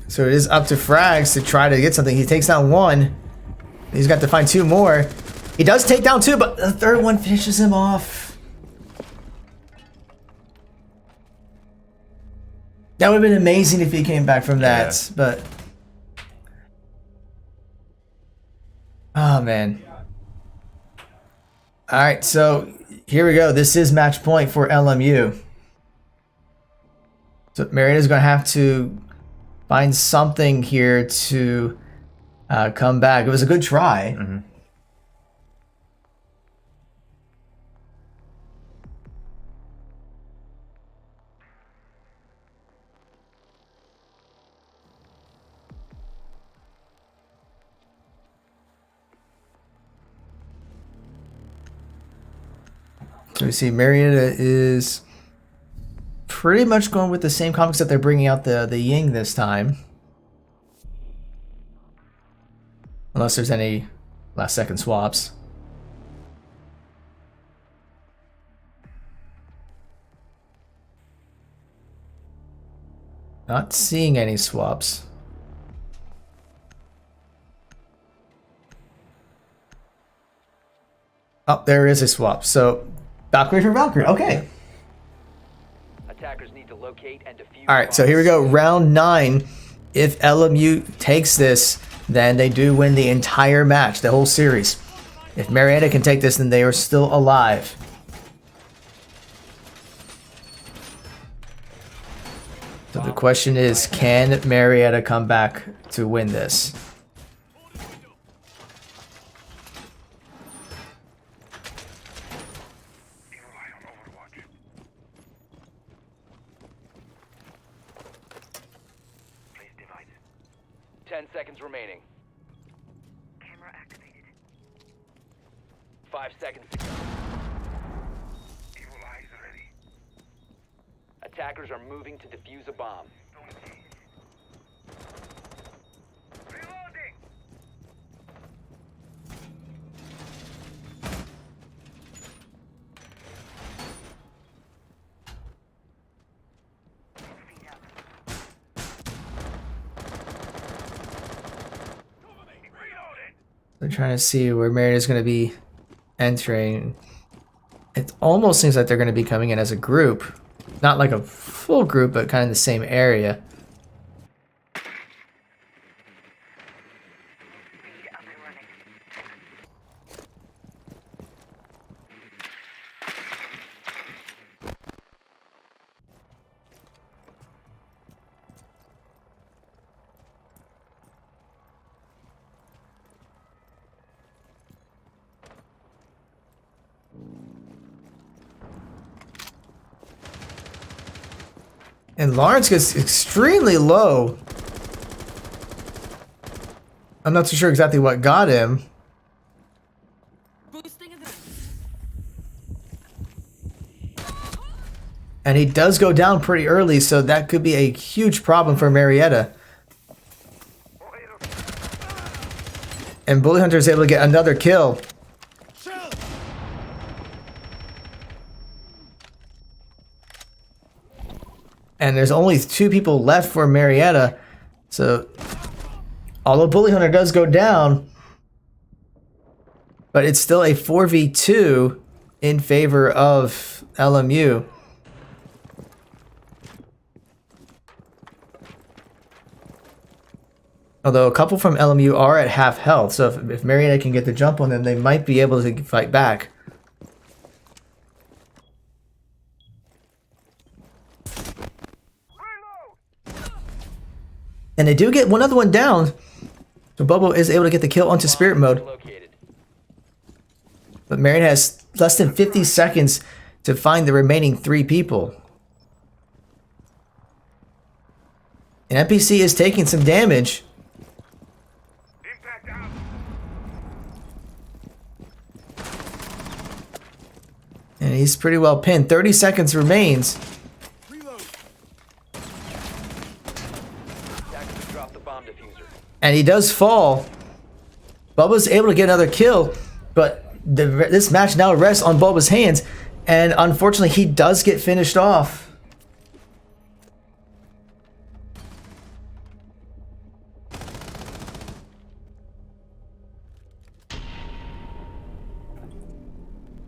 So it is up to Frags to try to get something. He takes down one. He's got to find two more. He does take down two, but the third one finishes him off. That would have been amazing if he came back from that, Yeah. but... Oh, man. Alright, so here we go. This is match point for LMU. So Marietta's going to have to find something here to come back. It was a good try. Mm-hmm. So we see Marietta is pretty much going with the same comics that they're bringing out the Ying this time. Unless there's any last second swaps. Not seeing any swaps. Oh, there is a swap. So, Valkyrie for Valkyrie. Okay. Attackers need to locate and defuse. All right, so here we go. Round 9. If LMU takes this, then they do win the entire match, the whole series. If Marietta can take this, then they are still alive. So the question is, can Marietta come back to win this? Evil eye on Overwatch. Place device. 10 seconds remaining. Camera activated. 5 seconds to go. Evil eyes ready. Attackers are moving to defuse a bomb. Don't see. Reloading. Feet up. Reloading. They're trying to see where Marietta's going to be entering. It almost seems like they're going to be coming in as a group. Not like a full group, but kind of the same area. Feed up and running. And Lawrence gets extremely low. I'm not too sure exactly what got him. Boosting adrenaline. And he does go down pretty early, so that could be a huge problem for Marietta. And Bully Hunter is able to get another kill. Shell! And there's only 2 people left for Marietta. So, although Bully Hunter does go down, but it's still a 4v2 in favor of LMU. Although a couple from LMU are at half health, so if Marietta can get the jump on them, they might be able to fight back. And they do get one other one down, so Bobo is able to get the kill onto Spirit Mode. Located. But Marietta has less than 50 seconds to find the remaining 3 people. And NPC is taking some damage. Impact out. And he's pretty well pinned. 30 seconds remains. Reload. Attackers dropped the bomb diffuser. And he does fall. Bubba's able to get another kill. But this match now rests on Bubba's hands. And unfortunately, he does get finished off.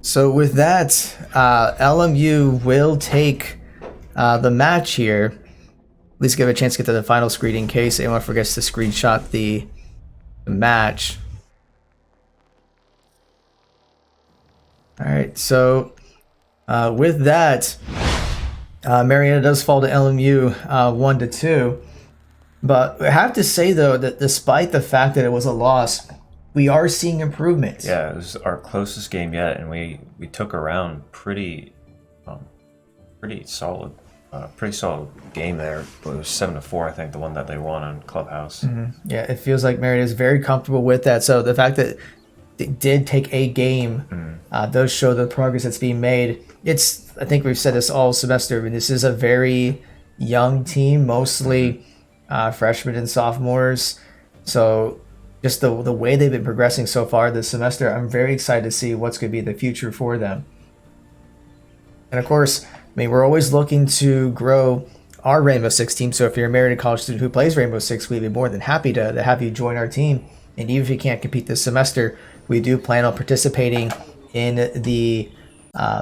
So with that, LMU will take the match here. At least give a chance to get to the final screen in case anyone forgets to screenshot the match. Alright, so with that, Marietta does fall to LMU 1-2. But I have to say though that despite the fact that it was a loss, we are seeing improvements. Yeah, it was our closest game yet, and we took a round pretty solid. Pretty solid game there. It was 7-4, I think, the one that they won on Clubhouse. Yeah, it feels like Marietta is very comfortable with that. So the fact that it did take a game does show the progress that's being made. I think we've said this all semester, but this is a very young team, mostly freshmen and sophomores. So just the way they've been progressing so far this semester, I'm very excited to see what's going to be the future for them. And of course, I mean, we're always looking to grow our Rainbow Six team. So if you're a Marietta College student who plays Rainbow Six, we'd be more than happy to have you join our team. And even if you can't compete this semester, we do plan on participating in the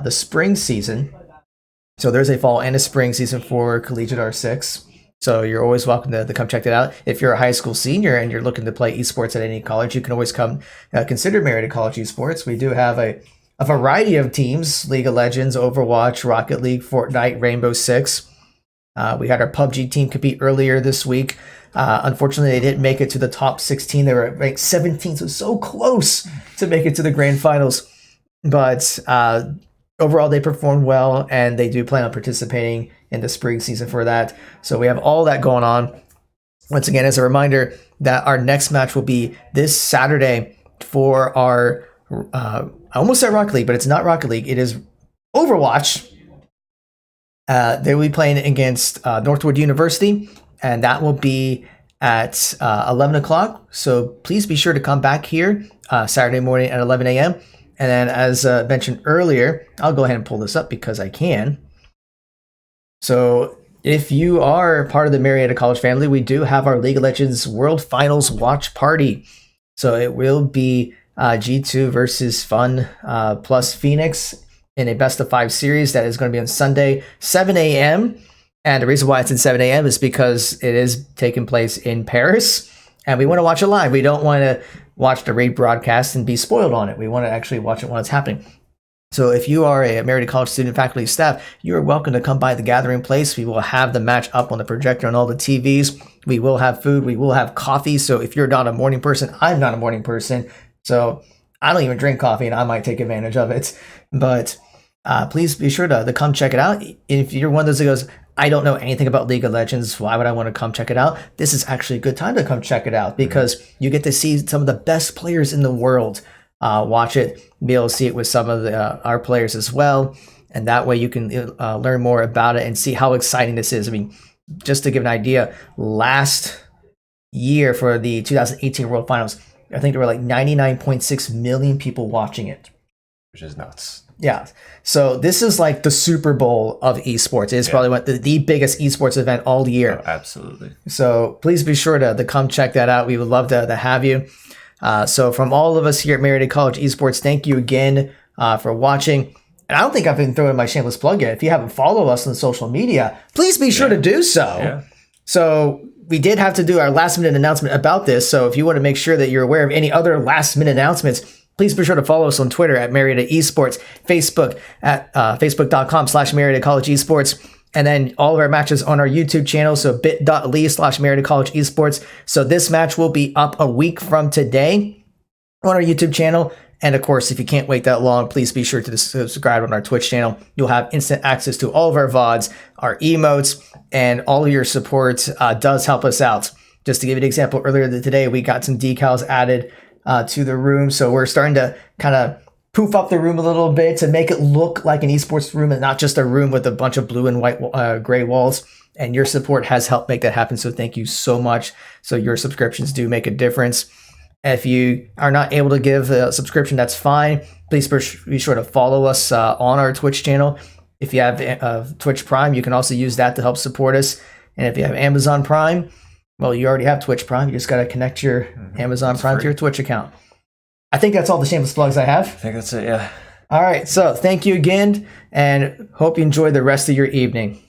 spring season. So there's a fall and a spring season for Collegiate R6. So you're always welcome to come check that out. If you're a high school senior and you're looking to play esports at any college, you can always come consider Marietta College Esports. We do have a variety of teams: League of Legends, Overwatch, Rocket League, Fortnite, Rainbow Six. We had our PUBG team compete earlier this week. Unfortunately, they didn't make it to the top 16. They were ranked 17, so close to make it to the grand finals. But overall, they performed well, and they do plan on participating in the spring season for that. So we have all that going on. Once again, as a reminder, that our next match will be this Saturday for our I almost said Rocket League, but it's not Rocket League. It is Overwatch. They will be playing against Northwood University, and that will be at 11 o'clock. So please be sure to come back here Saturday morning at 11 a.m. And then, as mentioned earlier, I'll go ahead and pull this up because I can. So if you are part of the Marietta College family, we do have our League of Legends World Finals watch party. So it will be G2 versus Fun plus Phoenix in a best of 5 series that is going to be on Sunday, 7 a.m. And the reason why it's in 7 a.m. is because it is taking place in Paris, and we want to watch it live. We don't want to watch the rebroadcast and be spoiled on it. We want to actually watch it when it's happening. So if you are a Marietta College student, faculty, staff, you are welcome to come by the gathering place. We will have the match up on the projector on all the TVs. We will have food. We will have coffee. So if you're not a morning person, I'm not a morning person. So I don't even drink coffee, and I might take advantage of it. But please be sure to come check it out. If you're one of those that goes, I don't know anything about League of Legends, why would I want to come check it out? This is actually a good time to come check it out because you get to see some of the best players in the world. Watch it, be able to see it with some of our players as well. And that way you can learn more about it and see how exciting this is. I mean, just to give an idea, last year for the 2018 World Finals, I think there were like 99.6 million people watching it. Which is nuts. Yeah. So this is like the Super Bowl of esports. It's probably the biggest esports event all year. Oh, absolutely. So please be sure to come check that out. We would love to have you. So from all of us here at Marietta College Esports, thank you again for watching. And I don't think I've been throwing my shameless plug yet. If you haven't followed us on social media, please be sure to do so. Yeah. So we did have to do our last minute announcement about this. So if you want to make sure that you're aware of any other last minute announcements, please be sure to follow us on Twitter at Marietta Esports, Facebook at facebook.com/Marietta College Esports, and then all of our matches on our YouTube channel. So bit.ly/Marietta College Esports. So this match will be up a week from today on our YouTube channel. And of course, if you can't wait that long, please be sure to subscribe on our Twitch channel. You'll have instant access to all of our VODs, our emotes, and all of your support does help us out. Just to give you an example, earlier today, we got some decals added to the room. So we're starting to kind of poof up the room a little bit to make it look like an esports room and not just a room with a bunch of blue and white gray walls. And your support has helped make that happen. So thank you so much. So your subscriptions do make a difference. If you are not able to give a subscription, that's fine. Please be sure to follow us on our Twitch channel. If you have Twitch Prime, you can also use that to help support us. And if you have Amazon Prime, well, you already have Twitch Prime. You just got to connect your Amazon Prime to your Twitch account. I think that's all the shameless plugs I have. I think that's it, yeah. All right. So thank you again, and hope you enjoy the rest of your evening.